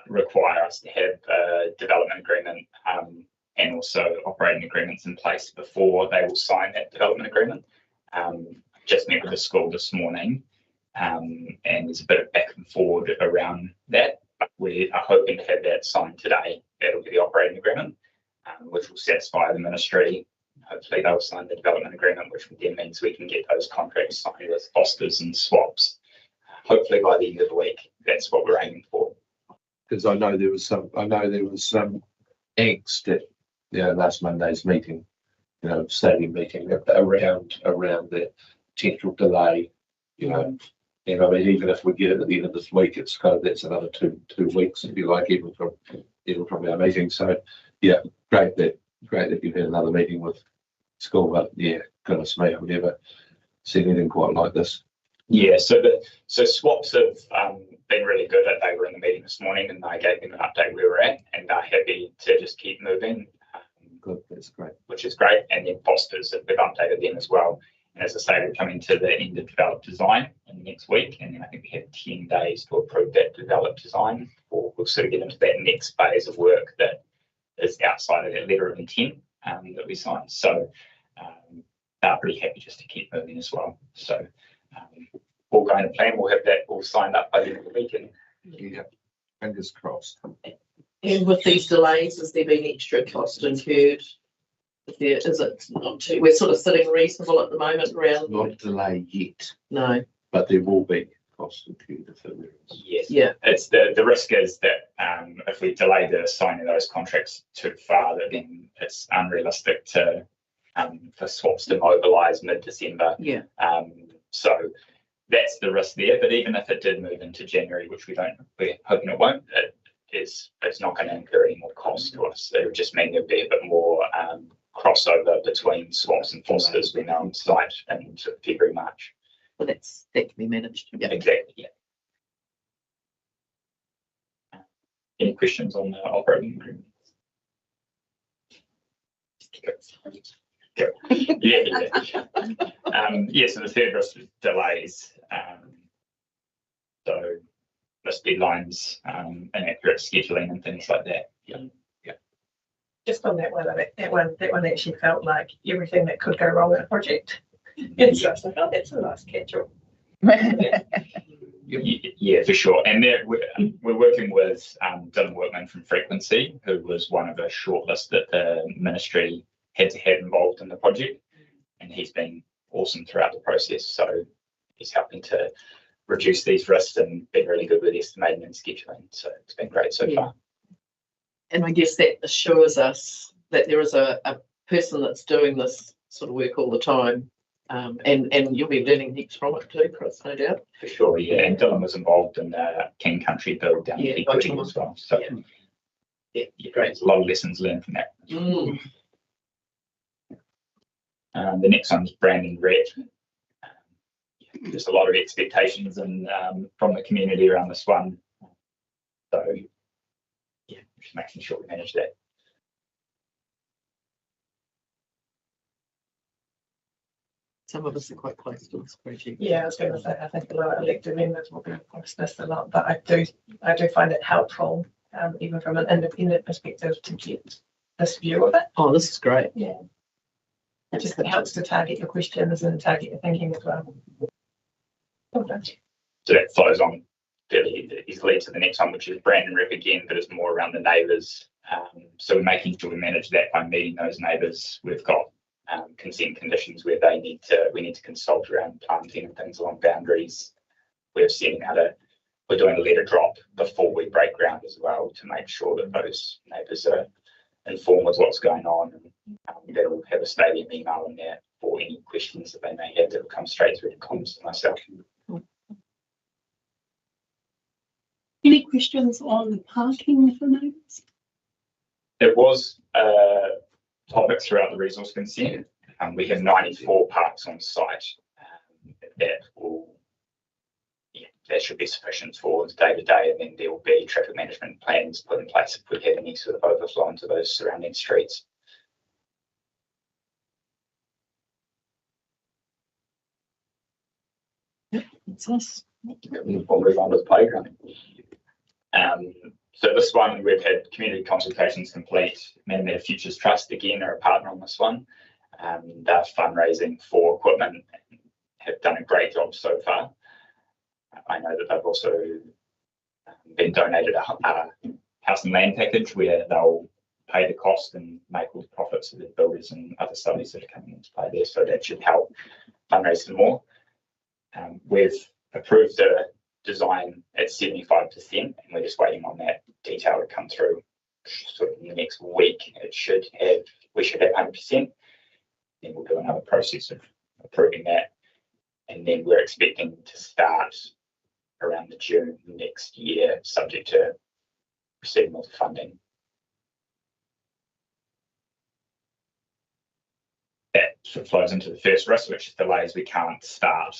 P: require us to have a development agreement and also operating agreements in place before they will sign that development agreement. Just met with the school this morning, and there's a bit of back and forward around that. But we are hoping to have that signed today. That'll be the operating agreement, which will satisfy the ministry. Hopefully they'll sign the development agreement, which then means we can get those contracts signed with Fosters and swaps. Hopefully by the end of the week. That's what we're aiming for.
K: Because I know there was some angst at last Monday's meeting, stadium meeting around the potential delay, And I mean, even if we get it at the end of this week, it's that's another two weeks, if you like, even from our meeting. So yeah, great that you've had another meeting with school. But yeah, goodness me, I've never seen anything quite like this.
P: Yeah, so swaps have been really good. They were in the meeting this morning, and I gave them an update where we're at, and they're happy to just keep moving.
K: Good, that's great.
P: Which is great. And then Fosters, we've updated them as well. And as I say, we're coming to the end of developed design in the next week, and then I think we have 10 days to approve that developed design, or we'll sort of get into that next phase of work that is outside of that letter of intent that we signed. So they're pretty happy just to keep moving as well. So all going to plan. We'll have that all signed up by the end of the week. And
K: yeah, fingers crossed.
C: And with these delays, has there been extra cost incurred? Is it not too? We're sort of sitting reasonable at the moment around.
K: Not delay yet.
C: No.
K: But there will be cost incurred if there is.
P: Yes.
C: Yeah.
P: It's the risk is that if we delay the signing of those contracts too far, that then it's unrealistic to for swaps to mobilise mid-December.
C: Yeah.
P: So that's the risk there. But even if it did move into January, which we're hoping it won't, it's not going to incur any more cost to us. It would just mean there'll be a bit more crossover between swaps and Fosters when they're on site in February, March.
C: Well, that can be managed.
P: Yeah, exactly. Yeah. Any questions on the operating agreement? Yeah. So the third risk is delays. So missed deadlines, inaccurate scheduling, and things like that. Yeah.
A: just on that one, that one actually felt like everything that could go wrong in a project. And so I was like, oh, that's a nice catch-all.
P: Yeah, for sure. And there, we're working with Dylan Workman from Frequency, who was one of the shortlists that the ministry had to have involved in the project. And he's been awesome throughout the process. So he's helping to reduce these risks and been really good with estimating and scheduling. So it's been great so far.
C: And I guess that assures us that there is a person that's doing this sort of work all the time. And you'll be learning heaps from it too, Chris, no doubt.
P: For sure, yeah. And Dylan was involved in the King Country build down in Equity as well. So yeah, great. There's a lot of lessons learned from that. The next one's Brandon Rett. Just a lot of expectations and from the community around this one. So yeah, just making sure we manage that.
C: Some of us are quite close to this project.
A: Yeah, I was going to say, I think a lot of elected members will be across this a lot, but I do find it helpful, even from an independent perspective, to get this view of it.
C: Oh, this is great.
A: Yeah. It just helps to target your questions and target your thinking as well.
P: So that flows on fairly easily to the next one, which is Brandon Rep again, but it's more around the neighbours. So we're making sure we manage that by meeting those neighbours. We've got consent conditions where we need to consult around planting and things along boundaries. We're doing a letter drop before we break ground as well to make sure that those neighbours are informed with what's going on, and that'll have a stadium email in there for any questions that they may have that will come straight through to comms to myself.
L: Any questions on parking for neighbours?
P: It was topic throughout the resource consent. We have 94 parks on site. That should be sufficient for day to day, and then there will be traffic management plans put in place if we have any sort of overflow into those surrounding streets.
C: Yep, that's us.
P: We'll move on to the playground. So this one, we've had community consultations complete. Matamata Futures Trust, again, are a partner on this one. They're fundraising for equipment and have done a great job so far. I know that they've also been donated a house and land package where they'll pay the cost and make all the profits of the builders and other studies that are coming into play there. So that should help fundraise some more. We've approved the design at 75%, and we're just waiting on that detail to come through. Sort of in the next week, we should have 100%. Then we'll do another process of approving that, and then we're expecting to start around the June next year, subject to receiving all the funding. That sort of flows into the first risk, which is delays. We can't start,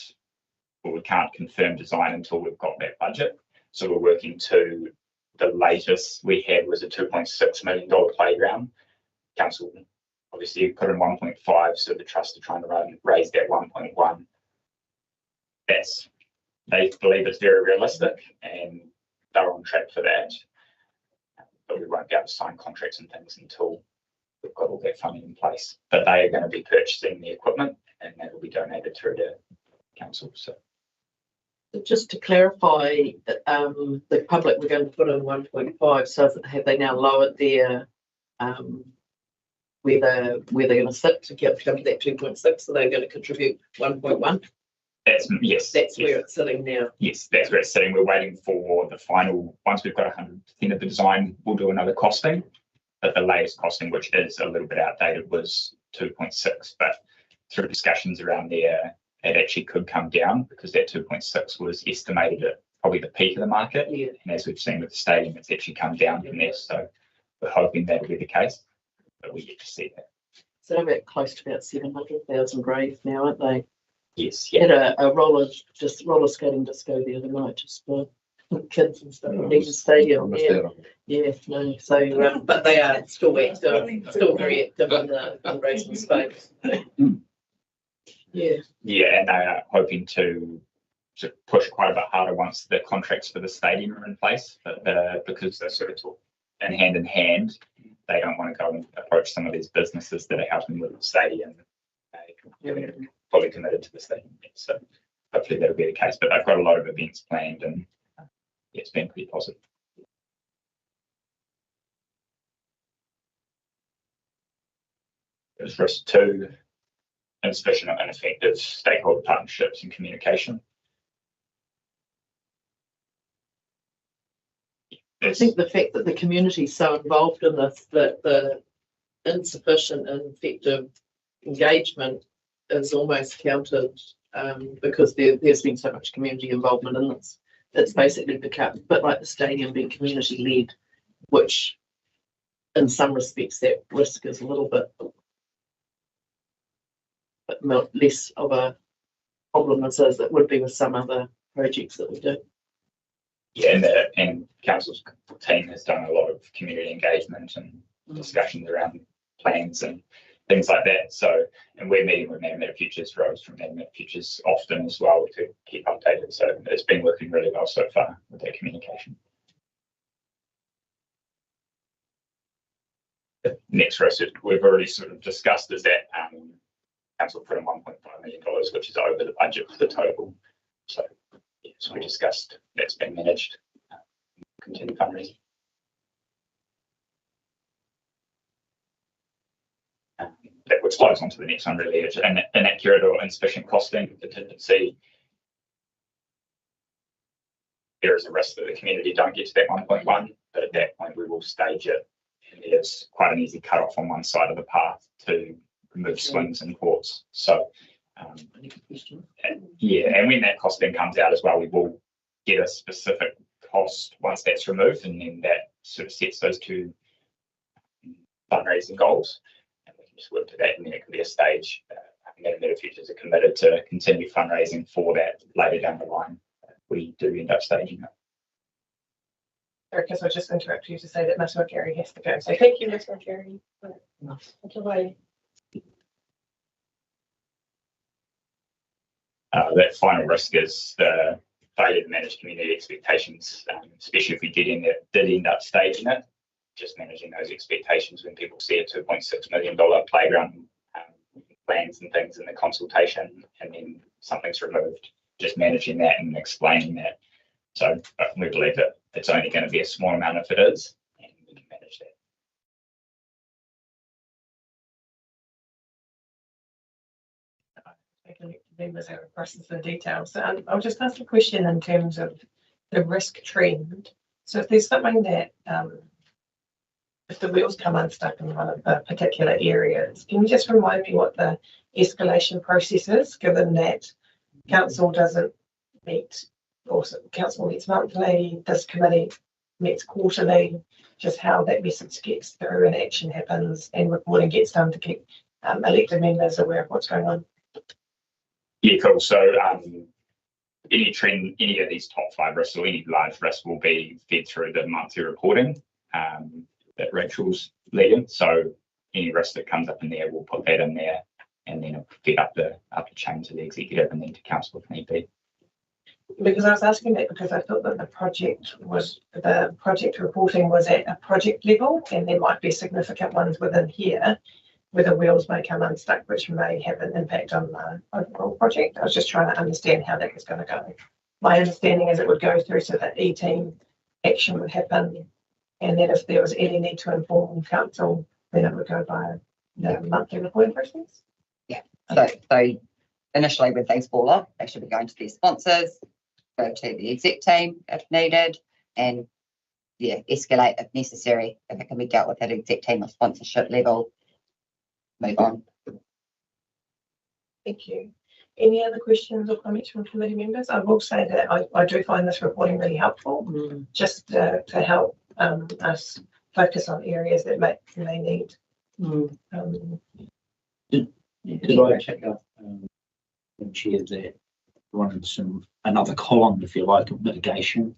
P: or we can't confirm design until we've got that budget. So we're working to the latest we had was a $2.6 million playground. Council obviously put in 1.5, so the trust are trying to raise that 1.1. They believe it's very realistic, and they're on track for that. But we won't be able to sign contracts and things until we've got all that funding in place. But they are going to be purchasing the equipment, and that will be donated through to council. So
C: just to clarify, the public were going to put in 1.5. So have they now lowered their where they're going to sit to get to that 2.6? So they're going to contribute 1.1.
P: Yes.
C: That's where it's sitting now.
P: Yes, that's where it's sitting. We're waiting for the final. Once we've got 100% of the design, we'll do another costing. But the latest costing, which is a little bit outdated, was 2.6. But through discussions around there, it actually could come down because that 2.6 was estimated at probably the peak of the market.
C: Yeah.
P: And as we've seen with the stadium, it's actually come down from there. So we're hoping that'll be the case, but we're yet to see that.
C: So they're about close to about 700,000 brave now, aren't they?
P: Yes.
C: Yeah. Had a roller skating disco the other night just for kids and stuff. Need a stadium. Yeah. No. So, but they are still very active in the fundraising space. Yeah.
P: Yeah, and they are hoping to push quite a bit harder once the contracts for the stadium are in place. But because they're sort of in hand, they don't want to go and approach some of these businesses that are helping with the stadium. They're fully committed to the stadium. So hopefully that'll be the case. But they've got a lot of events planned, and it's been pretty positive. There's risk 2, insufficient and ineffective stakeholder partnerships and communication.
C: I think the fact that the community is so involved in this, that the insufficient and effective engagement is almost counted, because there's been so much community involvement in this. It's basically become a bit like the stadium being community led, which in some respects that risk is a little bit less of a problem as it would be with some other projects that we do.
P: Yeah, and council's team has done a lot of community engagement and discussions around plans and things like that. So, and we're meeting with Matamata Futures, Rose from Matamata Futures often as well to keep updated. So it's been working really well so far with their communication. The next risk we've already sort of discussed is that council put in $1.5 million, which is over the budget for the total. So, as we discussed, that's been managed. Continue fundraising. Which flows onto the next one really. It's an inaccurate or insufficient costing contingency. There is a risk that the community don't get to that 1.1, but at that point we will stage it. And there's quite an easy cut-off on one side of the path to remove swings and courts. So, yeah, and when that costing comes out as well, we will get a specific cost once that's removed, and then that sort of sets those 2 fundraising goals. And we can just work to that, and then it can be a stage. Matamata Futures are committed to continue fundraising for that later down the line. We do end up staging it.
A: Because I'll just interrupt you to say that Matamata Gary has to go. So thank you, Matamata Gary.
P: That final risk is the failure to manage community expectations, especially if we did end up staging it. Just managing those expectations when people see a $2.6 million playground plans and things in the consultation, and then something's removed. Just managing that and explaining that. So we believe that it's only going to be a small amount if it is, and we can manage that.
A: Members have questions for the details. So I'll just ask a question in terms of the risk trend. So if there's something that, if the wheels come unstuck in one of the particular areas, can you just remind me what the escalation process is, given that council doesn't meet, or council meets monthly, this committee meets quarterly, just how that message gets through and action happens and reporting gets done to keep elected members aware of what's going on?
P: Yeah, cool. So any trend, any of these top 5 risks or any large risks will be fed through the monthly reporting that Rachel's leading. So any risk that comes up in there, we'll put that in there, and then it'll feed up the chain to the executive and then to council if need be.
A: Because I was asking that because I thought that the project reporting was at a project level, and there might be significant ones within here where the wheels may come unstuck, which may have an impact on the overall project. I was just trying to understand how that was going to go. My understanding is it would go through so that E-team action would happen, and then if there was any need to inform council, then it would go by the monthly reporting process.
I: Yeah. So initially when things fall off, they should be going to their sponsors, go to the exec team if needed, and escalate if necessary. If it can be dealt with at exec team or sponsorship level, move on.
A: Thank you. Any other questions or comments from committee members? I will say that I do find this reporting really helpful, just to help us focus on areas that may need.
J: Did I check out when she had that running another column, if you like, of mitigation,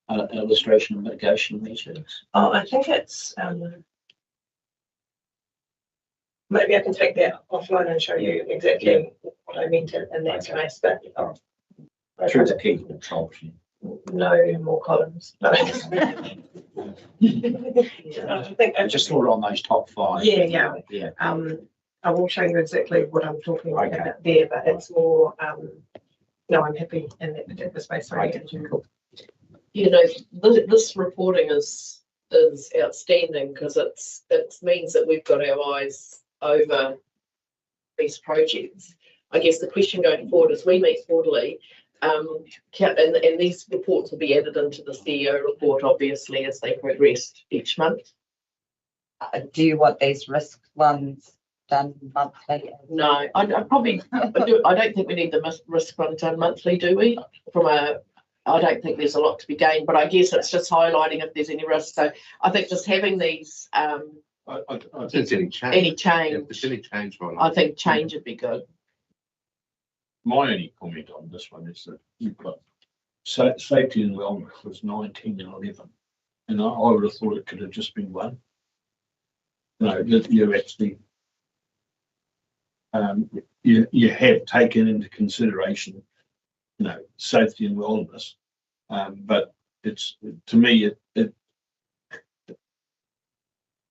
J: illustration of mitigation measures?
A: Oh, I think it's maybe I can take that offline and show you exactly what I meant in that case. But
J: through the key control.
A: No more columns. No. I think
H: I just thought on those top five.
A: Yeah.
H: Yeah.
A: I will show you exactly what I'm talking
H: Okay.
A: about there, but it's more, no, I'm happy in that particular space. Sorry.
H: Cool.
C: You know, this reporting is outstanding because it means that we've got our eyes over these projects. I guess the question going forward is we meet quarterly, and these reports will be added into the CEO report, obviously, as they progress each month.
I: Do you want these risk ones done monthly?
C: No, I don't think we need the risk one done monthly, do we? I don't think there's a lot to be gained, but I guess it's just highlighting if there's any risk. So I think just having these,
K: I think any change. If there's any change,
C: I think change would be good.
F: My only comment on this one is that you've got safety and wellness was 19 and 11, and I would have thought it could have just been one. No, you actually you have taken into consideration, you know, safety and wellness, but it's, to me,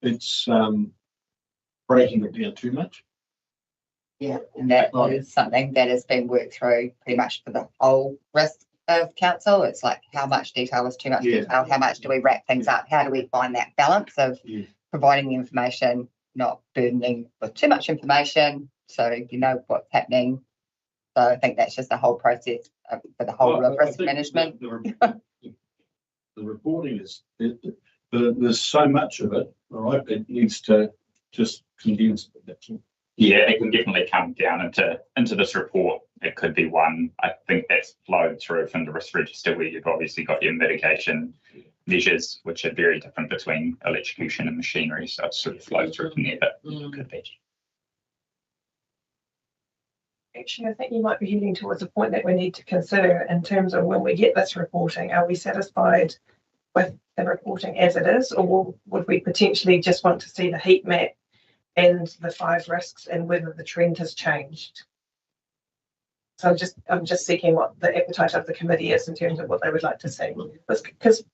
F: it's breaking it down too much.
I: Yeah, and that is something that has been worked through pretty much for the whole rest of council. It's like, how much detail is too much detail? How much do we wrap things up? How do we find that balance of providing the information, not burdening with too much information, so you know what's happening? So I think that's just the whole process for the whole risk management.
F: The reporting is, there's so much of it, all right, it needs to just condense it.
P: Yeah, it can definitely come down into this report. It could be one. I think that's flowed through from the risk register, where you've obviously got your mitigation measures, which are very different between electrocution and machinery. So it sort of flows through from there, but it could be.
A: Actually, I think you might be heading towards a point that we need to consider in terms of when we get this reporting. Are we satisfied with the reporting as it is, or would we potentially just want to see the heat map and the 5 risks and whether the trend has changed? So I'm just seeking what the appetite of the committee is in terms of what they would like to see,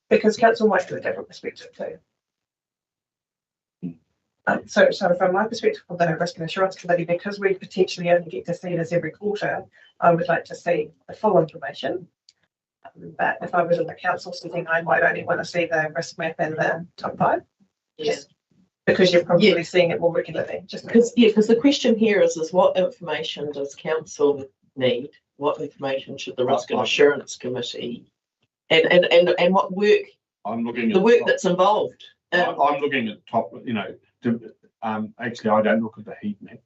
A: because council might have a different perspective too. So from my perspective of the Risk and Assurance Committee, because we potentially only get to see this every quarter, I would like to see the full information. But if I was in the council sitting, I might only want to see the risk map and the top 5.
C: Yes.
A: Because you're probably seeing it more regularly. Just because
C: the question here is what information does council need? What information should the Risk and Assurance Committee and what work?
F: I'm looking at
C: the work that's involved.
F: I'm looking at top. You know, actually, I don't look at the heat map.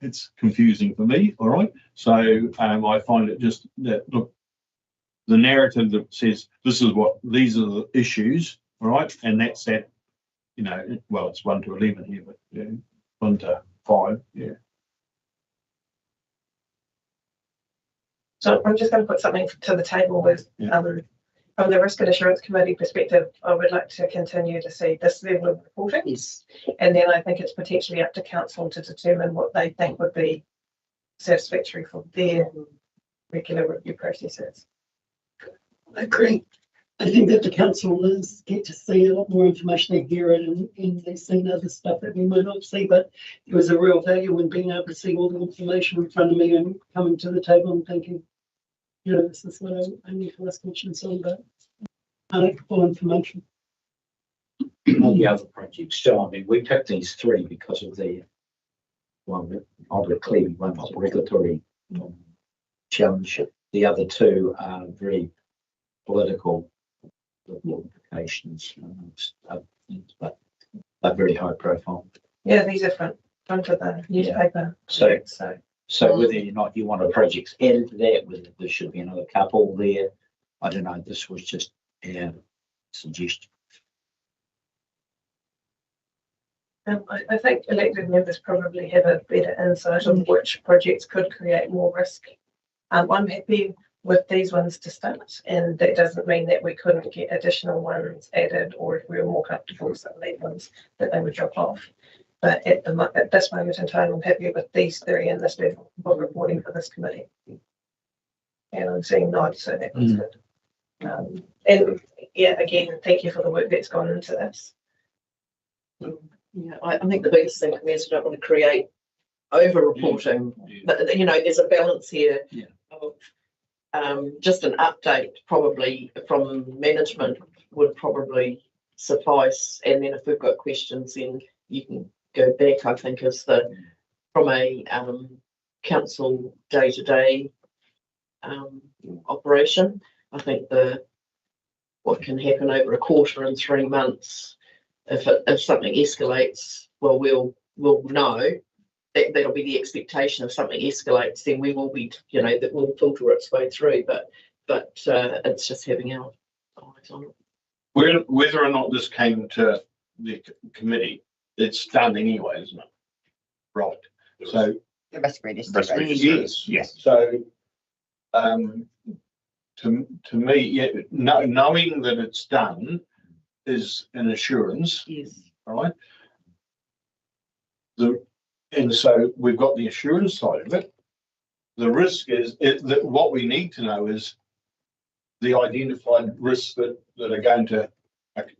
F: It's confusing for me. All right, so I find it just that look, the narrative that says these are the issues. All right, and that's that. You know, well, it's 1 to 11 here, but 1 to 5, yeah.
A: So I'm just going to put something to the table with, from the Risk and Assurance Committee perspective, I would like to continue to see this level of reporting.
C: Yes.
A: And then I think it's potentially up to council to determine what they think would be satisfactory for their regular review processes.
L: I agree. I think that the council does get to see a lot more information and hear it, and they've seen other stuff that we might not see, but there was a real value in being able to see all the information in front of me and coming to the table and thinking, you know, this is what I need to ask questions on, but I like full information.
H: On the other projects, so I mean, we picked these 3 because of the one, obviously, one was regulatory challenge. The other 2 are very political implications, but very high profile.
A: Yeah, these are front of the newspaper.
H: So whether or not you want a project added to that, whether there should be another couple there, I don't know. This was just a suggestion.
A: I think elected members probably have a better insight of which projects could create more risk. I'm happy with these ones to start, and that doesn't mean that we couldn't get additional ones added, or if we were more comfortable with some of these ones that they would drop off. But at this moment in time, I'm happy with these 3 and this level of reporting for this committee. And I'm seeing nods, so that was good. And yeah, again, thank you for the work that's gone into this.
C: Yeah, I think the biggest thing for me is we don't want to create over-reporting. But, you know, there's a balance here of just an update probably from management would probably suffice. And then if we've got questions, then you can go back, I think, as from a council day-to-day operation. I think what can happen over a quarter and 3 months, if something escalates, well, we'll know that'll be the expectation. If something escalates, then we will be, you know, that will filter its way through. But it's just having our eyes on it.
F: Whether or not this came to the committee, it's done anyway, isn't it? Right. So
I: The risk register.
F: yes. So to me, yeah, knowing that it's done is an assurance.
C: Yes.
F: Right. And so we've got the assurance side of it. The risk is that what we need to know is the identified risks that are going to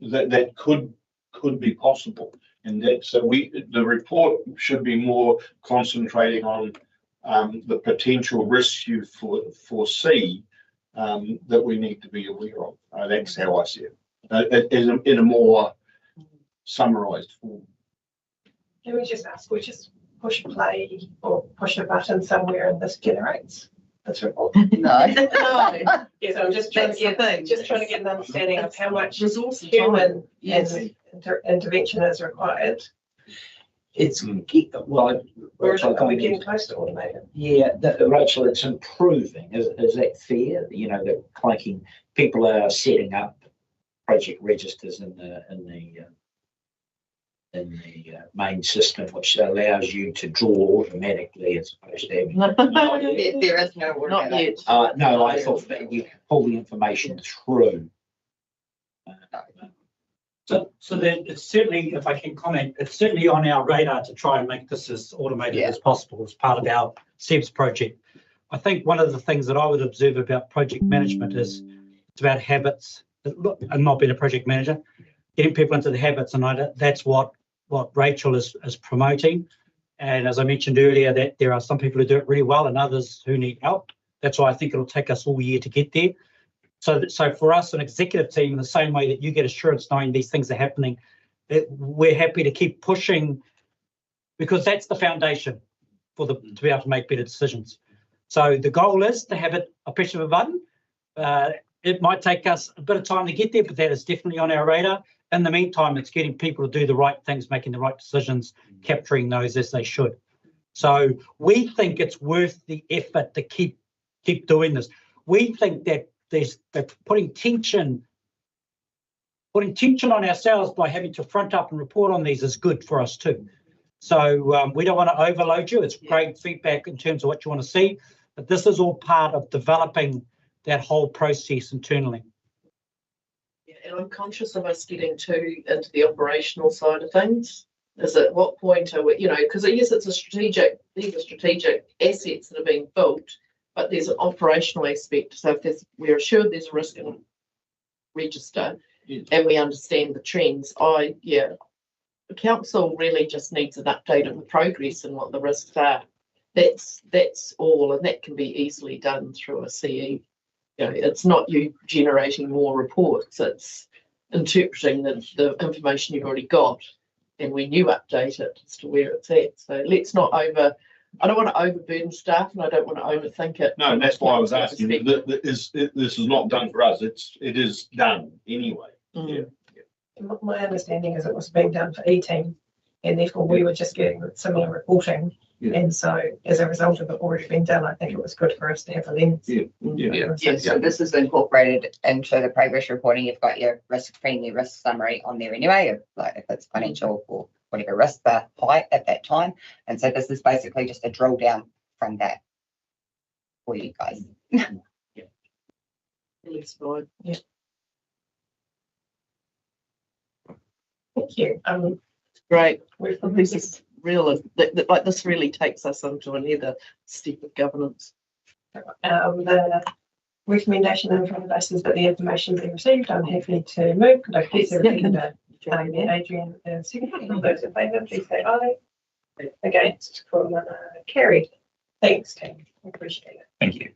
F: that could be possible, and that so the report should be more concentrating on the potential risks you foresee that we need to be aware of. That's how I see it, in a more summarised form.
A: Can we just ask, we just push play or push a button somewhere and this generates this report?
I: No.
A: No. Yes, I'm just trying to get an understanding of how much human intervention is required.
H: It's well, Rachel,
A: are we getting close to automated?
H: Yeah, Rachel, it's improving. Is that fair? You know, that clicking people are setting up project registers in the main system, which allows you to draw automatically as opposed to having.
I: There is no word.
C: Not yet.
H: No, I thought that you pull the information through.
J: So then it's certainly, if I can comment, it's certainly on our radar to try and make this as automated as possible as part of our SEBS project. I think one of the things that I would observe about project management is it's about habits. I'm not being a project manager, getting people into the habits, and that's what Rachel is promoting. And as I mentioned earlier, that there are some people who do it really well and others who need help. That's why I think it'll take us all year to get there. So for us, an executive team, in the same way that you get assurance knowing these things are happening, we're happy to keep pushing, because that's the foundation for to be able to make better decisions. So the goal is to have it a push of a button. It might take us a bit of time to get there, but that is definitely on our radar. In the meantime, it's getting people to do the right things, making the right decisions, capturing those as they should. So we think it's worth the effort to keep doing this. We think that they're putting tension on ourselves by having to front up and report on these is good for us too. So we don't want to overload you. It's great feedback in terms of what you want to see, but this is all part of developing that whole process internally.
C: Yeah, and I'm conscious of us getting into the operational side of things. Is at what point are we, you know, because yes, these are strategic assets that are being built, but there's an operational aspect. So if we're assured there's a risk in register and we understand the trends, the council really just needs an update on the progress and what the risks are. That's all, and that can be easily done through a CE. You know, it's not you generating more reports, it's interpreting the information you've already got, and when you update it as to where it's at. So let's not I don't want to overburden staff, and I don't want to overthink it.
F: No, and that's why I was asking. This is not done for us. It is done anyway.
C: Mm.
F: Yeah.
A: My understanding is it was being done for E-Team, and therefore we were just getting similar reporting. Yeah. And so, as a result of it already being done, I think it was good for us to have a lens.
I: So this is incorporated into the progress reporting. You've got your premier risk summary on there anyway, if it's financial or whatever risks are high at that time. And so this is basically just a drill down from that for you guys.
C: Really fine. Yeah.
A: Thank you.
C: Great. This is real. Like this really takes us into another step of governance.
A: The recommendation and from the basis that the information being received, I'm happy to move. Could I please have a seconder? Adrian, seconding. All those in favour, please say aye. Against, carried. Thanks, Tim. Appreciate it.
P: Thank you.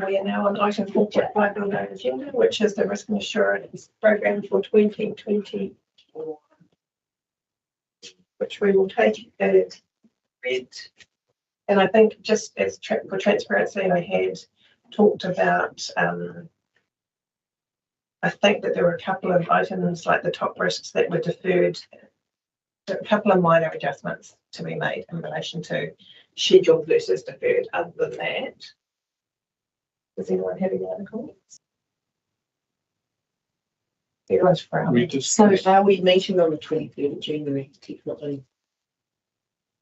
A: We are now on item 4.5 on our agenda, which is the risk and assurance program for 2024, which we will take as read. And I think just as for transparency, I had talked about, I think that there were a couple of items like the top risks that were deferred, a couple of minor adjustments to be made in relation to scheduled versus deferred. Other than that, does anyone have any other comments? Everyone's frowning.
G: So are we meeting on the 23rd of January? Definitely.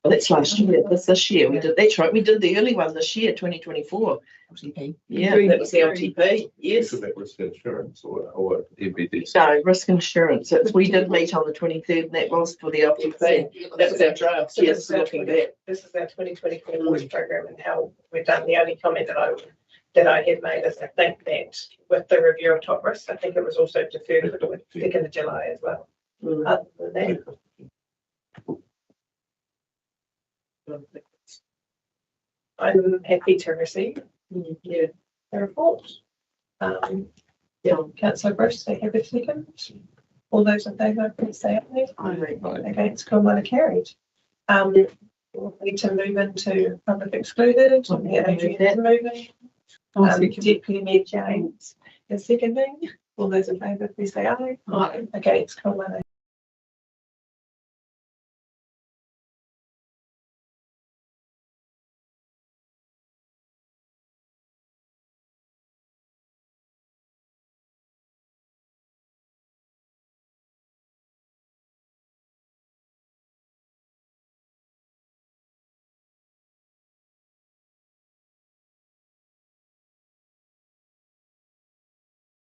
G: Oh, that's last year. That's this year. We did. That's right. We did the early one this year, 2024. LTP. Yeah, that was the LTP. Yes.
K: So that was the insurance or MBD.
G: No, risk insurance. We did meet on the 23rd, and that was for the LTP. That was our draft.
A: So
G: Yes, looking back.
A: This is our 2024 launch program and how we've done. The only comment that I had made is I think that with the review of top risks, I think it was also deferred for the 2nd of July as well. Other than that, I'm happy to receive the report. Councillor Bruce, they have a second. All those in favour, please say aye. Against, carried. We need to move into public excluded. Adrian moving. Deputy Mayor James is seconding. All those in favour, please say aye. Against,